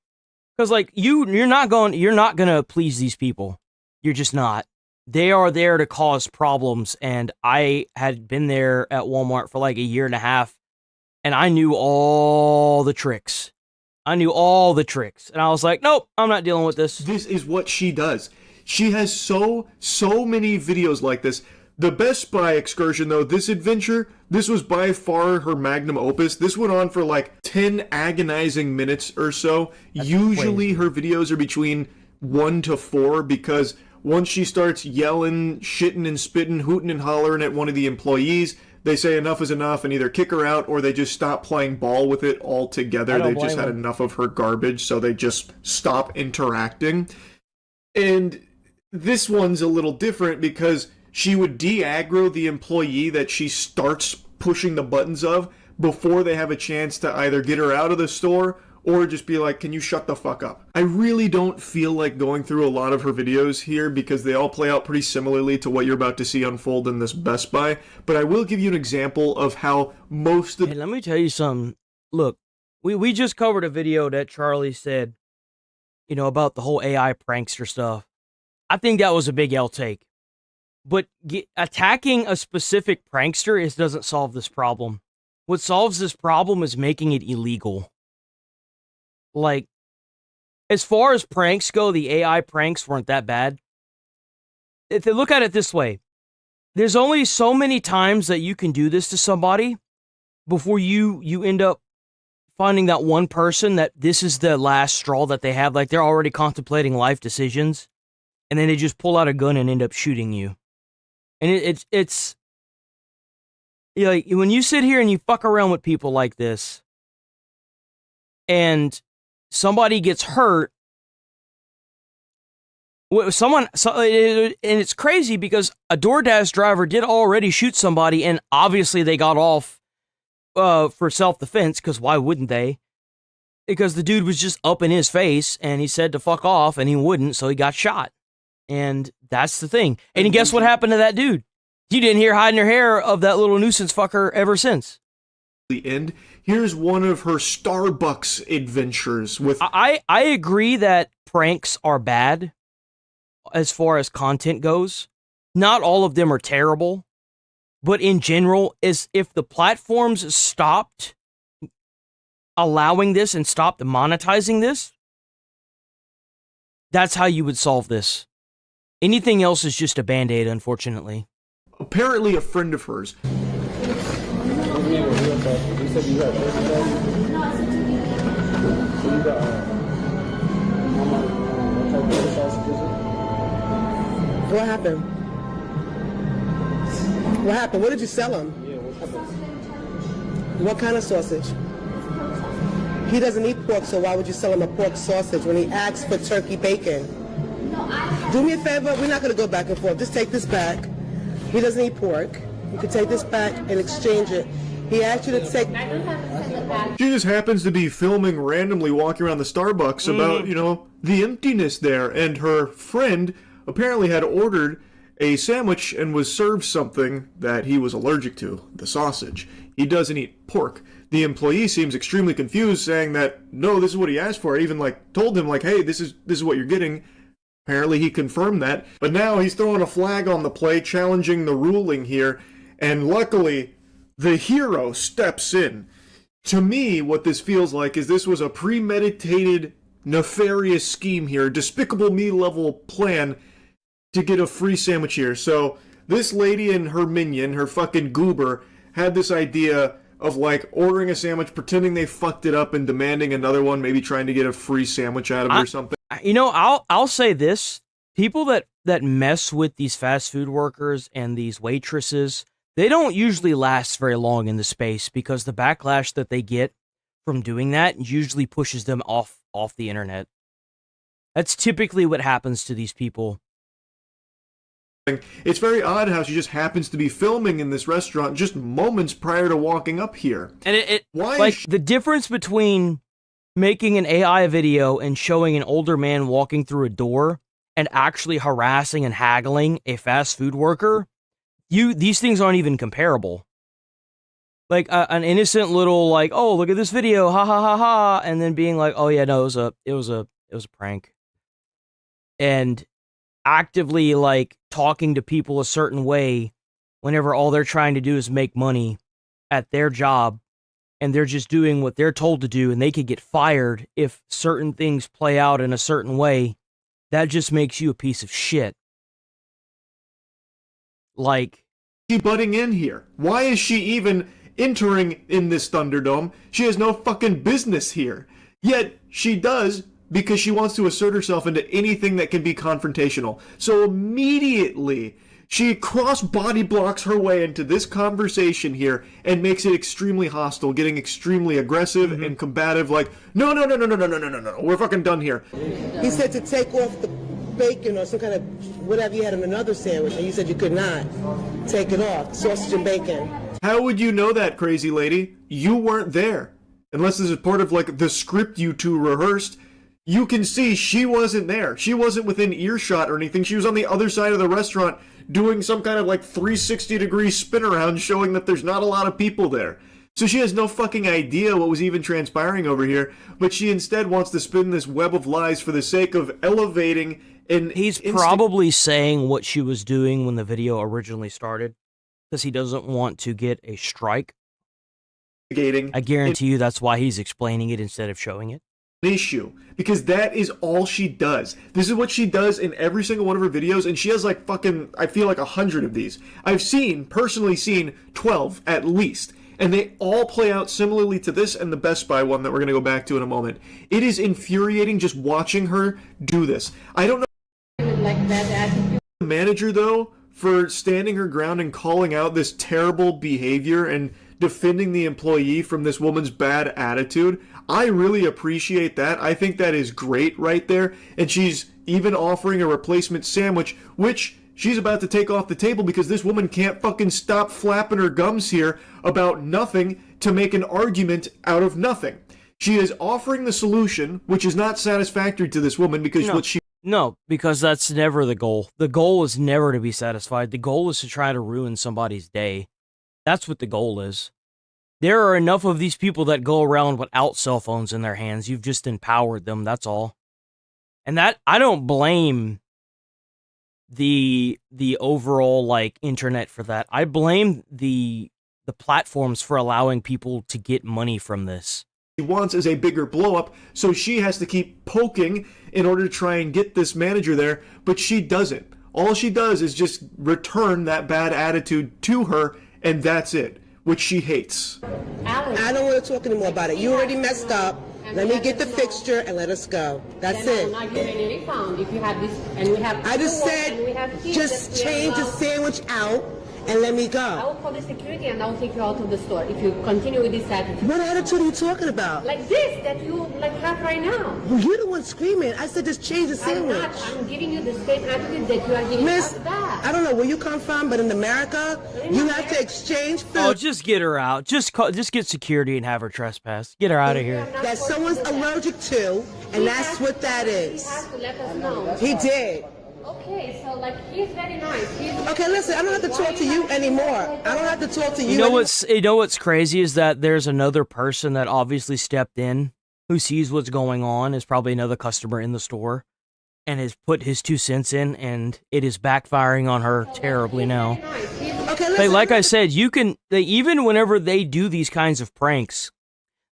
Because you're not gonna please these people. You're just not. They are there to cause problems, and I had been there at Walmart for like a year and a half, and I knew all the tricks. And I was like, nope, I'm not dealing with this. This is what she does. She has so many videos like this. The Best Buy excursion, though, this adventure, this was by far her magnum opus. This went on for like 10 agonizing minutes or so. Usually her videos are between 1 to 4 because once she starts yelling, shitting and spitting, hooting and hollering at one of the employees, they say enough is enough and either kick her out or they just stop playing ball with it altogether. They've just had enough of her garbage, so they just stop interacting. And this one's a little different because she would de-aggro the employee that she starts pushing the buttons of before they have a chance to either get her out of the store or just be like, can you shut the fuck up? I really don't feel like going through a lot of her videos here because they all play out pretty similarly to what you're about to see unfold in this Best Buy, but I will give you an example of how most of... Hey, let me tell you something. Look, we just covered a video that Charlie said, about the whole AI prankster stuff. I think that was a big L take. But attacking a specific prankster doesn't solve this problem. What solves this problem is making it illegal. Like, as far as pranks go, the AI pranks weren't that bad. If they look at it this way, there's only so many times that you can do this to somebody before you end up finding that one person that this is the last straw that they have. Like, they're already contemplating life decisions, and then they just pull out a gun and end up shooting you. And it's like when you sit here and you fuck around with people like this and somebody gets hurt, and it's crazy because a DoorDash driver did already shoot somebody and obviously they got off for self-defense because why wouldn't they? Because the dude was just up in his face and he said to fuck off and he wouldn't, so he got shot. And that's the thing. And guess what happened to that dude? You didn't hear hiding her hair of that little nuisance fucker ever since. The end. Here's one of her Starbucks adventures with. I agree that pranks are bad as far as content goes. Not all of them are terrible, but in general, is if the platforms stopped allowing this and stopped monetizing this, that's how you would solve this. Anything else is just a band-aid, unfortunately. Apparently a friend of hers. What happened? What happened? What did you sell him? What kind of sausage? He doesn't eat pork, so why would you sell him a pork sausage when he asked for turkey bacon? Do me a favor, we're not going to go back and forth. Just take this back. He doesn't eat pork. You can take this back and exchange it. He asked you to take... She just happens to be filming randomly walking around the Starbucks about, you know, the emptiness there. And her friend apparently had ordered a sandwich and was served something that he was allergic to, the sausage. He doesn't eat pork. The employee seems extremely confused, saying that, no, this is what he asked for. I even, like, told him, like, hey, this is what you're getting. Apparently he confirmed that. But now he's throwing a flag on the play, challenging the ruling here. And luckily, the hero steps in. To me, what this feels like is this was a premeditated, nefarious scheme here, Despicable Me level plan to get a free sandwich here. So this lady and her minion, her fucking goober, had this idea of like ordering a sandwich, pretending they fucked it up and demanding another one, maybe trying to get a free sandwich out of it or something. You know, I'll say this. People that mess with these fast food workers and these waitresses, they don't usually last very long in the space because the backlash that they get from doing that usually pushes them off the internet. That's typically what happens to these people. It's very odd how she just happens to be filming in this restaurant just moments prior to walking up here. And the difference between making an AI video and showing an older man walking through a door and actually harassing and haggling a fast food worker, these things aren't even comparable. Like an innocent little like, oh, look at this video, ha ha ha ha, and then being like, oh yeah, no, it was a prank. And actively like talking to people a certain way whenever all they're trying to do is make money at their job and they're just doing what they're told to do and they could get fired if certain things play out in a certain way, that just makes you a piece of shit. Like, she butting in here? Why is she even entering in this Thunderdome? She has no fucking business here. Yet she does because she wants to assert herself into anything that can be confrontational. So immediately, she cross-body blocks her way into this conversation here and makes it extremely hostile, getting extremely aggressive and combative, like, no, we're fucking done here. He said to take off the bacon or some kind of whatever you had in another sandwich, and you said you could not take it off, sausage and bacon. How would you know that, crazy lady? You weren't there. Unless this is part of, like, the script you two rehearsed. You can see she wasn't there. She wasn't within earshot or anything. She was on the other side of the restaurant doing some kind of like 360-degree spin around showing that there's not a lot of people there. So she has no fucking idea what was even transpiring over here, but she instead wants to spin this web of lies for the sake of elevating and... He's probably saying what she was doing when the video originally started because he doesn't want to get a strike. I guarantee you that's why he's explaining it instead of showing it. Issue, because that is all she does. This is what she does in every single one of her videos, and she has like fucking, I feel like 100 of these. I've personally seen 12 at least, and they all play out similarly to this and the Best Buy one that we're going to go back to in a moment. It is infuriating just watching her do this. I don't know the manager though for standing her ground and calling out this terrible behavior and defending the employee from this woman's bad attitude. I really appreciate that. I think that is great right there. And she's even offering a replacement sandwich, which she's about to take off the table because this woman can't fucking stop flapping her gums here about nothing to make an argument out of nothing. She is offering the solution, which is not satisfactory to this woman because what she... No, because that's never the goal. The goal is never to be satisfied. The goal is to try to ruin somebody's day. That's what the goal is. There are enough of these people that go around without cell phones in their hands. You've just empowered them, that's all. And that, I don't blame the overall, like, internet for that. I blame the platforms for allowing people to get money from this. She wants is a bigger blow up, so she has to keep poking in order to try and get this manager there, but she doesn't. All she does is just return that bad attitude to her, and that's it, which she hates. I don't want to talk anymore about it. You already messed up. Let me get the fixture and let us go. That's it. If you have this, and we have I just said, just change the sandwich out and let me go. I will call the security and I will take you out of the store if you continue with this attitude. What attitude are you talking about? Like this, that you have right now. Well, you're the one screaming. I said just change the sandwich. I'm giving you the same attitude that you are giving Miss, us back. I don't know where you come from, but in America, you have to exchange food. Oh, just get her out. Just get security and have her trespass. Get her out of here. That someone's allergic to, and that's what that is. He has to let us know. He did. Okay, so like he's very nice. Okay, listen, I don't have to talk to you anymore. I don't have to talk to you. You know what's crazy is that there's another person that obviously stepped in who sees what's going on, is probably another customer in the store, and has put his 2 cents in, and it is backfiring on her terribly now. Okay, listen. Like I said, even whenever they do these kinds of pranks,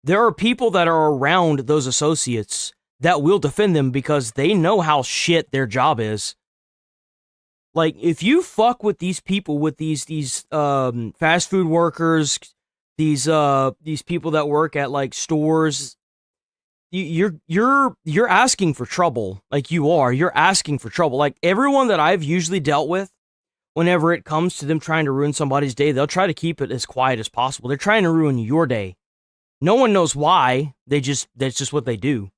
there are people that are around those associates that will defend them because they know how shit their job is. Like, if you fuck with these people, with these fast food workers, these people that work at like stores, you're asking for trouble. Like, you're asking for trouble. Like, everyone that I've usually dealt with, whenever it comes to them trying to ruin somebody's day, they'll try to keep it as quiet as possible. They're trying to ruin your day. No one knows why. That's just what they do.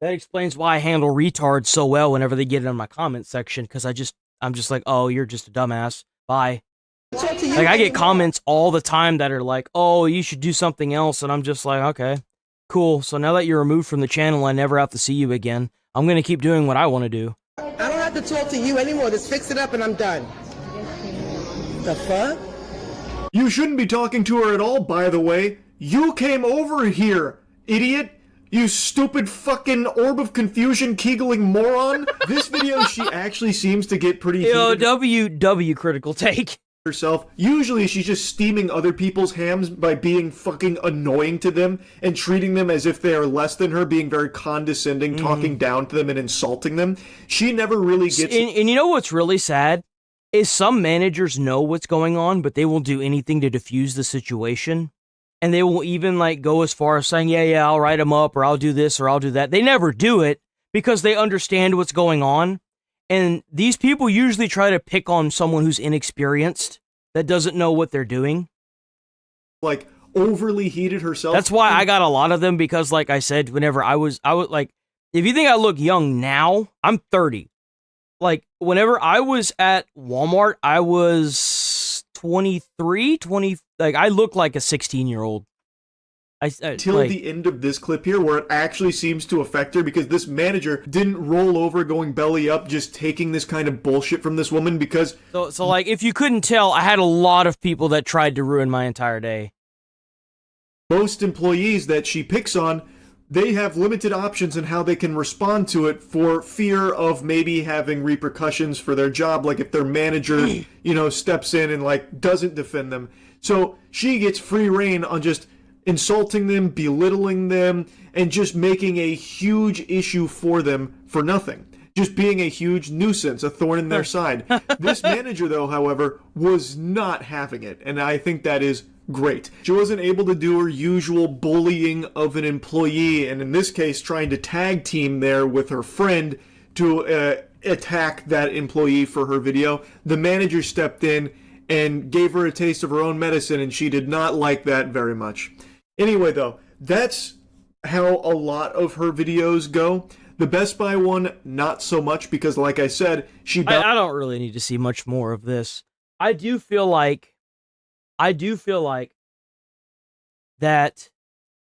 That explains why I handle retards so well whenever they get in my comment section, because I'm just like, oh, you're just a dumbass. Bye. Like, I get comments all the time that are like, oh, you should do something else. And I'm just like, okay, cool. So now that you're removed from the channel, I never have to see you again. I'm going to keep doing what I want to do. I don't have to talk to you anymore. Just fix it up and I'm done. The fuck? You shouldn't be talking to her at all, by the way. You came over here, idiot. You stupid fucking orb of confusion kegeling moron. This video, she actually seems to get pretty heated. W critical take. Herself. Usually she's just steaming other people's hams by being fucking annoying to them and treating them as if they are less than her, being very condescending, talking down to them and insulting them. She never really gets... And you know what's really sad? Is some managers know what's going on, but they will do anything to diffuse the situation. And they will even like go as far as saying, yeah, I'll write them up, or I'll do this, or I'll do that. They never do it because they understand what's going on. And these people usually try to pick on someone who's inexperienced, that doesn't know what they're doing. Like, overly heated herself. That's why I got a lot of them, because like I said, whenever I was like, if you think I look young now, I'm 30. Like, whenever I was at Walmart, I was 23, 20, like, I look like a 16-year-old. Till like, the end of this clip here, where it actually seems to affect her, because this manager didn't roll over going belly up just taking this kind of bullshit from this woman, because... So like, if you couldn't tell, I had a lot of people that tried to ruin my entire day. Most employees that she picks on, they have limited options in how they can respond to it for fear of maybe having repercussions for their job, like if their manager, steps in and, like, doesn't defend them. So she gets free reign on just insulting them, belittling them, and just making a huge issue for them for nothing. Just being a huge nuisance, a thorn in their side. This manager, though, however, was not having it, and I think that is great. She wasn't able to do her usual bullying of an employee, and in this case, trying to tag team there with her friend to attack that employee for her video. The manager stepped in and gave her a taste of her own medicine, and she did not like that very much. Anyway, though, that's how a lot of her videos go. The Best Buy one, not so much, because like I said, I don't really need to see much more of this. I do feel like that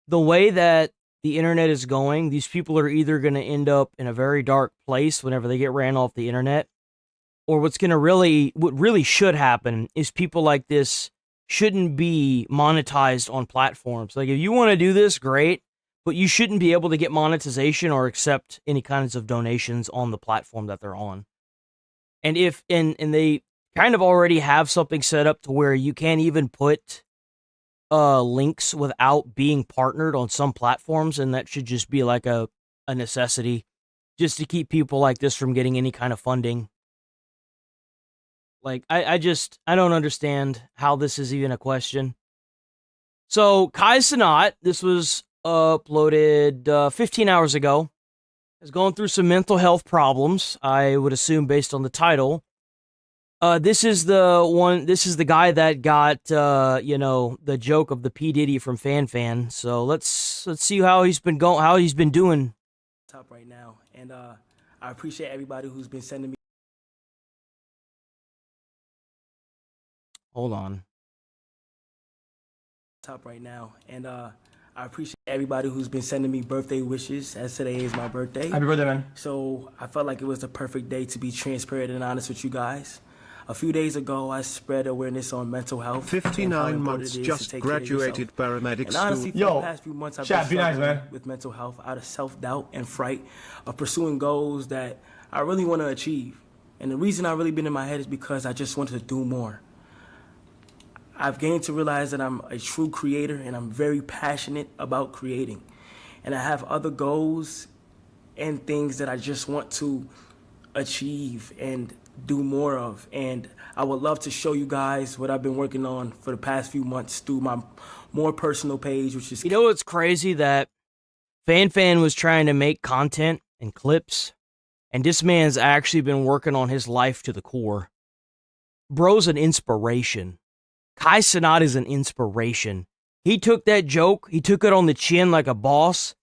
the way that the internet is going, these people are either going to end up in a very dark place whenever they get ran off the internet, or what really should happen is people like this shouldn't be monetized on platforms. Like, if you want to do this, great, but you shouldn't be able to get monetization or accept any kinds of donations on the platform that they're on. And and they kind of already have something set up to where you can't even put links without being partnered on some platforms, and that should just be like a necessity just to keep people like this from getting any kind of funding. Like, I don't understand how this is even a question. So Kai Cenat, this was uploaded 15 hours ago, is going through some mental health problems, I would assume based on the title. This is the guy that got, the joke of the P. Diddy from Fan. So let's see how he's been doing. Top right now, and I appreciate everybody who's been sending me. Hold on. Top right now, and I appreciate everybody who's been sending me birthday wishes, as today is my birthday. Happy birthday, man. So I felt like it was the perfect day to be transparent and honest with you guys. A few days ago, I spread awareness on mental health. 59 months, just graduated paramedic and honestly, school. for the past few months, I've been struggling with mental health out of self-doubt and fright of pursuing goals that I really want to achieve. And the reason I've really been in my head is because I just wanted to do more. I've gained to realize that I'm a true creator and I'm very passionate about creating. And I have other goals and things that I just want to achieve and do more of. And I would love to show you guys what I've been working on for the past few months through my more personal page, which is... You know what's crazy? That Fan was trying to make content and clips, and this man's actually been working on his life to the core. Bro's an inspiration. Kai Cenat is an inspiration. He took that joke, he took it on the chin like a boss,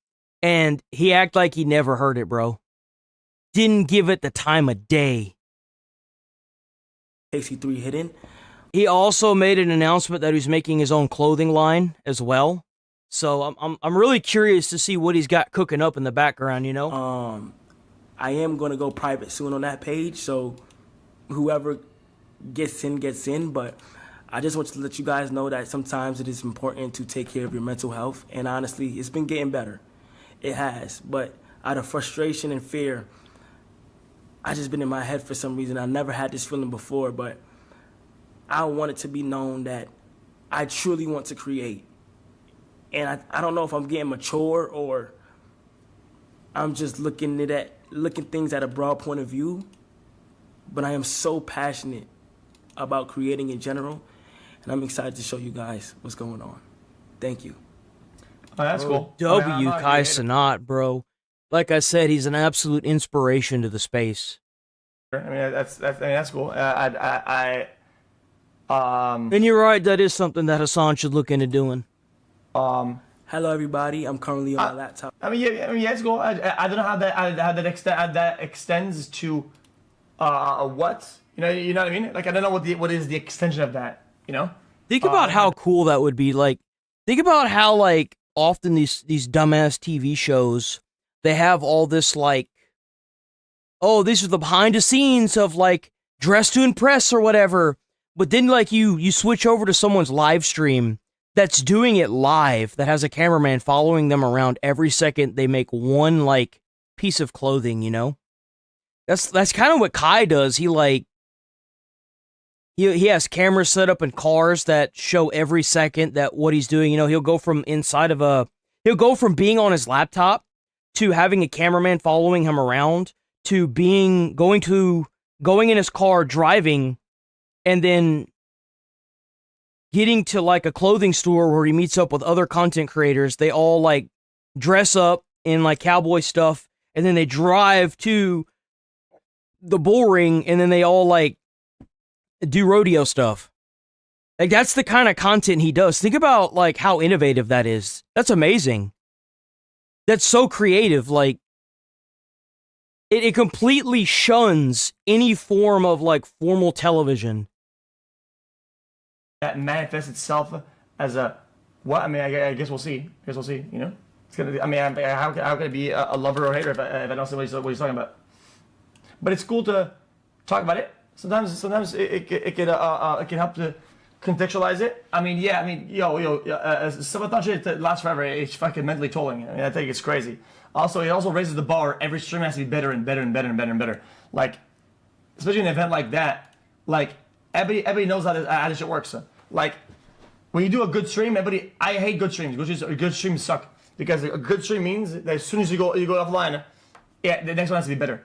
and he acted like he never heard it, bro. Didn't give it the time of day. AC3 hidden. He also made an announcement that he's making his own clothing line as well. So I'm really curious to see what he's got cooking up in the background, you know? I am going to go private soon on that page, so whoever gets in, but I just want to let you guys know that sometimes it is important to take care of your mental health, and honestly, it's been getting better. It has, but out of frustration and fear, I just been in my head for some reason. I never had this feeling before, but I want it to be known that I truly want to create. And I don't know if I'm getting mature or I'm just looking things at a broad point of view, but I am so passionate about creating in general, and I'm excited to show you guys what's going on. Thank you. Oh, that's cool. Kai Cenat, bro. Like I said, he's an absolute inspiration to the space. I mean, that's cool. And you're right, that is something that Hassan should look into doing. Hello, everybody. I'm currently on my laptop. Yeah, it's cool. I don't know how that extends to what. You know what I mean? Like, I don't know what is the extension of that. You know? Think about how cool that would be. Like, think about how like often these dumbass TV shows, they have all this like, oh, these are the behind the scenes of like Dress to Impress or whatever. But then like you switch over to someone's live stream that's doing it live, that has a cameraman following them around every second they make one like piece of clothing, you know? That's kind of what Kai does. He like he has cameras set up in cars that show every second that what he's doing. You know, he'll go from being on his laptop to having a cameraman following him around to going in his car driving and then getting to like a clothing store where he meets up with other content creators. They all like dress up in like cowboy stuff and then they drive to the bull ring and then they all like do rodeo stuff. Like, that's the kind of content he does. Think about like how innovative that is. That's amazing. That's so creative. Like, it completely shuns any form of like formal television. That manifests itself as a what? I mean, I guess we'll see. You know. It's gonna. I mean, how can I be a lover or hater if I don't see what he's talking about? But it's cool to talk about it. Sometimes it can help to contextualize it. I mean, yeah. I mean, sabotage it lasts forever. It's fucking mentally tolling. I mean, I think it's crazy. Also, it also raises the bar. Every stream has to be better and better and better and better and better. Like, especially in an event like that. Like, everybody knows how this shit works. So, like, when you do a good stream, I hate good streams. Good streams suck because a good stream means that as soon as you go offline, yeah, the next one has to be better.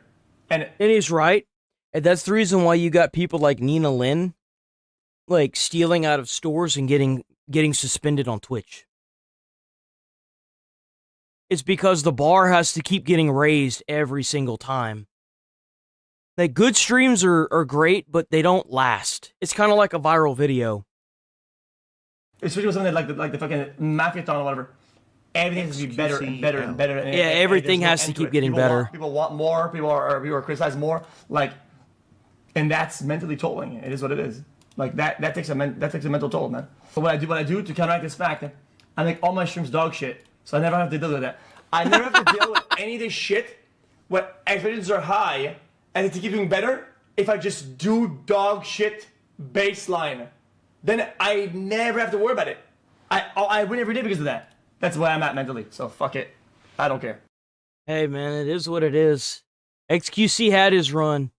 And he's right. And that's the reason why you got people like Nina Lynn, like stealing out of stores and getting suspended on Twitch. It's because the bar has to keep getting raised every single time. Like, good streams are great, but they don't last. It's kind of like a viral video. Especially with something like the fucking Mafia-thon or whatever. Everything has to be better and better and better. And, yeah, everything has to keep getting better. People want more. People are criticized more. Like, and that's mentally tolling. It is what it is. Like that takes a mental toll, man. So what I do to counteract this fact, I make all my streams dog shit. So I never have to deal with that. I never have to deal with any of this shit when expectations are high and to keep doing better. If I just do dog shit baseline, then I never have to worry about it. I win every day because of that. That's where I'm at mentally. So fuck it. I don't care. Hey man, it is what it is. XQC had his run.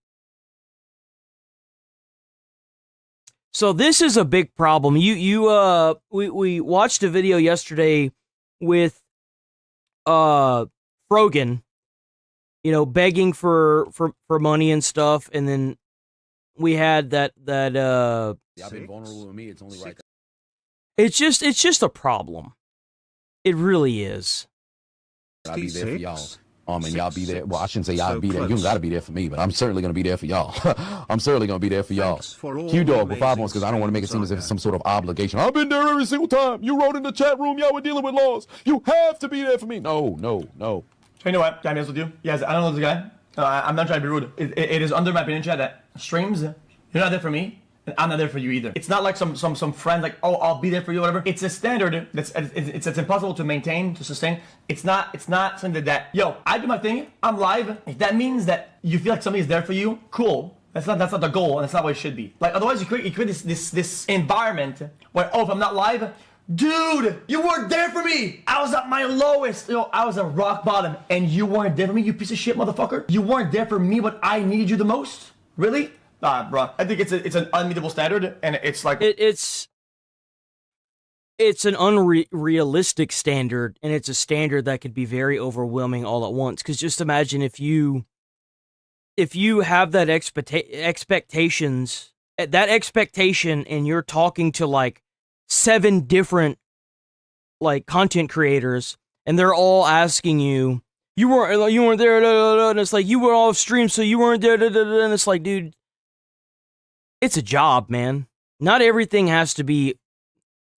So this is a big problem. We watched a video yesterday with Frogan, begging for money and stuff, and then we had that Y'all been vulnerable with me. It's only right. It's just a problem. It really is. I'll be there for y'all. And y'all be there. Well, I shouldn't say y'all be there. You don't gotta be there for me, but I'm certainly gonna be there for y'all. I'm certainly gonna be there for y'all. Q-Dog with 5 months because I don't want to make it seem as if it's some sort of obligation. I've been there every single time. You wrote in the chat room y'all were dealing with laws. You have to be there for me. No. You know what? Can I be honest with you? Yes, I don't know this guy. I'm not trying to be rude. It is under my opinion chat that streams, you're not there for me, and I'm not there for you either. It's not like some friend like, oh, I'll be there for you, whatever. It's a standard it's impossible to maintain, to sustain. It's not something that yo, I do my thing, I'm live. If that means that you feel like somebody's there for you, cool. That's not the goal, and that's not what it should be. Like, otherwise you create this environment where, oh, if I'm not live, dude, you weren't there for me. I was at my lowest. I was at rock bottom, and you weren't there for me, you piece of shit motherfucker. You weren't there for me when I needed you the most? Really? Nah, bro. I think it's an unmeetable standard, and it's like it's an unrealistic standard, and it's a standard that could be very overwhelming all at once. Because just imagine if you have that expectation, and you're talking to like 7 different like content creators, and they're all asking you weren't there, and it's like you were off stream, so you weren't there, and it's like, dude. It's a job, man. Not everything has to be,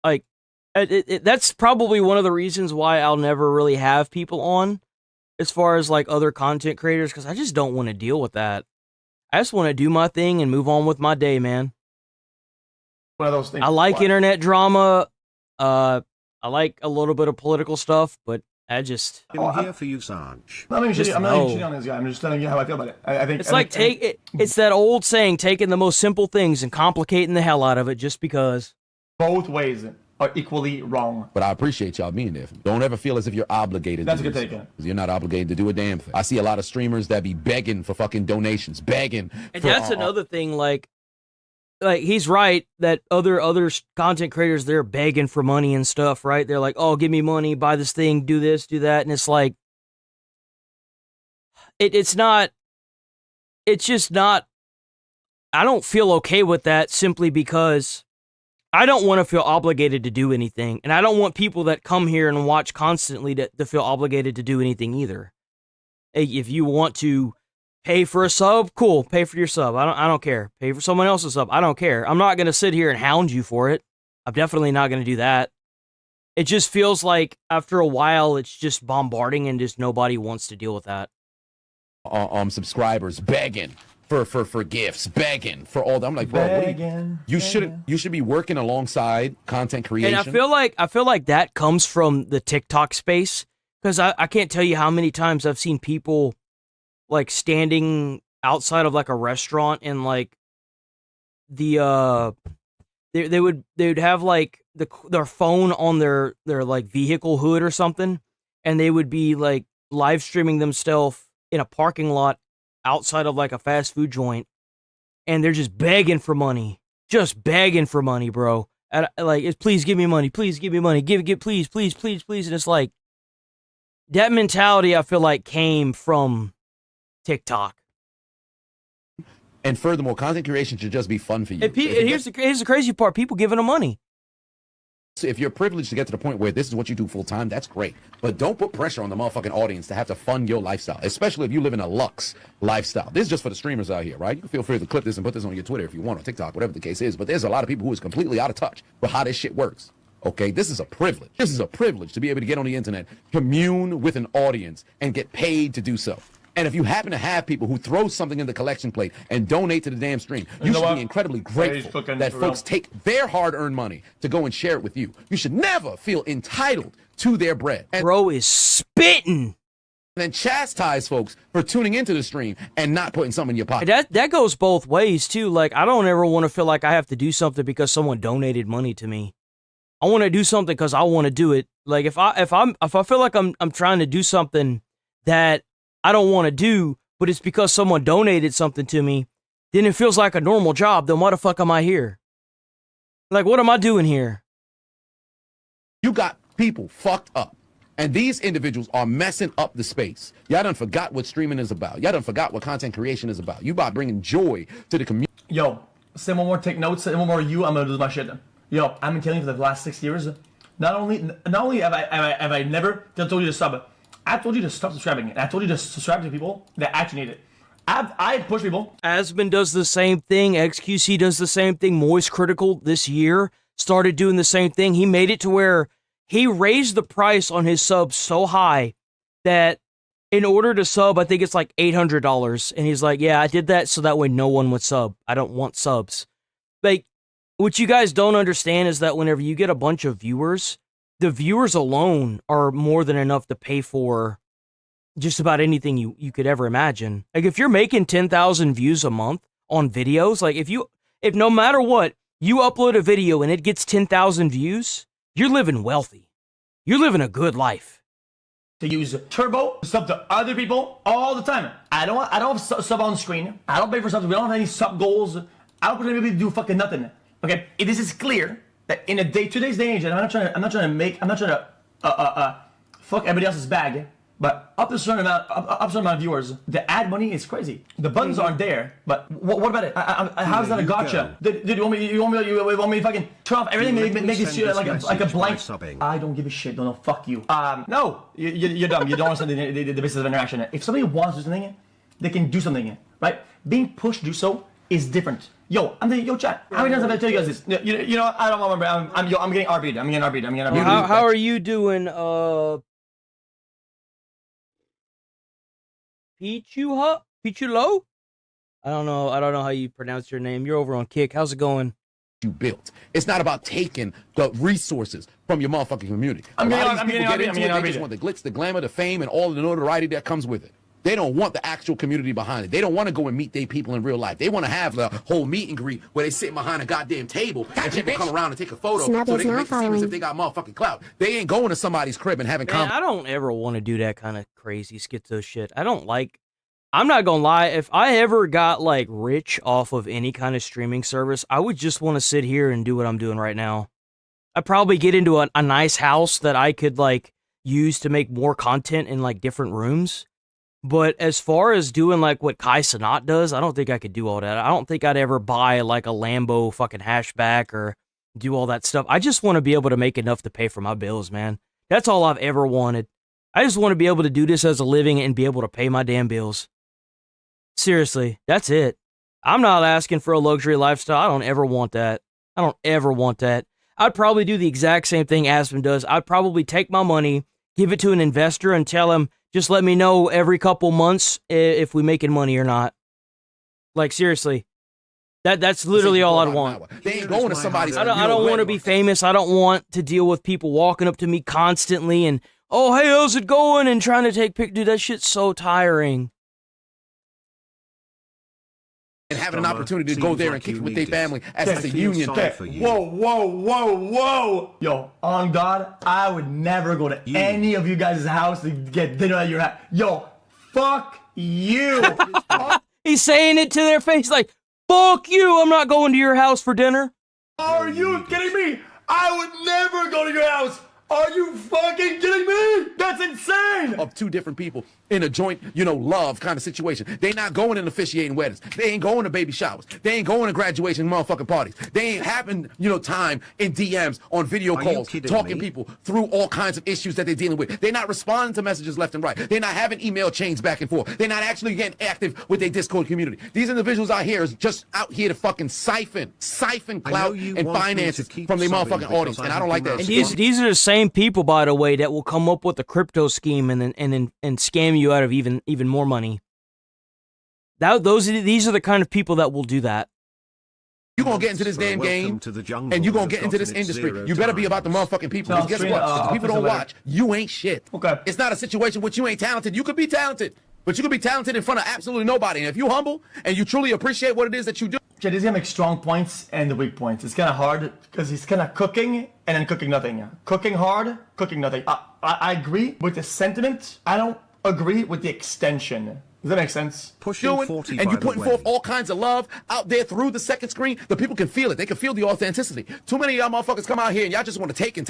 like, that's probably one of the reasons why I'll never really have people on, as far as, like, other content creators, because I just don't want to deal with that. I just want to do my thing and move on with my day, man. One of those things. I like internet drama. I like a little bit of political stuff, but I just... I'm here for you, Sarge. I'm not even shitting on this guy. I'm just telling you how I feel about it. I think it's it's that old saying, taking the most simple things and complicating the hell out of it just because. Both ways are equally wrong. But I appreciate y'all being there. Don't ever feel as if you're obligated. That's to a good take. Because you're not obligated to do a damn thing. I see a lot of streamers that be begging for fucking donations, begging. And that's another thing, like he's right that other content creators, they're begging for money and stuff, right? They're like, oh, give me money, buy this thing, do this, do that. And it's like, it's just not, I don't feel okay with that simply because I don't want to feel obligated to do anything. And I don't want people that come here and watch constantly to feel obligated to do anything either. If you want to pay for a sub, cool. Pay for your sub. I don't care. Pay for someone else's sub. I don't care. I'm not going to sit here and hound you for it. I'm definitely not going to do that. It just feels like after a while, it's just bombarding and just nobody wants to deal with that. Subscribers begging for gifts, begging for all that. I'm like, bro, you should be working alongside content creation. And I feel like that comes from the TikTok space, Because I can't tell you how many times I've seen people like standing outside of like a restaurant and like the they would have like their phone on their like vehicle hood or something, and they would be like live streaming themselves in a parking lot outside of like a fast food joint, and they're just begging for money, bro. And, like, it's, please give me money, please give me money, please, please, please, please, and it's like that mentality I feel like came from TikTok. And furthermore, content creation should just be fun for you. And here's the crazy part: people giving them money. So if you're privileged to get to the point where this is what you do full time, that's great. But don't put pressure on the motherfucking audience to have to fund your lifestyle, especially if you live in a luxe lifestyle. This is just for the streamers out here, right? You can feel free to clip this and put this on your Twitter if you want, or TikTok, whatever the case is. But there's a lot of people who is completely out of touch with how this shit works. Okay, this is a privilege. This is a privilege to be able to get on the internet, commune with an audience, and get paid to do so. And if you happen to have people who throw something in the collection plate and donate to the damn stream, you should be incredibly grateful that folks take their hard-earned money to go and share it with you. You should never feel entitled to their bread. And bro is spitting. And then chastise folks for tuning into the stream and not putting something in your pocket. That goes both ways too. Like, I don't ever want to feel like I have to do something because someone donated money to me. I want to do something because I want to do it. Like, if I feel like I'm trying to do something that I don't want to do, but it's because someone donated something to me, then it feels like a normal job. Then why the fuck am I here? Like, what am I doing here? You got people fucked up, and these individuals are messing up the space. Y'all done forgot what streaming is about. Y'all done forgot what content creation is about. You about bringing joy to the community. Yo, say one more, take notes, say one more you, I'm gonna do my shit. Yo, I've been killing you for the last 6 years. Not only have I never told you to sub, I told you to stop subscribing. I told you to subscribe to people that actually need it. I push people. Aspen does the same thing. XQC does the same thing. Moist Critical this year started doing the same thing. He made it to where he raised the price on his subs so high that in order to sub, I think it's like $800. And he's like, yeah, I did that so that way no one would sub. I don't want subs. Like, what you guys don't understand is that whenever you get a bunch of viewers, the viewers alone are more than enough to pay for just about anything you could ever imagine. Like, if you're making 10,000 views a month on videos, like if no matter what, you upload a video and it gets 10,000 views, you're living wealthy. You're living a good life. To use Turbo, sub to other people all the time. I don't have sub on screen. I don't pay for subs. We don't have any sub goals. I don't put anybody to do fucking nothing. Okay, this is clear that in today's day and age, and I'm not trying to fuck everybody else's bag, but up to a certain amount of viewers, the ad money is crazy. The buttons aren't there, but what about it? How's that a gotcha? Dude, you want me to fucking turn off everything, make this shit like a blank? I don't give a shit. No, fuck you. No, you're dumb. You don't understand the basis of interaction. If somebody wants to do something, they can do something, right? Being pushed to do so is different. Yo, chat. How many times have I told you guys this? You know, I don't remember. I'm getting RB'd. I'm getting RB'd. How are you doing, Pichulo? I don't know how you pronounce your name. You're over on Kick. How's it going? You built. It's not about taking the resources from your motherfucking community. They just want the glitz, the glamour, the fame, and all the notoriety that comes with it. They don't want the actual community behind it. They don't want to go and meet their people in real life. They want to have the whole meet and greet where they sit behind a goddamn table and people come around and take a photo so they can make it seem as if they got motherfucking clout. They ain't going to somebody's crib and having I don't ever want to do that kind of crazy schizo shit. I'm not gonna lie, if I ever got like rich off of any kind of streaming service, I would just want to sit here and do what I'm doing right now. I'd probably get into a nice house that I could like use to make more content in like different rooms. But as far as doing like what Kai Cenat does, I don't think I could do all that. I don't think I'd ever buy like a Lambo fucking hatchback or do all that stuff. I just want to be able to make enough to pay for my bills, man. That's all I've ever wanted. I just want to be able to do this as a living and be able to pay my damn bills. Seriously, that's it. I'm not asking for a luxury lifestyle. I don't ever want that. I don't ever want that. I'd probably do the exact same thing Aspen does. I'd probably take my money, give it to an investor, and tell him, just let me know every couple months if we making money or not. Like, seriously. That's literally all I'd want. They ain't going to somebody's. I don't want to be famous. I don't want to deal with people walking up to me constantly and, oh, hey, how's it going? And trying to take pic. Dude, that shit's so tiring. And having an opportunity to go there and kick it with their family as it's a union. Whoa. Yo, on God, I would never go to any of you guys' house to get dinner at your house. Yo, fuck you. He's saying it to their face like, fuck you, I'm not going to your house for dinner. Are you kidding me? I would never go to your house. Are you fucking kidding me? That's insane! Of two different people in a joint, love kind of situation. They not going and officiating weddings. They ain't going to baby showers. They ain't going to graduation motherfucking parties. They ain't having, time in DMs on video calls, talking people through all kinds of issues that they're dealing with. They're not responding to messages left and right. They're not having email chains back and forth. They're not actually getting active with their Discord community. These individuals out here is just out here to fucking siphon clout and finances from their motherfucking audience, and I don't like that. And these are the same people, by the way, that will come up with a crypto scheme and scam you out of even more money. These are the kind of people that will do that. You're gonna get into this damn game, and you're gonna get into this industry. You better be about the motherfucking people. Because guess what? If the people don't watch, you ain't shit. Okay. It's not a situation which you ain't talented. You could be talented, but you could be talented in front of absolutely nobody. And if you humble and you truly appreciate what it is that you do. Jay, he's gonna make strong points and the weak points. It's kind of hard because he's kind of cooking and then cooking nothing. Cooking hard, cooking nothing. I agree with the sentiment. I don't agree with the extension. Does that make sense? Pushing 40 and you putting forth all kinds of love out there through the second screen. The people can feel it. They can feel the authenticity. Too many of y'all motherfuckers come out here and y'all just want to take. Pack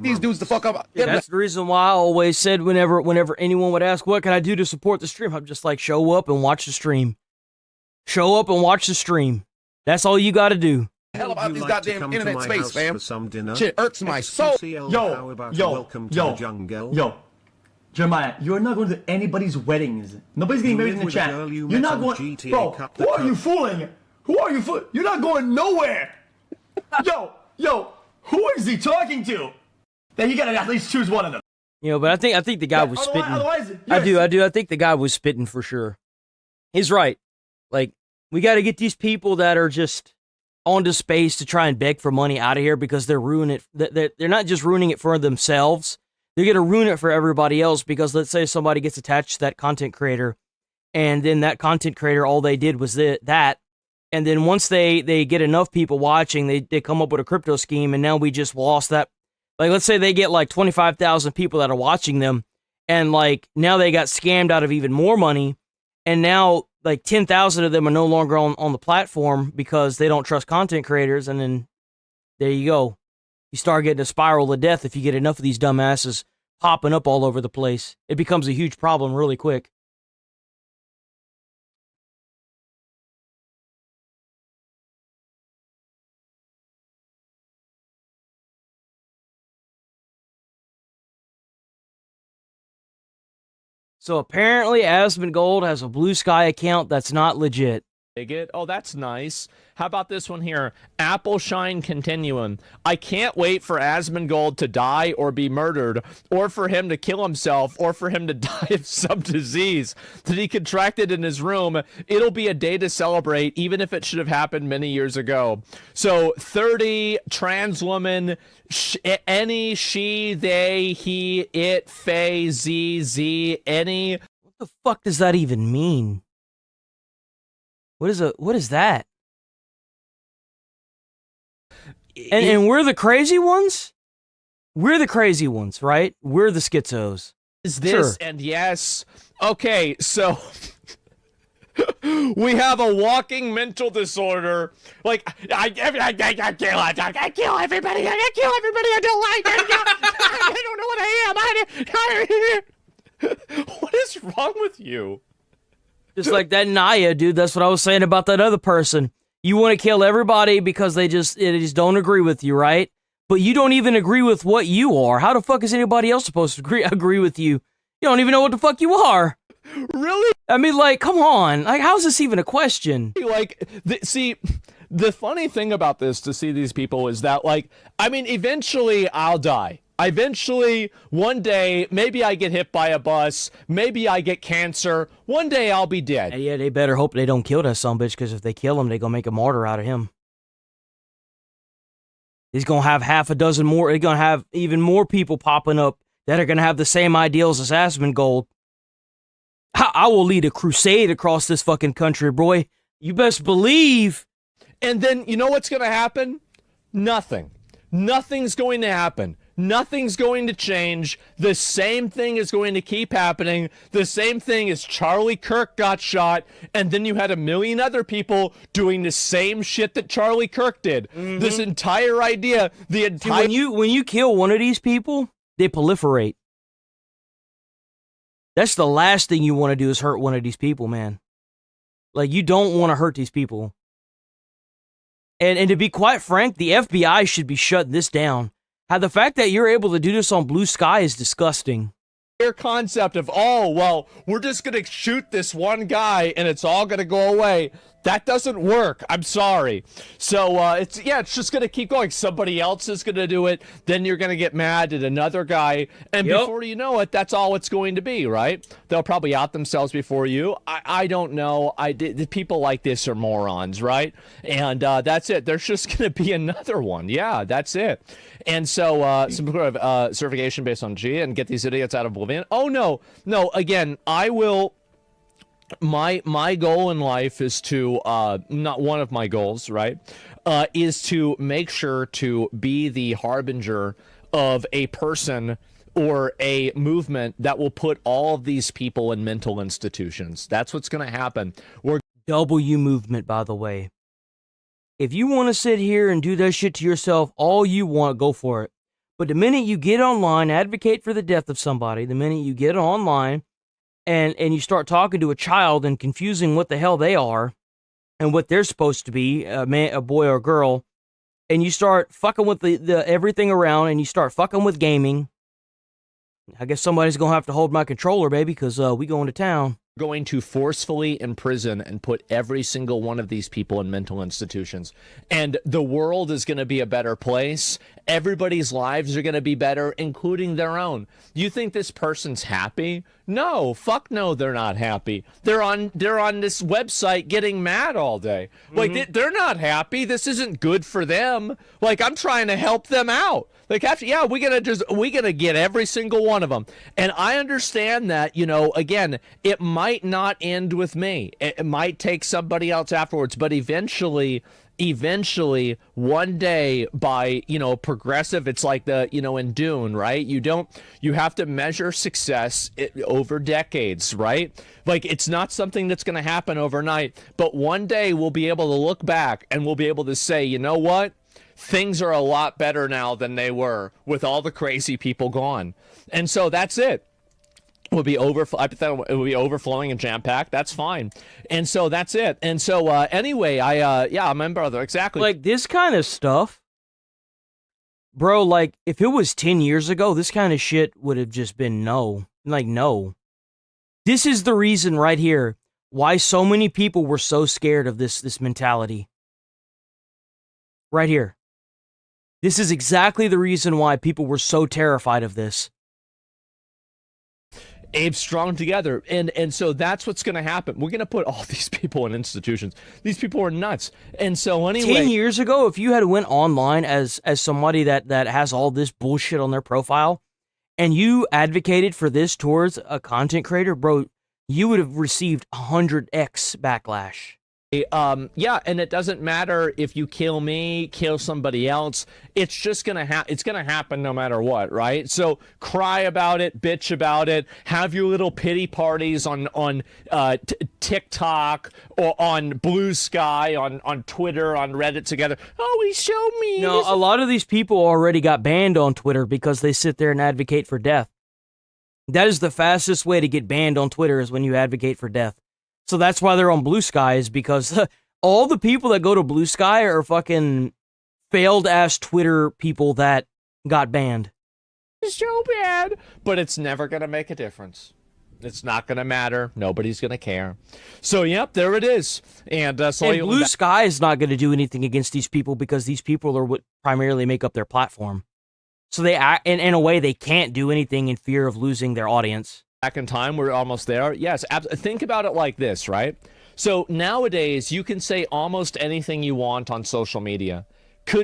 these dudes the fuck up. Yeah, that's the reason why I always said whenever anyone would ask, what can I do to support the stream? I'm just like, show up and watch the stream. Show up and watch the stream. That's all you got to do. Hell about this goddamn internet space, fam. Shit irks my soul. Yo. Jeremiah, you're not going to anybody's weddings. Nobody's getting married in the chat. You're not going. Bro, who are you fooling? You're not going nowhere. Yo, who is he talking to? Then you gotta at least choose one of them. But I think the guy was spitting. I do. I think the guy was spitting for sure. He's right. Like, we got to get these people that are just onto space to try and beg for money out of here because they're ruining it. They're not just ruining it for themselves. They're going to ruin it for everybody else because let's say somebody gets attached to that content creator and then that content creator, all they did was that. And then once they get enough people watching, they come up with a crypto scheme and now we just lost that. Like, let's say they get like 25,000 people that are watching them and like now they got scammed out of even more money. And now like 10,000 of them are no longer on the platform because they don't trust content creators. And then there you go. You start getting a spiral of death if you get enough of these dumbasses popping up all over the place. It becomes a huge problem really quick. So apparently Asmongold has a Blue Sky account that's not legit. Oh, that's nice. How about this one here? Apple Shine Continuum. I can't wait for Asmongold to die or be murdered, or for him to kill himself, or for him to die of some disease that he contracted in his room. It'll be a day to celebrate, even if it should have happened many years ago. So 30, trans woman, any, she, they, he, it, fey, z, any. What the fuck does that even mean? What is that? And we're the crazy ones? We're the crazy ones, right? We're the schizos. Is this sure. And yes. Okay, so we have a walking mental disorder. Like I kill everybody. I kill everybody. I don't like it. I don't know what I am. What is wrong with you? Just like that Naya, dude. That's what I was saying about that other person. You want to kill everybody because they just don't agree with you, right? But you don't even agree with what you are. How the fuck is anybody else supposed to agree with you? You don't even know what the fuck you are. Really? I mean, like, come on. Like, how's this even a question? Like, see, the funny thing about this to see these people is that, like, I mean, eventually I'll die. Eventually, one day, maybe I get hit by a bus, maybe I get cancer, one day I'll be dead. Yeah, they better hope they don't kill that sumbitch, because if they kill him, they gonna make a martyr out of him. He's going to have half a dozen more. He's going to have even more people popping up that are going to have the same ideals as Asmongold. I will lead a crusade across this fucking country, boy. You best believe. And then, you know what's going to happen? Nothing. Nothing's going to happen. Nothing's going to change. The same thing is going to keep happening. The same thing as Charlie Kirk got shot, and then you had a million other people doing the same shit that Charlie Kirk did. This entire idea, the entire... When you kill one of these people, they proliferate. That's the last thing you want to do is hurt one of these people, man. Like, you don't want to hurt these people. And to be quite frank, the FBI should be shutting this down. The fact that you're able to do this on Blue Sky is disgusting. Their concept of, oh, well, we're just going to shoot this one guy and it's all going to go away. That doesn't work. I'm sorry. So, it's just going to keep going. Somebody else is going to do it. Then you're going to get mad at another guy. And before you know it, that's all it's going to be, right? They'll probably out themselves before you. I don't know. The people like this are morons, right? And that's it. There's just going to be another one. Yeah, that's it. And so, some sort of certification based on G and get these idiots out of oblivion. Oh, no. Again, I will... My goal in life is to, not one of my goals, right, is to make sure to be the harbinger of a person or a movement that will put all of these people in mental institutions. That's what's going to happen. W movement, by the way. If you want to sit here and do that shit to yourself, all you want, go for it. But the minute you get online, advocate for the death of somebody, the minute you get online, and you start talking to a child and confusing what the hell they are and what they're supposed to be, a boy or a girl, and you start fucking with the everything around, and you start fucking with gaming, I guess somebody's going to have to hold my controller, baby, because we going to town. Going to forcefully imprison and put every single one of these people in mental institutions. And the world is going to be a better place. Everybody's lives are going to be better, including their own. You think this person's happy? No, fuck no, they're not happy. They're on this website getting mad all day. Like, they're not happy. This isn't good for them. Like, I'm trying to help them out. Like, yeah, we're gonna get every single one of them. And I understand that, again, it might not end with me. It might take somebody else afterwards, but eventually, one day by, progressive, it's like in Dune, right? You have to measure success over decades, right? Like, it's not something that's going to happen overnight, but one day we'll be able to look back and we'll be able to say, you know what? Things are a lot better now than they were with all the crazy people gone. And so that's it. It would be overflowing and jam-packed. That's fine. And so that's it. And so anyway, I'm my brother, exactly. Like, this kind of stuff, bro, like, if it was 10 years ago, this kind of shit would have just been no. Like, no. This is the reason right here why so many people were so scared of this mentality. Right here. This is exactly the reason why people were so terrified of this. Abe strong together. And so that's what's going to happen. We're going to put all these people in institutions. These people are nuts. And so anyway... 10 years ago, if you had went online as somebody that has all this bullshit on their profile, and you advocated for this towards a content creator, bro, you would have received 100x backlash. And it doesn't matter if you kill me, kill somebody else. It's just gonna happen no matter what, right? So cry about it, bitch about it, have your little pity parties on TikTok or on Blue Sky, on Twitter, on Reddit together. Oh, he showed me. No, a lot of these people already got banned on Twitter because they sit there and advocate for death. That is the fastest way to get banned on Twitter, is when you advocate for death. So that's why they're on Blue Sky, is because all the people that go to Blue Sky are fucking failed-ass Twitter people that got banned. It's so bad. But it's never going to make a difference. It's not going to matter. Nobody's going to care. So, yep, there it is. And Blue Sky is not going to do anything against these people, because these people are what primarily make up their platform. So they, in a way, they can't do anything in fear of losing their audience. Back in time, we're almost there. Yes, think about it like this, right? So nowadays, you can say almost anything you want on social media.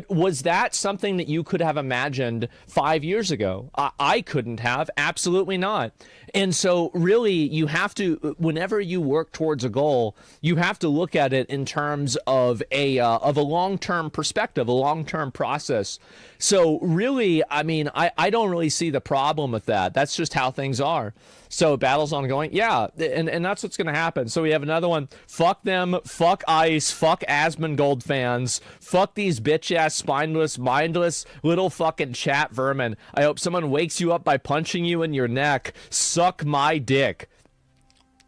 Was that something that you could have imagined 5 years ago? I couldn't have, absolutely not. And so really you have to, whenever you work towards a goal, you have to look at it in terms of a long-term perspective, a long-term process. So really, I mean, I don't really see the problem with that. That's just how things are. So battle's ongoing. Yeah, and that's what's going to happen. So we have another one. Fuck them. Fuck ICE. Fuck Asmongold fans. Fuck these bitch-ass, spineless, mindless little fucking chat vermin. I hope someone wakes you up by punching you in your neck. Suck my dick.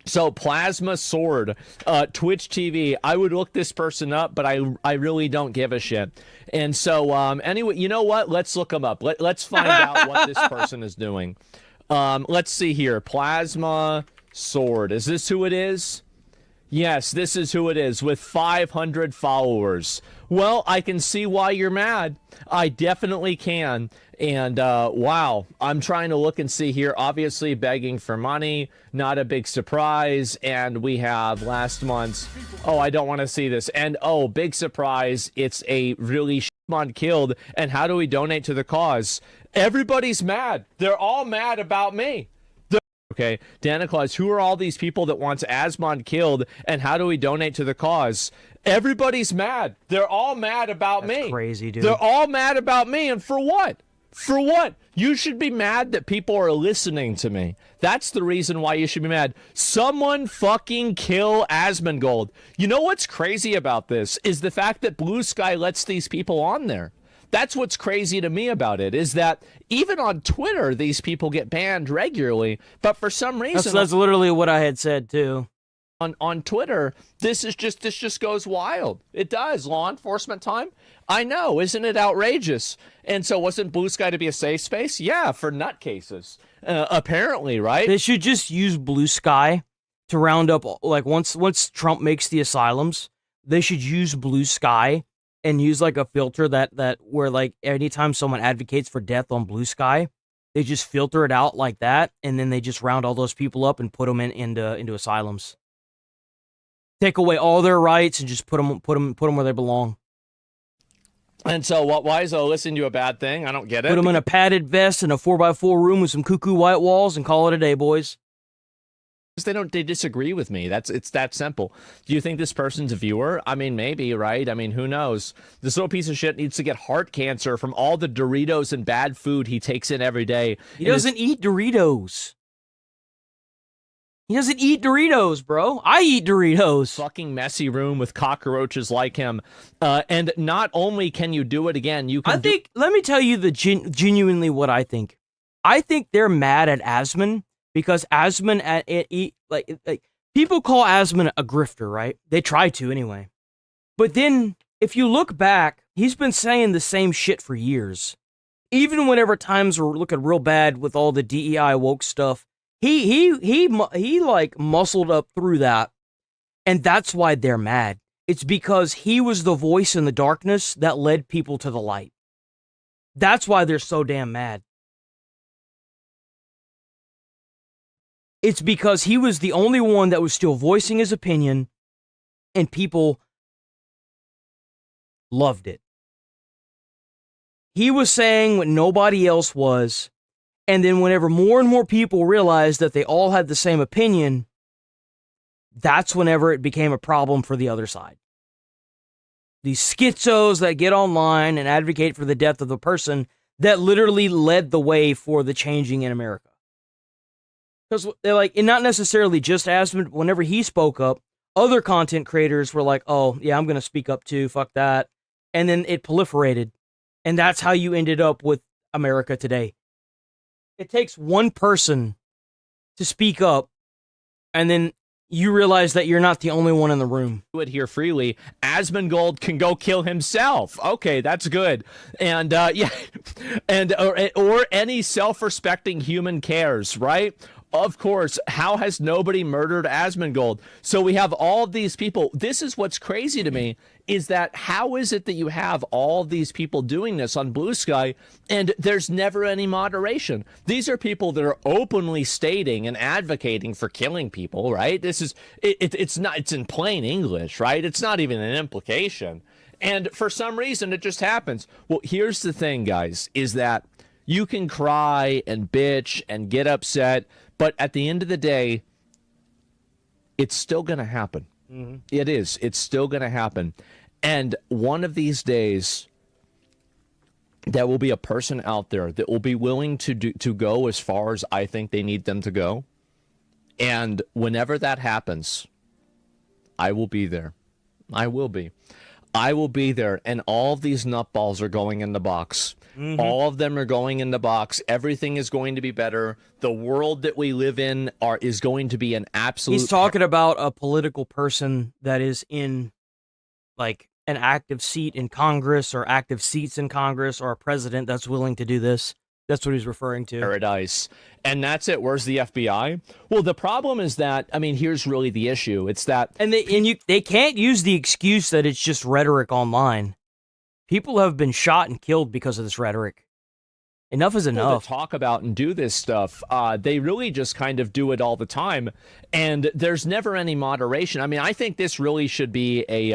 So Plasma Sword, Twitch TV. I would look this person up, but I really don't give a shit. And so anyway, you know what? Let's look them up. Let's find out what this person is doing. Let's see here. Plasma Sword. Is this who it is? Yes, this is who it is, with 500 followers. Well, I can see why you're mad. I definitely can. And wow, I'm trying to look and see here. Obviously begging for money, not a big surprise. And we have last month's, oh, I don't want to see this. And oh, big surprise, it's a really Asmon killed. And how do we donate to the cause? Everybody's mad. They're all mad about me. Okay, Dana Claus, who are all these people that wants Asmon killed, and how do we donate to the cause? Everybody's mad. They're all mad about me. Crazy, dude. They're all mad about me, and for what? For what? You should be mad that people are listening to me. That's the reason why you should be mad. Someone fucking kill Asmongold. You know what's crazy about this is the fact that Blue Sky lets these people on there. That's what's crazy to me about it, is that even on Twitter, these people get banned regularly, but for some reason... That's literally what I had said, too. On Twitter, this just goes wild. It does. Law enforcement time? I know. Isn't it outrageous? And so wasn't Blue Sky to be a safe space? Yeah, for nutcases. Apparently, right? They should just use Blue Sky to round up, like, once Trump makes the asylums, they should use Blue Sky and use like a filter that where like anytime someone advocates for death on Blue Sky, they just filter it out like that, and then they just round all those people up and put them into asylums. Take away all their rights and just put them where they belong. And so why is listening to a bad thing? I don't get it. Put them in a padded vest in a 4x4 room with some cuckoo white walls and call it a day, boys. They disagree with me. It's that simple. Do you think this person's a viewer? I mean, maybe, right? I mean, who knows? This little piece of shit needs to get heart cancer from all the Doritos and bad food he takes in every day. He doesn't eat Doritos. He doesn't eat Doritos, bro. I eat Doritos. Fucking messy room with cockroaches like him. And not only can you do it again, you can let me tell you genuinely what I think. I think they're mad at Asmon because Asmon like people call Asmon a grifter, right? They try to anyway. But then if you look back, he's been saying the same shit for years. Even whenever times were looking real bad with all the DEI woke stuff, he like muscled up through that, and that's why they're mad. It's because he was the voice in the darkness that led people to the light. That's why they're so damn mad. It's because he was the only one that was still voicing his opinion, and people loved it. He was saying what nobody else was, and then whenever more and more people realized that they all had the same opinion, that's whenever it became a problem for the other side. These schizos that get online and advocate for the death of the person that literally led the way for the changing in America. Because they're like, and not necessarily just Asmon, whenever he spoke up, other content creators were like, oh, yeah, I'm going to speak up too, fuck that. And then it proliferated. And that's how you ended up with America today. It takes one person to speak up, and then you realize that you're not the only one in the room. Do it here freely. Asmongold can go kill himself. Okay, that's good. And yeah, and or any self-respecting human cares, right? Of course, how has nobody murdered Asmongold? So we have all of these people. This is what's crazy to me, is that how is it that you have all of these people doing this on Blue Sky and there's never any moderation? These are people that are openly stating and advocating for killing people, right? This is, it's in plain English, right? It's not even an implication. And for some reason, it just happens. Well, here's the thing, guys, is that you can cry and bitch and get upset, but at the end of the day, it's still going to happen. Mm-hmm. It is. It's still going to happen. And one of these days, there will be a person out there that will be willing to go as far as I think they need them to go. And whenever that happens, I will be there. I will be. I will be there, and all of these nutballs are going in the box. Mm-hmm. All of them are going in the box. Everything is going to be better. The world that we live in is going to be an absolute... He's talking about a political person that is in, like, an active seat in Congress or active seats in Congress or a president that's willing to do this. That's what he's referring to. Paradise. And that's it. Where's the FBI? Well, the problem is that, I mean, here's really the issue. It's that... And they can't use the excuse that it's just rhetoric online. People have been shot and killed because of this rhetoric. Enough is enough. To talk about and do this stuff, they really just kind of do it all the time, and there's never any moderation. I mean, I think this really should be a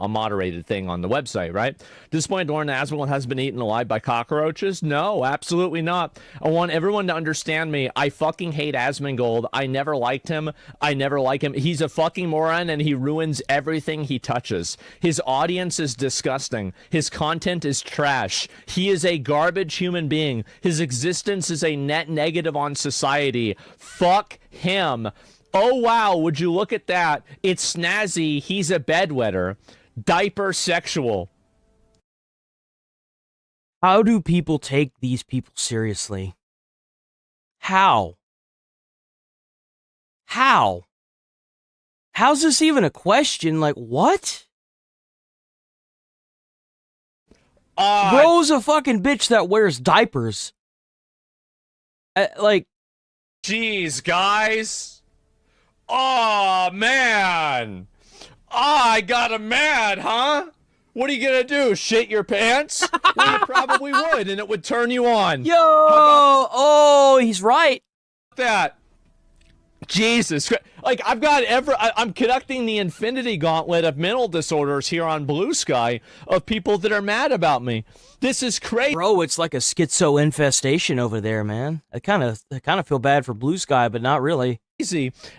moderated thing on the website, right? This point, Lauren Aswell has been eaten alive by cockroaches? No, absolutely not. I want everyone to understand me. I fucking hate Asmongold. I never liked him. I never like him. He's a fucking moron, and he ruins everything he touches. His audience is disgusting. His content is trash. He is a garbage human being. His existence is a net negative on society. Fuck him. Oh, wow, would you look at that? It's snazzy. He's a bedwetter. Diaper sexual. How do people take these people seriously? How? How's this even a question? Like, what? Bro's a fucking bitch that wears diapers. Like, jeez, guys. Oh, man. I got him mad, huh? What are you gonna do? Shit your pants? Well, you probably would, and it would turn you on. Yo! Oh, he's right. That. Jesus Christ. Like, I'm conducting the infinity gauntlet of mental disorders here on Blue Sky of people that are mad about me. This is crazy. Bro, it's like a schizo infestation over there, man. I kind of feel bad for Blue Sky, but not really.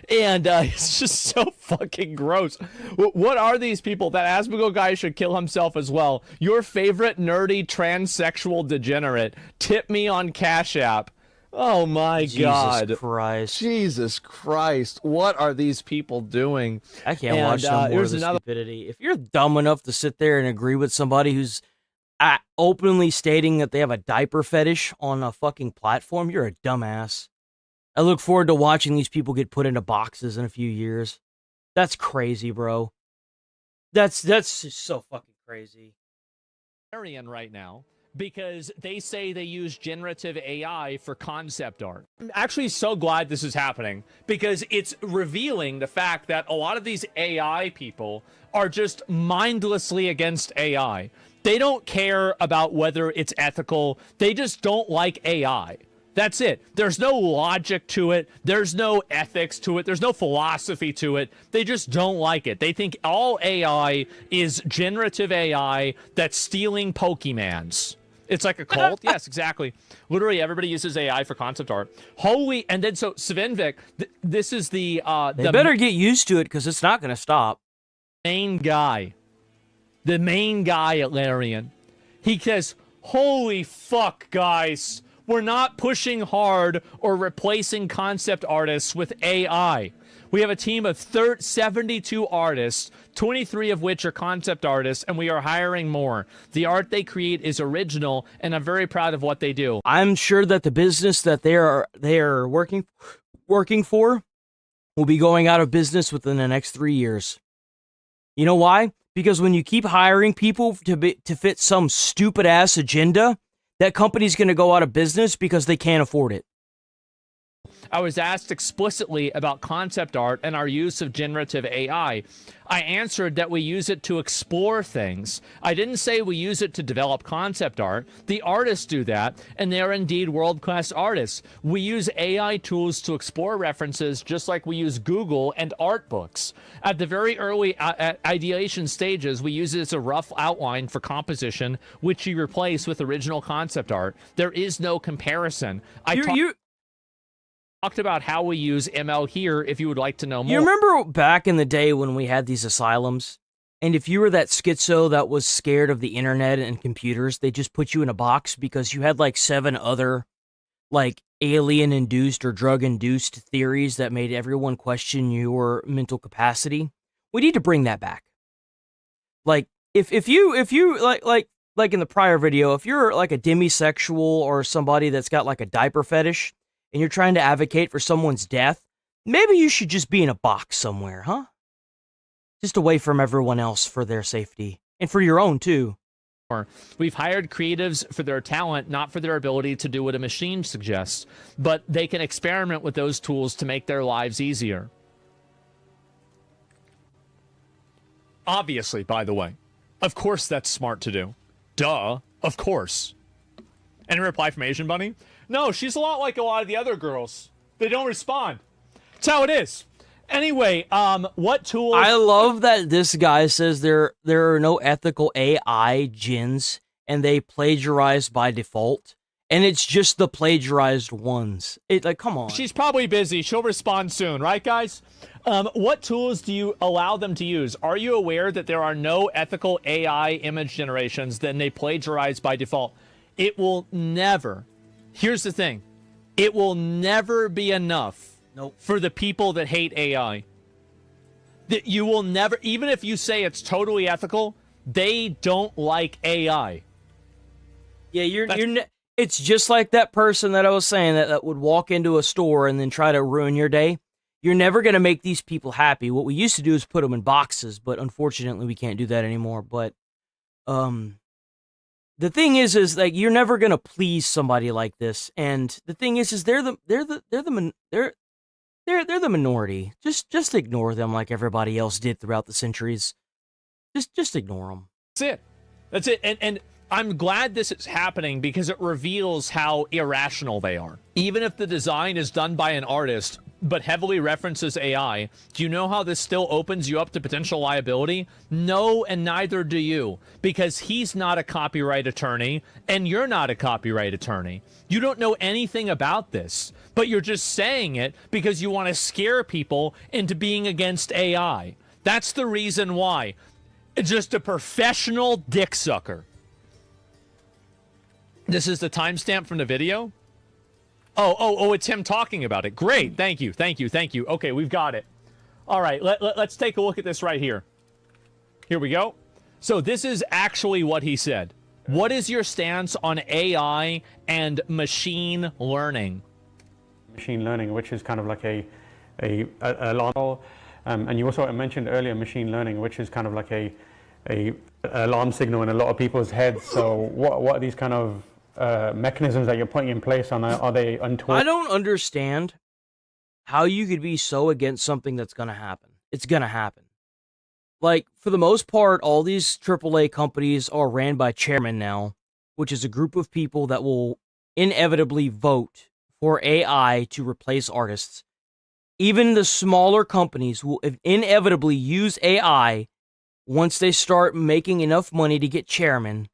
And it's just so fucking gross. What are these people? That Asmongold guy should kill himself as well. Your favorite nerdy transsexual degenerate. Tip me on Cash App. Oh my God. Jesus Christ. Jesus Christ. What are these people doing? I can't watch no more of this stupidity. If you're dumb enough to sit there and agree with somebody who's openly stating that they have a diaper fetish on a fucking platform, you're a dumbass. I look forward to watching these people get put into boxes in a few years. That's crazy, bro. That's just so fucking crazy. Right now. Because they say they use generative AI for concept art. I'm actually so glad this is happening because it's revealing the fact that a lot of these AI people are just mindlessly against AI. They don't care about whether it's ethical. They just don't like AI. That's it. There's no logic to it. There's no ethics to it. There's no philosophy to it. They just don't like it. They think all AI is generative AI that's stealing Pokemans. It's like a cult. Yes, exactly. Literally, everybody uses AI for concept art. Holy, and then so Svenvik, this is the they better get used to it because it's not going to stop. The main guy at Larian. He says, "Holy fuck, guys, we're not pushing hard or replacing concept artists with AI. We have a team of 72 artists, 23 of which are concept artists, and we are hiring more. The art they create is original, and I'm very proud of what they do." I'm sure that the business that they are working for will be going out of business within the next 3 years. You know why? Because when you keep hiring people to fit some stupid ass agenda, that company's going to go out of business because they can't afford it. I was asked explicitly about concept art and our use of generative AI. I answered that we use it to explore things. I didn't say we use it to develop concept art. The artists do that, and they are indeed world-class artists. We use AI tools to explore references just like we use Google and art books. At the very early ideation stages, we use it as a rough outline for composition, which we replace with original concept art. There is no comparison. Talked about how we use ML here if you would like to know more. You remember back in the day when we had these asylums? And if you were that schizo that was scared of the internet and computers, they just put you in a box because you had like 7 other like alien-induced or drug-induced theories that made everyone question your mental capacity. We need to bring that back. Like if you like in the prior video, if you're like a demisexual or somebody that's got like a diaper fetish, and you're trying to advocate for someone's death, maybe you should just be in a box somewhere, huh? Just away from everyone else for their safety. And for your own, too. We've hired creatives for their talent, not for their ability to do what a machine suggests. But they can experiment with those tools to make their lives easier. Obviously, by the way. Of course that's smart to do. Duh. Of course. Any reply from Asian Bunny? No, she's a lot like a lot of the other girls. They don't respond. That's how it is. Anyway, what tools... I love that this guy says there are no ethical AI gens, and they plagiarize by default. And it's just the plagiarized ones. Like, come on. She's probably busy. She'll respond soon, right, guys? What tools do you allow them to use? Are you aware that there are no ethical AI image generations? Then they plagiarize by default. It will never... Here's the thing. It will never be enough for the people that hate AI. That you will never, even if you say it's totally ethical, they don't like AI. Yeah, it's just like that person that I was saying that would walk into a store and then try to ruin your day. You're never going to make these people happy. What we used to do is put them in boxes, but unfortunately we can't do that anymore. But, the thing is like you're never gonna please somebody like this, and the thing is they're the minority. Just ignore them like everybody else did throughout the centuries. Just ignore them. That's it. And I'm glad this is happening because it reveals how irrational they are. Even if the design is done by an artist, but heavily references AI, do you know how this still opens you up to potential liability? No, and neither do you, because he's not a copyright attorney, and you're not a copyright attorney. You don't know anything about this, but you're just saying it because you want to scare people into being against AI. That's the reason why. Just a professional dick sucker. This is the timestamp from the video? Oh, it's him talking about it. Great. Thank you. Okay, we've got it. All right, let's take a look at this right here. Here we go. So this is actually what he said. What is your stance on AI and machine learning? Machine learning, which is kind of like a alarm, and you also mentioned earlier machine learning, which is kind of like a alarm signal in a lot of people's heads. So what are these kind of mechanisms that you're putting in place on are they untoward? I don't understand how you could be so against something that's gonna happen. It's gonna happen. Like, for the most part, all these AAA companies are ran by chairmen now, which is a group of people that will inevitably vote for AI to replace artists. Even the smaller companies will inevitably use AI once they start making enough money to get chairmen,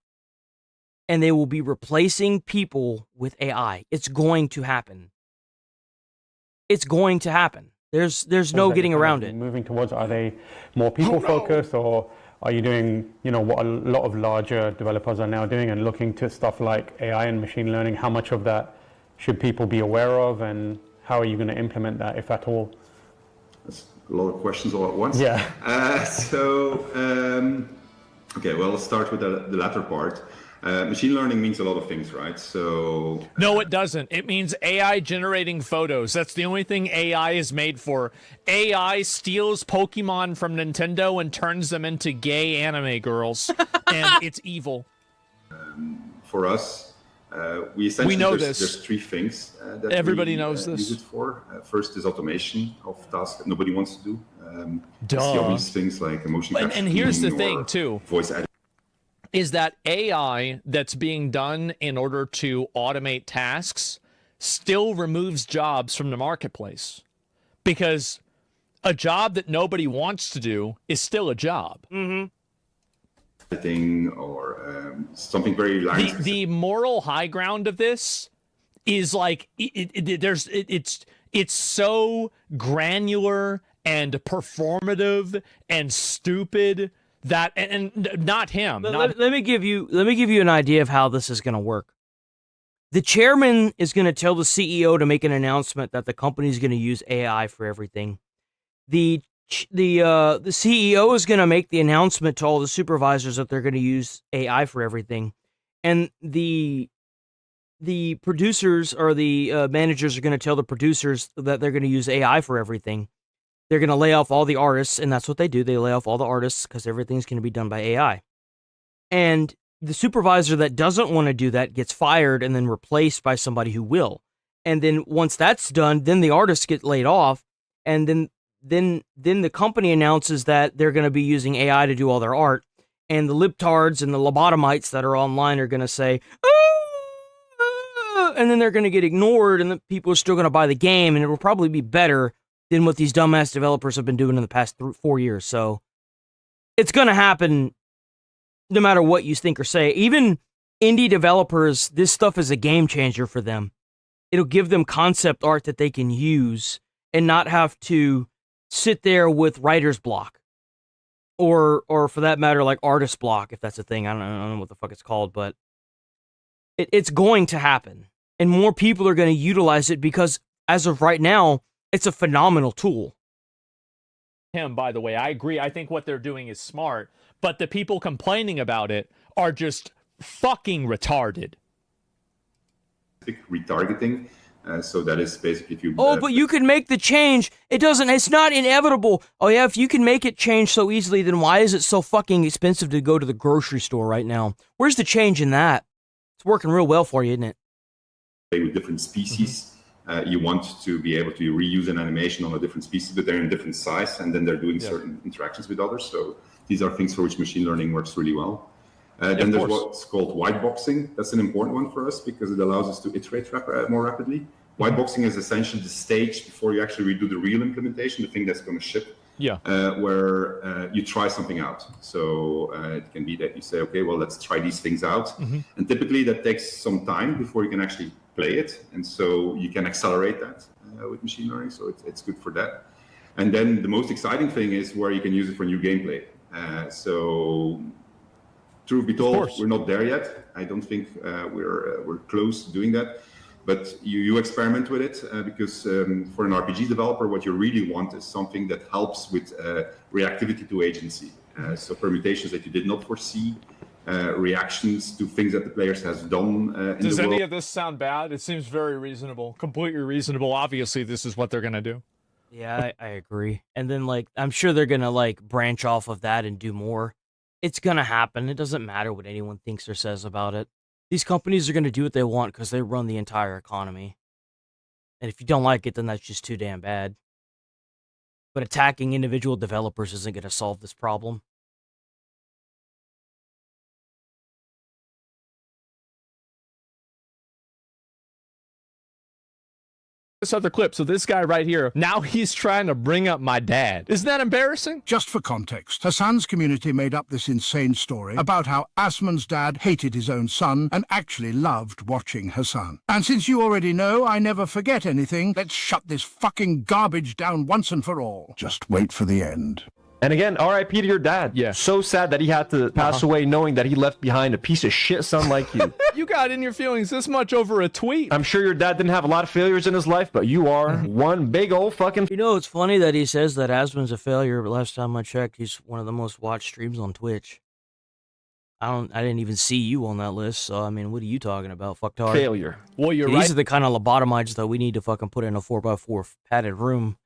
and they will be replacing people with AI. It's going to happen. It's going to happen. There's no getting around it. Moving towards, are they more people focused, or are you doing, what a lot of larger developers are now doing and looking to stuff like AI and machine learning? How much of that should people be aware of, and how are you going to implement that, if at all? That's a lot of questions all at once. Yeah. Okay, well, let's start with the latter part. Machine learning means a lot of things, right? So no, it doesn't. It means AI generating photos. That's the only thing AI is made for. AI steals Pokemon from Nintendo and turns them into gay anime girls, and it's evil. For us, We essentially, know there's this. 3 things that Everybody we knows this. use it for. First is automation of tasks that nobody wants to do. It's Duh. the obvious things like emotion capture. And here's the or thing, too. Voice editing. Is that AI that's being done in order to automate tasks still removes jobs from the marketplace. Because a job that nobody wants to do is still a job. Editing or something very language. The moral high ground of this is like it's so granular and performative and stupid that and not him. Let me give you an idea of how this is going to work. The chairman is going to tell the CEO to make an announcement that the company is going to use AI for everything. The CEO is going to make the announcement to all the supervisors that they're going to use AI for everything, and the producers or the managers are going to tell the producers that they're going to use AI for everything. They're going to lay off all the artists, and that's what they do. They lay off all the artists because everything's going to be done by AI. And the supervisor that doesn't want to do that gets fired and then replaced by somebody who will. And then once that's done, then the artists get laid off, and then the company announces that they're going to be using AI to do all their art, and the libtards and the lobotomites that are online are going to say, "Ah!" And then they're going to get ignored, and the people are still going to buy the game, and it will probably be better than what these dumbass developers have been doing in the past 4 years. So it's going to happen no matter what you think or say. Even indie developers, this stuff is a game changer for them. It'll give them concept art that they can use and not have to sit there with writer's block. Or for that matter, like artist block, if that's a thing. I don't know what the fuck it's called, but it's going to happen. And more people are going to utilize it because, as of right now, it's a phenomenal tool. Him, by the way, I agree. I think what they're doing is smart, but the people complaining about it are just fucking retarded. Retargeting. So that is basically if you... but you can make the change. It's not inevitable. Oh yeah, if you can make it change so easily, then why is it so fucking expensive to go to the grocery store right now? Where's the change in that? It's working real well for you, isn't it? With different species. You want to be able to reuse an animation on a different species, but they're in different size, and then they're doing certain interactions with others. So these are things for which machine learning works really well. Then there's what's called white boxing. That's an important one for us because it allows us to iterate more rapidly. White boxing is essentially the stage before you actually redo the real implementation, the thing that's going to ship. Yeah. Where you try something out. So it can be that you say, okay, well, let's try these things out. And typically that takes some time before you can actually play it. And so you can accelerate that with machine learning. So it's good for that. And then the most exciting thing is where you can use it for new gameplay. So truth be told, we're not there yet. I don't think we're close to doing that. But you experiment with it because for an RPG developer, what you really want is something that helps with reactivity to agency. So permutations that you did not foresee, reactions to things that the players has done in Does the world. any of this sound bad? It seems very reasonable, completely reasonable. Obviously, this is what they're going to do. Yeah, I agree. And then, I'm sure they're going to, branch off of that and do more. It's going to happen. It doesn't matter what anyone thinks or says about it. These companies are going to do what they want because they run the entire economy. And if you don't like it, then that's just too damn bad. But attacking individual developers isn't going to solve this problem. This other clip. So this guy right here, now he's trying to bring up my dad. Isn't that embarrassing? Just for context, Hassan's community made up this insane story about how Asman's dad hated his own son and actually loved watching Hassan. And since you already know I never forget anything, let's shut this fucking garbage down once and for all. Just wait for the end. And again, R.I.P. to your dad. Yeah. So sad that he had to pass away knowing that he left behind a piece of shit son like you. You got in your feelings this much over a tweet. I'm sure your dad didn't have a lot of failures in his life, but you are one big old fucking... You know, it's funny that he says that Asman's a failure, but last time I checked, he's one of the most watched streams on Twitch. I didn't even see you on that list, so, I mean, what are you talking about, fucktard? Failure. Well, you're These right. are the kind of lobotomites that we need to fucking put in a 4x4 padded room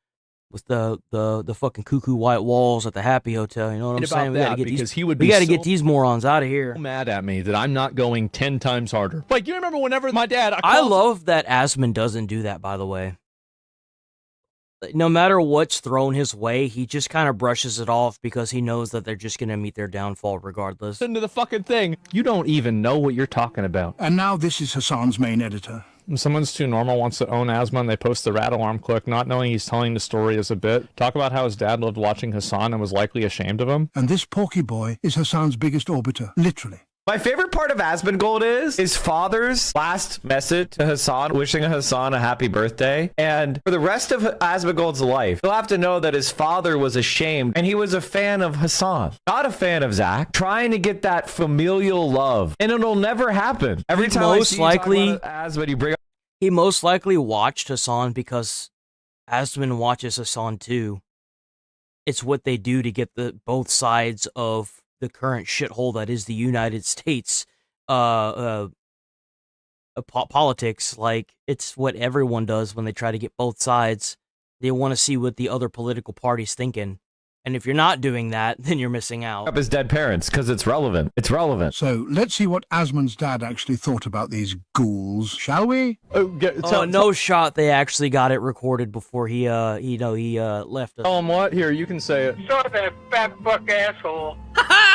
with the fucking cuckoo white walls at the Happy Hotel. You know what I'm saying? We gotta get because these, he would we be gotta so get these morons out of here. mad at me that I'm not going 10 times harder. Like, you remember whenever my dad... I love that Asmund doesn't do that, by the way. No matter what's thrown his way, he just kind of brushes it off because he knows that they're just going to meet their downfall regardless. Into the fucking thing. You don't even know what you're talking about. And now this is Hassan's main editor. When someone's too normal, wants to own Asmund, they post the rat alarm click, not knowing he's telling the story as a bit. Talk about how his dad loved watching Hassan and was likely ashamed of him. And this porky boy is Hassan's biggest orbiter, literally. My favorite part of Asmongold is his father's last message to Hassan, wishing Hassan a happy birthday. And for the rest of Asmongold's life, he'll have to know that his father was ashamed and he was a fan of Hassan, not a fan of Zach, trying to get that familial love. And it'll never happen. Every time I see you talk about Asmund, you bring up... He most likely watched Hassan because Asmund watches Hassan too. It's what they do to get both sides of the current shithole that is the United States politics. Like, it's what everyone does when they try to get both sides. They want to see what the other political party's thinking. And if you're not doing that, then you're missing out. Up his dead parents, because it's relevant. It's relevant. So let's see what Asmund's dad actually thought about these ghouls, shall we? No shot they actually got it recorded before he left us. Tell him what? Here, you can say it. Saw that fat fuck asshole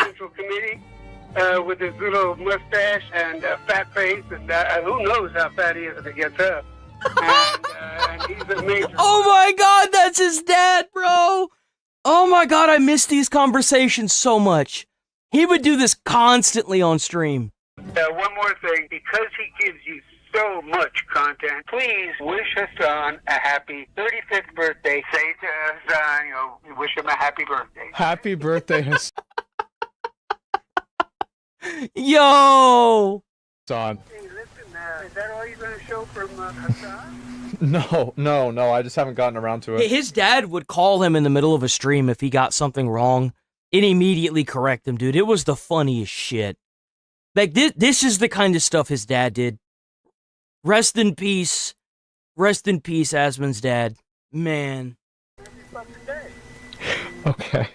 Central Committee with his little mustache and fat face, and who knows how fat he is if he gets up. And he's a major. Oh my God, that's his dad, bro. Oh my God, I miss these conversations so much. He would do this constantly on stream. One more thing, because he gives you so much content, please wish Hassan a happy 35th birthday. Say to Hassan, wish him a happy birthday. Happy birthday, Hassan. Yo! Hassan. Hey, listen, is that all you're going to show from Hassan? No, I just haven't gotten around to it. His dad would call him in the middle of a stream if he got something wrong and immediately correct him, dude. It was the funniest shit. Like, this is the kind of stuff his dad did. Rest in peace. Rest in peace, Asmund's dad. Man. Okay.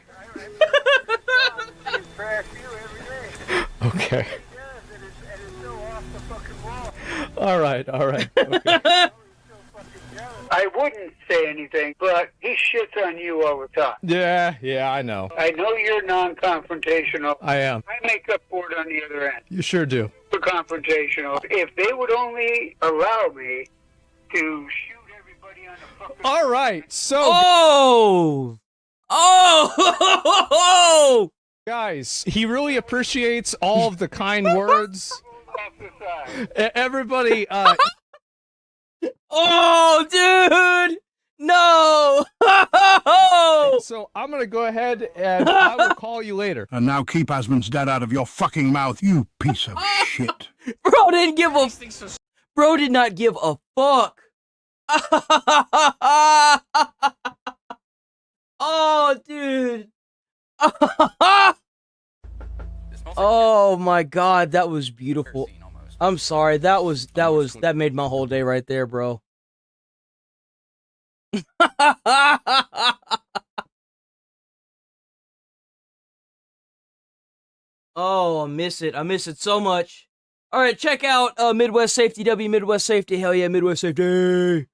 Okay. All right. Okay. I wouldn't say anything, but he shits on you all the time. Yeah, I know. I know you're non-confrontational. I am. I make up for it on the other end. You sure do. For confrontational. If they would only allow me to shoot everybody on the fucking... All right, so... Oh! Guys, he really appreciates all of the kind words. Everybody, Oh, dude! No! So I'm gonna go ahead and I will call you later. And now keep Asmund's dad out of your fucking mouth, you piece of shit. Bro didn't give a... Bro did not give a fuck. Oh, dude. Oh my God, that was beautiful. I'm sorry, that made my whole day right there, bro. Oh, I miss it so much. All right, check out Midwest Safety W, Midwest Safety. Hell yeah, Midwest Safety.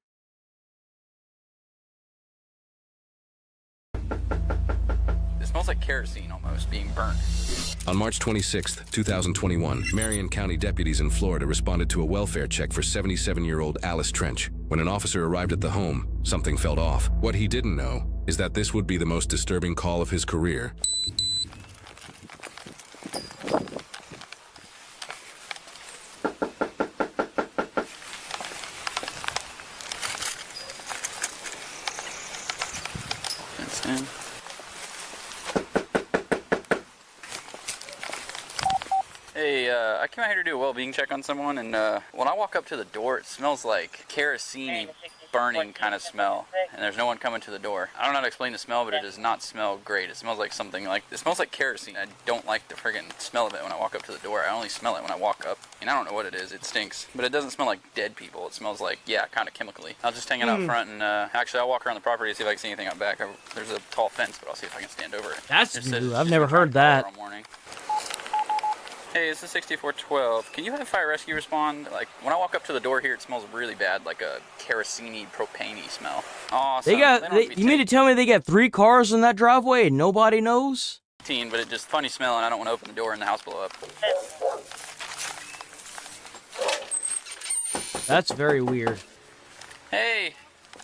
It smells like kerosene almost being burnt. On March 26, 2021, Marion County deputies in Florida responded to a welfare check for 77-year-old Alice Trench. When an officer arrived at the home, something felt off. What he didn't know is that this would be the most disturbing call of his career. That's in. Hey, I came out here to do a well-being check on someone, and when I walk up to the door, it smells like kerosene burning kind of smell, and there's no one coming to the door. I don't know how to explain the smell, but it does not smell great. It smells like something like, it smells like kerosene. I don't like the friggin' smell of it when I walk up to the door. I only smell it when I walk up, and I don't know what it is. It stinks, but it doesn't smell like dead people. It smells like, yeah, kind of chemically. I'll just hang it out front, and actually I'll walk around the property to see if I can see anything out back. There's a tall fence, but I'll see if I can stand over it. That's new. I've never heard that. Hey, this is 6412. Can you have fire rescue respond? Like, when I walk up to the door here, it smells really bad, like a kerosene, propane-y smell. Awesome. You mean to tell me they got 3 cars in that driveway and nobody knows? But it just funny smell, and I don't want to open the door and the house blow up. That's very weird. Hey,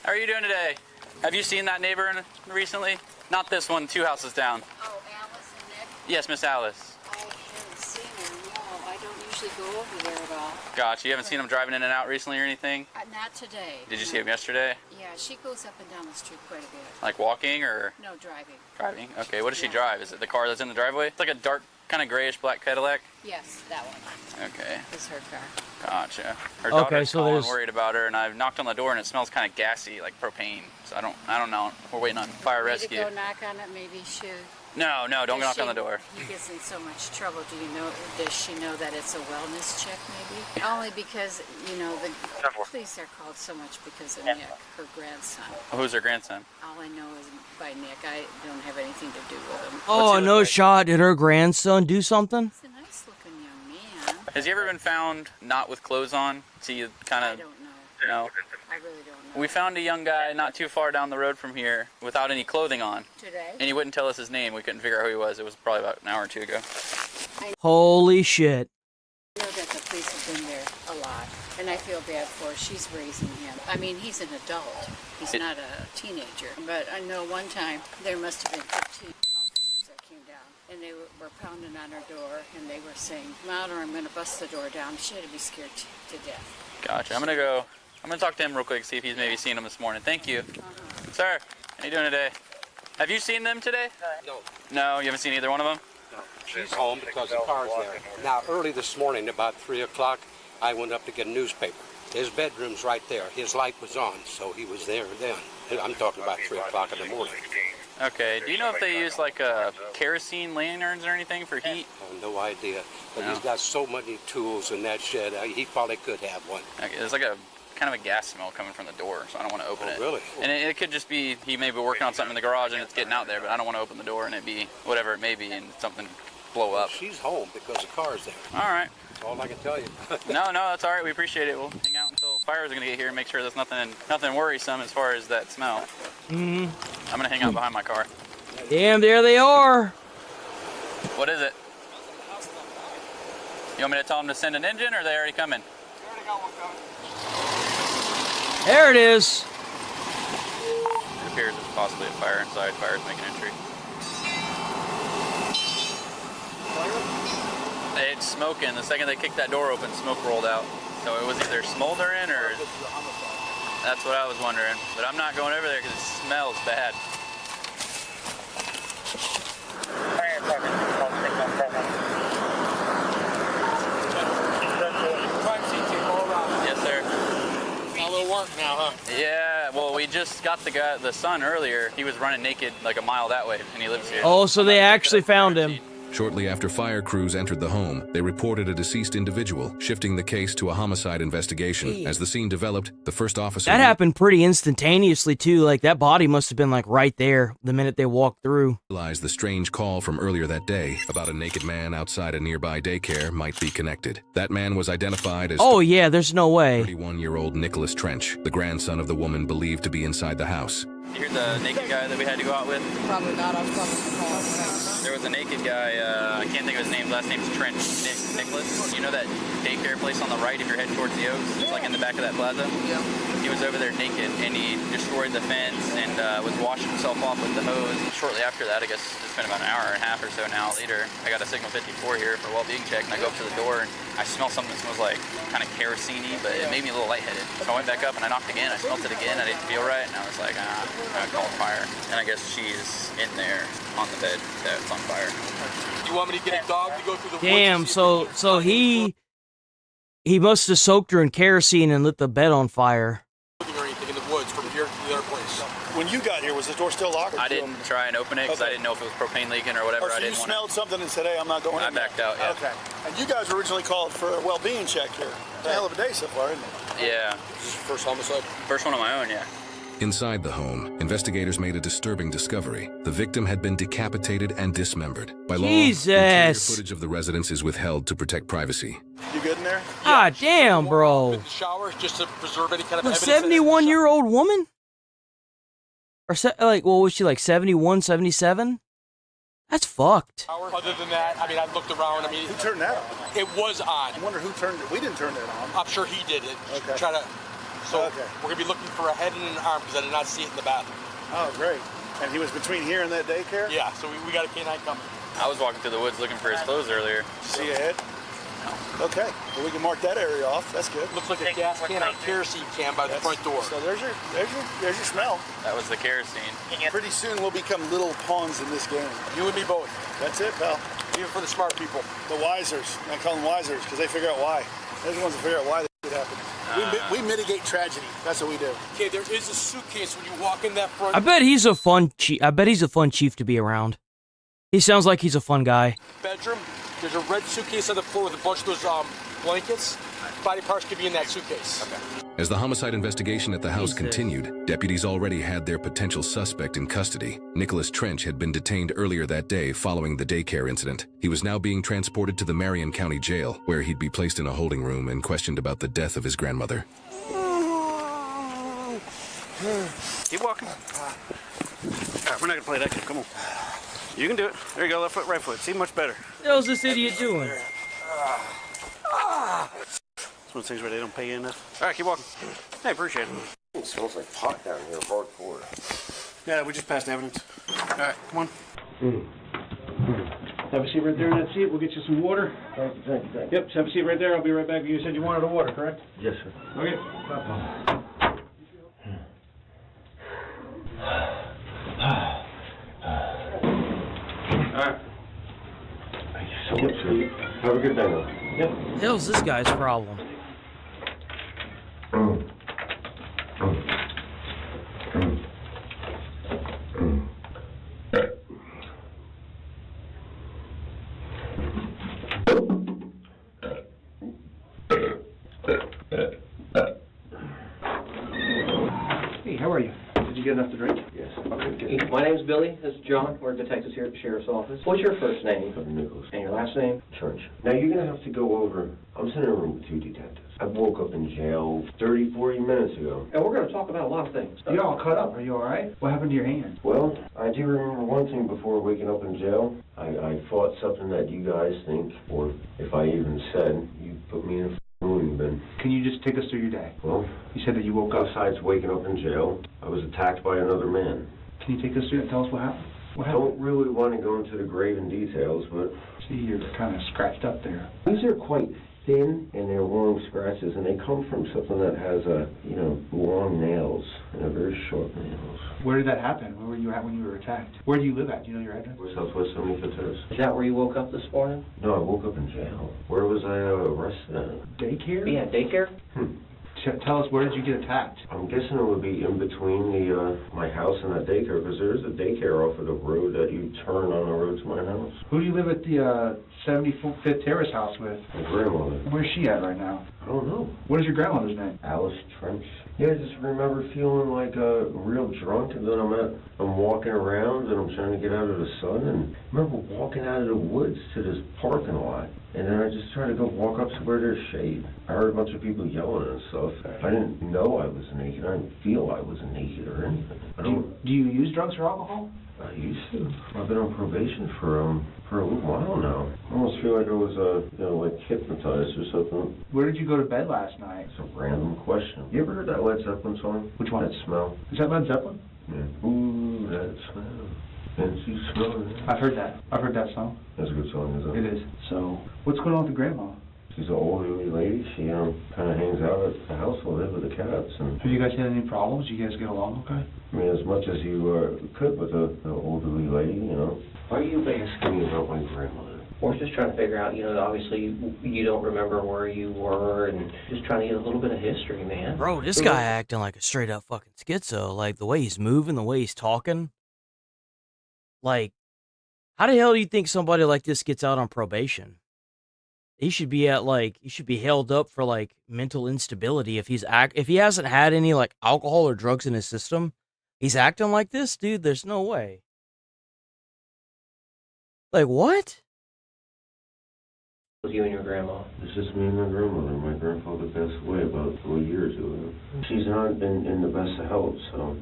how are you doing today? Have you seen that neighbor recently? Not this one, 2 houses down. Oh, Alice and Nick? Yes, Miss Alice. I haven't seen her, no. I don't usually go over there at all. Gotcha. You haven't seen him driving in and out recently or anything? Not today. Did you see him yesterday? Yeah, she goes up and down the street quite a bit. Like walking or? No, driving. Driving? Okay, what does she drive? Is it the car that's in the driveway? It's like a dark, kind of grayish black Cadillac? Yes, that one. Okay. It's her car. Gotcha. Her Okay, daughter's so calling, there's- worried about her, and I've knocked on the door and it smells kind of gassy, like propane. So I don't know. We're waiting on fire rescue. Maybe go knock on it, maybe she... No, don't knock on the door. He gets in so much trouble. Does she know that it's a wellness check, maybe? Only because, the police are called so much because of Nick, her grandson. Who's her grandson? All I know is by Nick. I don't have anything to do with him. Oh, no shot. Did her grandson do something? He's a nice-looking young man. Has he ever been found not with clothes on? See, you kind of... I don't know. No. I really don't know. We found a young guy not too far down the road from here without any clothing on. Today? And he wouldn't tell us his name. We couldn't figure out who he was. It was probably about an hour or 2 ago. Holy shit. I know that the police have been there a lot, and I feel bad for her. She's raising him. I mean, he's an adult. He's not a teenager. But I know one time there must have been 15 officers that came down, and they were pounding on her door, and they were saying, "Come out or I'm going to bust the door down." She had to be scared to death. Gotcha. I'm gonna talk to him real quick, see if he's maybe seen them this morning. Thank you. Sir, how you doing today? Have you seen them today? No. No, you haven't seen either one of them? No. She's home because the car's there. Now, early this morning, about 3 o'clock, I went up to get a newspaper. His bedroom's right there. His light was on, so he was there then. I'm talking about 3 o'clock in the morning. Okay. Do you know if they use like kerosene lanterns or anything for heat? I have no idea. But he's got so many tools in that shed, he probably could have one. Okay, there's like a kind of a gas smell coming from the door, so I don't want to open it. Really? And it could just be he may be working on something in the garage and it's getting out there, but I don't want to open the door and it be whatever it may be and something blow up. She's home because the car's there. All right. That's all I can tell you. No, that's all right. We appreciate it. We'll hang out until fires are going to get here and make sure there's nothing worrisome as far as that smell. Mm-hmm. I'm going to hang out behind my car. Damn, there they are. What is it? You want me to tell them to send an engine or are they already coming? There it is. It appears there's possibly a fire inside. Fire's making entry. It's smoking. The second they kicked that door open, smoke rolled out. So it was either smoldering or... That's what I was wondering. But I'm not going over there because it smells bad. Yes, sir. Got a little work now, huh? Yeah, well, we just got the son earlier. He was running naked like a mile that way, and he lives here. Oh, so they actually found him. Shortly after fire crews entered the home, they reported a deceased individual, shifting the case to a homicide investigation. As the scene developed, the first officer... That happened pretty instantaneously, too. Like, that body must have been, like, right there the minute they walked through. ...realized the strange call from earlier that day about a naked man outside a nearby daycare might be connected. That man was identified as... Oh, yeah, there's no way. 31-year-old Nicholas Trench, the grandson of the woman believed to be inside the house. You hear the naked guy that we had to go out with? Probably not. I was probably the call. There was a naked guy, I can't think of his name, last name's Trench, Nicholas. You know that daycare place on the right if you're heading towards the Oaks? It's like in the back of that plaza? Yeah. He was over there naked and he destroyed the fence and was washing himself off with the hose. Shortly after that, I guess it's been about an hour and a half or so now later, I got a Signal 54 here for a well-being check and I go up to the door and I smell something that smells like kind of kerosene-y, but it made me a little lightheaded. So I went back up and I knocked again, I smelled it again, I didn't feel right, and I was like, I'm gonna call fire. And I guess she's in there on the bed that's on fire. You want me to get a dog to go through the Damn, woods? so he must have soaked her in kerosene and lit the bed on fire. Or anything in the woods. you got here, was the door still locked? I didn't try and open it because I didn't know if it was propane leaking or whatever. Oh, so I didn't you want smelled something and said, hey, I'm not going in I backed out, yeah. Okay. And you guys originally called for a well-being check here. It's a hell of a day so far, isn't it? Yeah. This is your first homicide? First one on my own, yeah. Inside the home, investigators made a disturbing discovery. The victim had been decapitated and dismembered. By law, interior footage of the residence is withheld to protect privacy. You good in there? Ah, damn, bro. The shower just to preserve any kind of A evidence. 71-year-old woman? Or, like, what was she, like 71, 77? That's fucked. Other than that, I mean, I looked around. I mean, who turned that on? It was on. I wonder who turned it. We didn't turn that on. I'm sure he did it. Okay. Try to. So we're gonna be looking for a head and an arm because I did not see it in the bathroom. Oh, great. And he was between here and that daycare? Yeah. So we got a canine coming. I was walking through the woods looking for his clothes earlier. See a head? Okay. Well, we can mark that area off. That's good. Looks like a gas can on kerosene can by the front door. So there's your smell. That was the kerosene. Pretty soon we'll become little pawns in this game. You and me both. That's it, pal. Even for the smart people. The wisers. I call them wisers because they figure out why. They're the ones that figure out why this shit happened. We mitigate tragedy. That's what we do. Okay, there is a suitcase when you walk in that front. I bet he's a fun chief. I bet he's a fun chief to be around. He sounds like he's a fun guy. Bedroom. There's a red suitcase on the floor with a bunch of those blankets. Body parts could be in that suitcase. Okay. As the homicide investigation at the house continued, deputies already had their potential suspect in custody. Nicholas Trench had been detained earlier that day following the daycare incident. He was now being transported to the Marion County Jail, where he'd be placed in a holding room and questioned about the death of his grandmother. Keep walking. All right, we're not gonna play that game. Come on. You can do it. There you go, left foot, right foot. See, much better. What the hell's this idiot doing? It's one of those things where they don't pay you enough. All right, keep walking. Hey, appreciate it. It smells like pot down here, hardcore. Yeah, we just passed evidence. All right, come on. Have a seat right there in that seat. We'll get you some water. Thank you. Yep, have a seat right there. I'll be right back. You said you wanted a water, correct? Yes, sir. Okay. All right. Thank you so much, sir. Have a good day, though. Yep. The hell's this guy's problem? Hey, how are you? Did you get enough to drink? Yes. My name's Billy. This is John. We're detectives here at the Sheriff's Office. What's your first name? Nicholas. And your last name? Church. Now, you're going to have to go over. I'm sitting in a room with two detectives. I woke up in jail 30, 40 minutes ago. And we're going to talk about a lot of things. You're all cut up. Are you all right? What happened to your hand? Well, I do remember one thing before waking up in jail. I fought something that you guys think, or if I even said, you put me in a loading bin. Can you just take us through your day? Well, you said that you woke up. Besides waking up in jail, I was attacked by another man. Can you take us through that? Tell us what happened. I don't really want to go into the grave in details, but... See, you're kind of scratched up there. These are quite thin, and they're long scratches, and they come from something that has long nails and very short nails. Where did that happen? Where were you at when you were attacked? Where do you live at? Do you know your address? Southwest 75th Terrace. Is that where you woke up this morning? No, I woke up in jail. Where was I arrested at? Daycare? Yeah, daycare? Tell us, where did you get attacked? I'm guessing it would be in between my house and that daycare, because there is a daycare off of the road that you turn on the road to my house. Who do you live at the 75th Terrace house with? My grandmother. Where's she at right now? I don't know. What is your grandmother's name? Alice Trench. Yeah, I just remember feeling like real drunk, and then I'm walking around, and I'm trying to get out of the sun, and I remember walking out of the woods to this parking lot, and then I just tried to go walk up to where there's shade. I heard a bunch of people yelling and stuff. I didn't know I was naked. I didn't feel I was naked or anything. Do you use drugs or alcohol? I used to. I've been on probation for a little while now. I almost feel like I was, like hypnotized or something. Where did you go to bed last night? It's a random question. You ever heard that Led Zeppelin song? Which one? That Smell. Is that Led Zeppelin? Yeah. Ooh, that smell. Can't you smell it? I've heard that. I've heard that song. That's a good song, isn't it? It is. So, what's going on with the grandma? She's an old lady. She kind of hangs out at the house all day with the cats. And have you guys had any problems? You guys get along okay? I mean, as much as you could with the elderly lady, Why are you asking me about my grandmother? We're just trying to figure out, obviously you don't remember where you were, and just trying to get a little bit of history, man. Bro, this guy acting like a straight up fucking schizo. Like, the way he's moving, the way he's talking. Like, how the hell do you think somebody like this gets out on probation? He should be he should be held up for, like, mental instability if if he hasn't had any, like, alcohol or drugs in his system. He's acting like this, dude. There's no way. Like, what? It was you and your grandma. It's just me and my grandmother. My grandfather passed away about a year or two ago. She's not in the best of health, so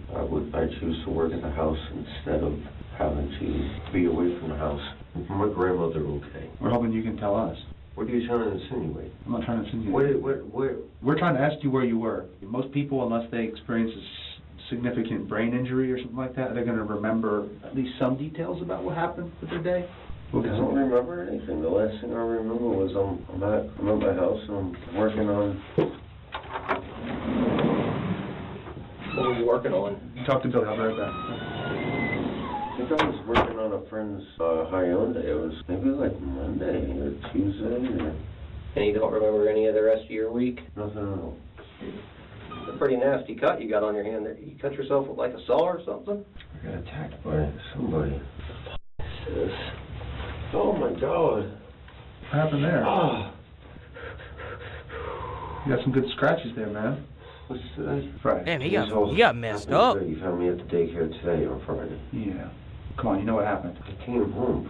I choose to work at the house instead of having to be away from the house. My grandmother okay. We're hoping you can tell us. What are you trying to insinuate? I'm not trying to insinuate. We're trying to ask you where you were. Most people, unless they experience a significant brain injury or something like that, they're going to remember at least some details about what happened with their day. I don't remember anything. The last thing I remember was I'm at my house and I'm working on... What were you working on? Talk to Billy. I'll be right back. I think I was working on a friend's Hyundai. It was maybe like Monday or Tuesday. And you don't remember any of the rest of your week? Nothing at all. It's a pretty nasty cut you got on your hand there. You cut yourself with like a saw or something? I got attacked by somebody. This. Oh my God. What happened there? Oh. You got some good scratches there, man. What's today? Friday. Damn, he got messed up. You found me at the daycare today on Friday. Yeah. Come on, you know what happened. I came home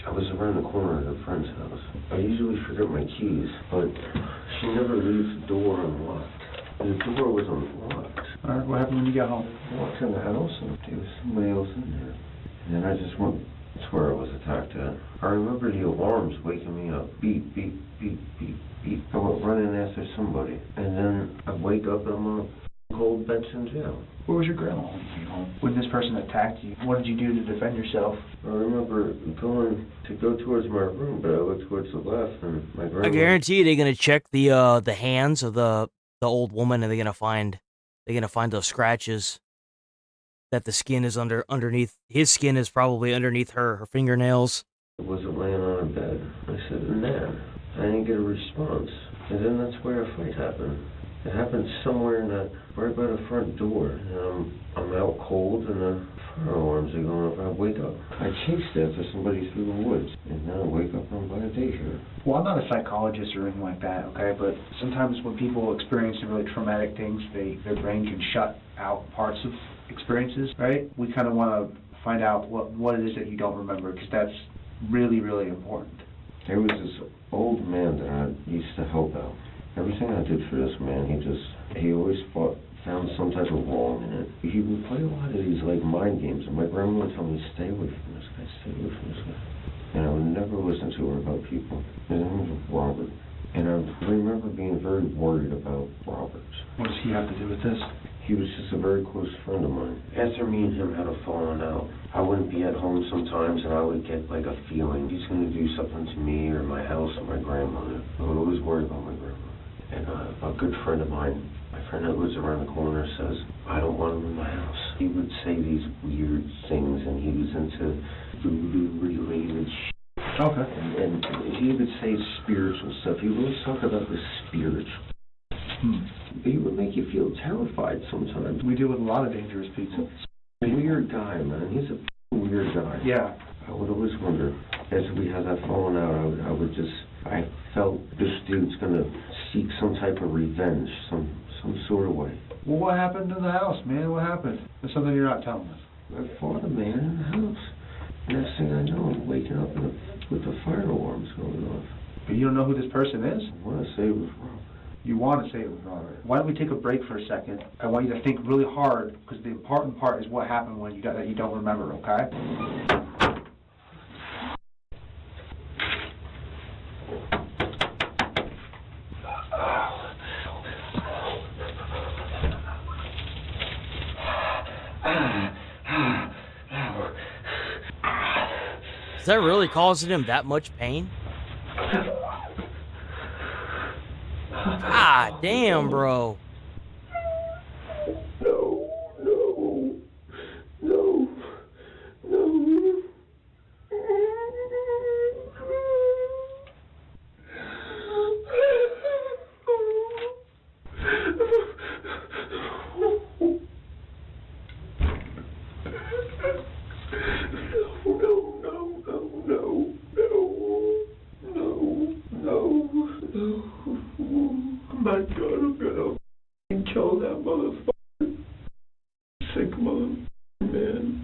I was around the corner of a friend's house. I usually forget my keys, but she never leaves the door unlocked. The door was unlocked. All right, what happened when you got home? I walked in the house and there was somebody else in there. And then I just went... That's where I was attacked at. I remember the alarms waking me up. Beep, beep, beep, beep, beep. I went running after somebody. And then I wake up and I'm on a cold bench in jail. Where was your grandma when you came home? When this person attacked you, what did you do to defend yourself? I remember going to go towards my room, but I looked towards the left and my grandma... I guarantee you they're gonna check the hands of the old woman, and they're gonna find those scratches. That the skin is underneath, his skin is probably underneath her fingernails. I wasn't laying on a bed. I said, nah. I didn't get a response. And then that's where a fight happened. It happened somewhere right by the front door. And I'm out cold and the fire alarms are going off. I wake up. I chased after somebody through the woods. And then I wake up and I'm by a daycare. Well, I'm not a psychologist or anything like that, okay? But sometimes when people experience some really traumatic things, their brain can shut out parts of experiences, right? We kind of want to find out what it is that you don't remember, because that's really, really important. There was this old man that I used to help out. Everything I did for this man, he always found some type of wrong in it. He would play a lot of these like mind games, and my grandma would tell me, stay away from this guy, stay away from this guy. And I would never listen to her about people. His name was Robert. And I remember being very worried about Robert. What does he have to do with this? He was just a very close friend of mine. After me and him had a falling out, I wouldn't be at home sometimes and I would get like a feeling he's going to do something to me or my house or my grandmother. I would always worry about my grandmother. And a good friend of mine, my friend that lives around the corner, says, I don't want him in my house. He would say these weird things and he was into voodoo-related shit. Okay. And he would say spiritual stuff. He would always talk about the spiritual. He would make you feel terrified sometimes. We deal with a lot of dangerous people. Weird guy, man. He's a weird guy. Yeah. I would always wonder, as we had that falling out, I felt this dude's gonna seek some type of revenge, some sort of way. Well, what happened in the house, man? What happened? There's something you're not telling us. I fought a man in the house. Next thing I know, I'm waking up with the fire alarms going off. But you don't know who this person is? I want to say it was Robert. You want to say it was Robert. Why don't we take a break for a second? I want you to think really hard, because the important part is what happened when you got that you don't remember, okay? Is that really causing him that much pain? God damn, bro.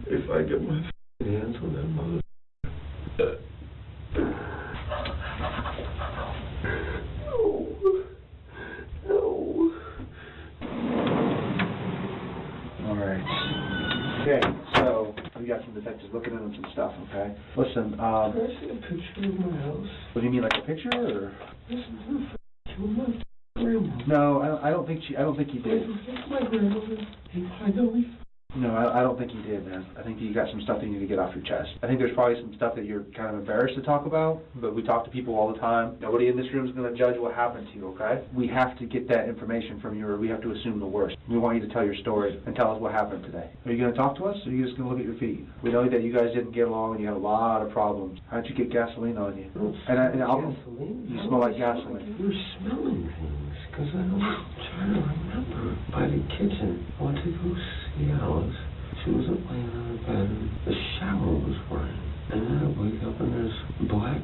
if I get my hands on that mother. No. All right. Okay, so we got some detectives looking into some stuff, okay? Listen, Can I see a picture of my house? what do you mean, like a picture, or? Listen to the kill my grandma. No, I don't think you did. It's my grandmother. I know he. No, I don't think you did, man. I think you got some stuff that you need to get off your chest. I think there's probably some stuff that you're kind of embarrassed to talk about, but we talk to people all the time. Nobody in this room is going to judge what happened to you, okay? We have to get that information from you, or we have to assume the worst. We want you to tell your story and tell us what happened today. Are you going to talk to us, or are you just going to look at your feet? We know that you guys didn't get along and you had a lot of problems. How'd you get gasoline on you? Gasoline? You smell like gasoline. You're smelling things, because I'm trying to remember. By the kitchen, I went to go see Alice. She wasn't laying on the bed, and the shower was running. And then I wake up and there's black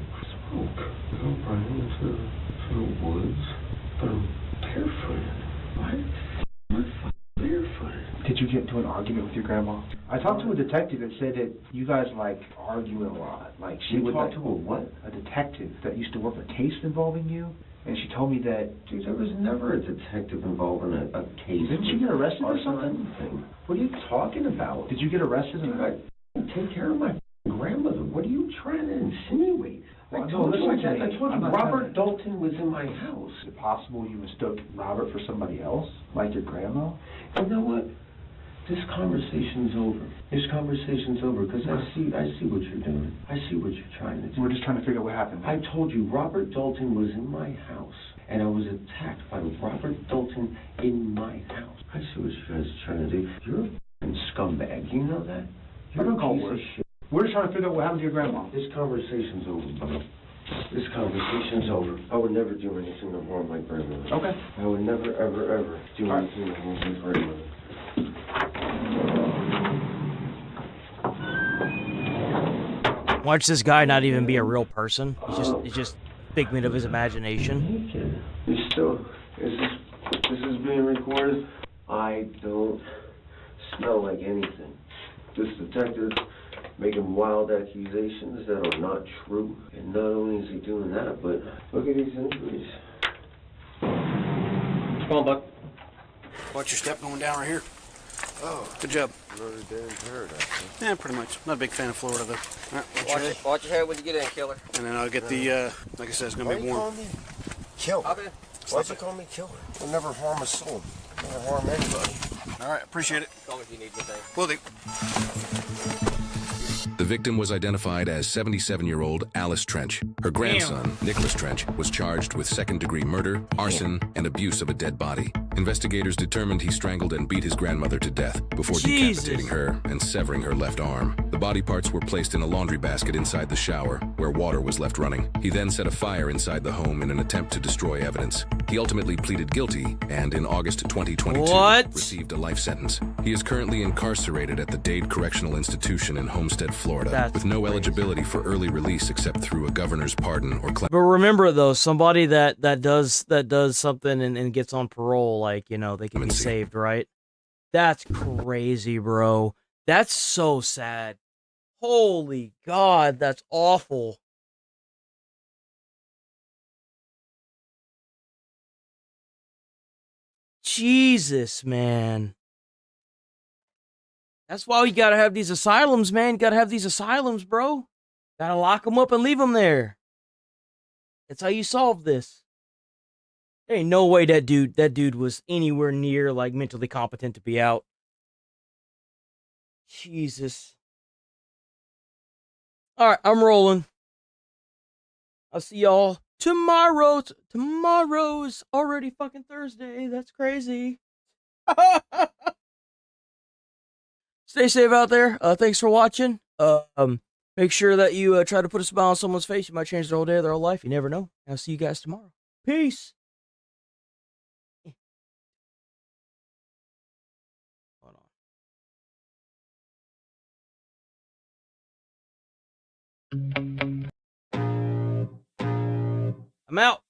smoke. I go running into the woods, but I'm barefooted. Why am I barefooted? Did you get into an argument with your grandma? I talked to a detective that said that you guys argue a lot. She You would talked to a what? A detective that used to work a case involving you. And she told me that... Dude, there was never a detective involved in a case. Didn't you get arrested or something? What are you talking about? Did you get arrested? Dude, I take care of my grandmother. What are you trying to insinuate? Well, I told you I'm not Robert Dalton was in my house. Is it possible you mistook Robert for somebody else? Like your grandma? You know what? This conversation's over. This conversation's over because I see what you're doing. I see what you're trying to do. We're just trying to figure out what happened. I told you Robert Dalton was in my house, and I was attacked by Robert Dalton in my house. I see what you guys are trying to do. You're a f***ing scumbag. You know that? You're a piece of shit. We're just trying to figure out what happened to your grandma. This conversation's over, bro. This conversation's over. I would never do anything to harm my grandmother. Okay. I would never, ever, ever do anything to harm my grandmother. Watch this guy not even be a real person. He's just a figment of his imagination. You still, this is being recorded. I don't smell like anything. This detective making wild accusations that are not true. And not only is he doing that, but look at these injuries. Come on, Buck. Watch your step going down right here. Oh, good job. Notre Dame paradise. Yeah, pretty much. Not a big fan of Florida, though. All right, Watch your head when you get in, killer. And then I'll get the, like I said, it's going to be warm. Why you call me killer? Why'd you call me killer? We'll never harm a soul. Never harm anybody. All right, appreciate it. Call me if you need anything. Will do. The victim was identified as 77-year-old Alice Trench. Her grandson, Nicholas Trench, was charged with second-degree murder, arson, and abuse of a dead body. Investigators determined he strangled and beat his grandmother to death before decapitating her and severing her left arm. The body parts were placed in a laundry basket inside the shower, where water was left running. He then set a fire inside the home in an attempt to destroy evidence. He ultimately pleaded guilty and, in August 2022, received a life sentence. He is currently incarcerated at the Dade Correctional Institution in Homestead, Florida, with no eligibility for early release except through a governor's pardon or But remember though, somebody that does something and gets on parole, they can be saved, right? That's crazy, bro. That's so sad. Holy God, that's awful. Jesus, man. That's why we gotta have these asylums, man. Gotta have these asylums, bro. Gotta lock them up and leave them there. That's how you solve this. There ain't no way that dude was anywhere near mentally competent to be out. Jesus. All right, I'm rolling. I'll see y'all tomorrow. Tomorrow's already fucking Thursday. That's crazy. Stay safe out there. Thanks for watching. Make sure that you try to put a smile on someone's face. You might change their whole day, their whole life. You never know. I'll see you guys tomorrow. Peace. I'm out.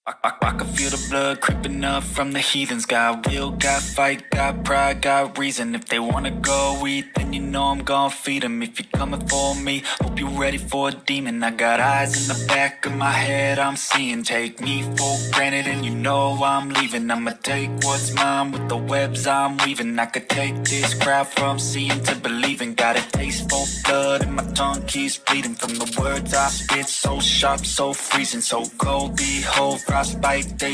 I can feel the blood creeping up from the heathens. Got will, got fight, got pride, got reason. If they wanna go eat, then you know I'm gon' feed them. If you're coming for me, hope you're ready for a demon. I got eyes in the back of my head, I'm seeing. Take me for granted and you know I'm leaving. I'ma take what's mine with the webs I'm weaving. I could take this crowd from seeing to believing. Got a taste for blood and my tongue keeps bleeding. From the words I spit, so sharp, so freezing, so cold, behold, frostbite, they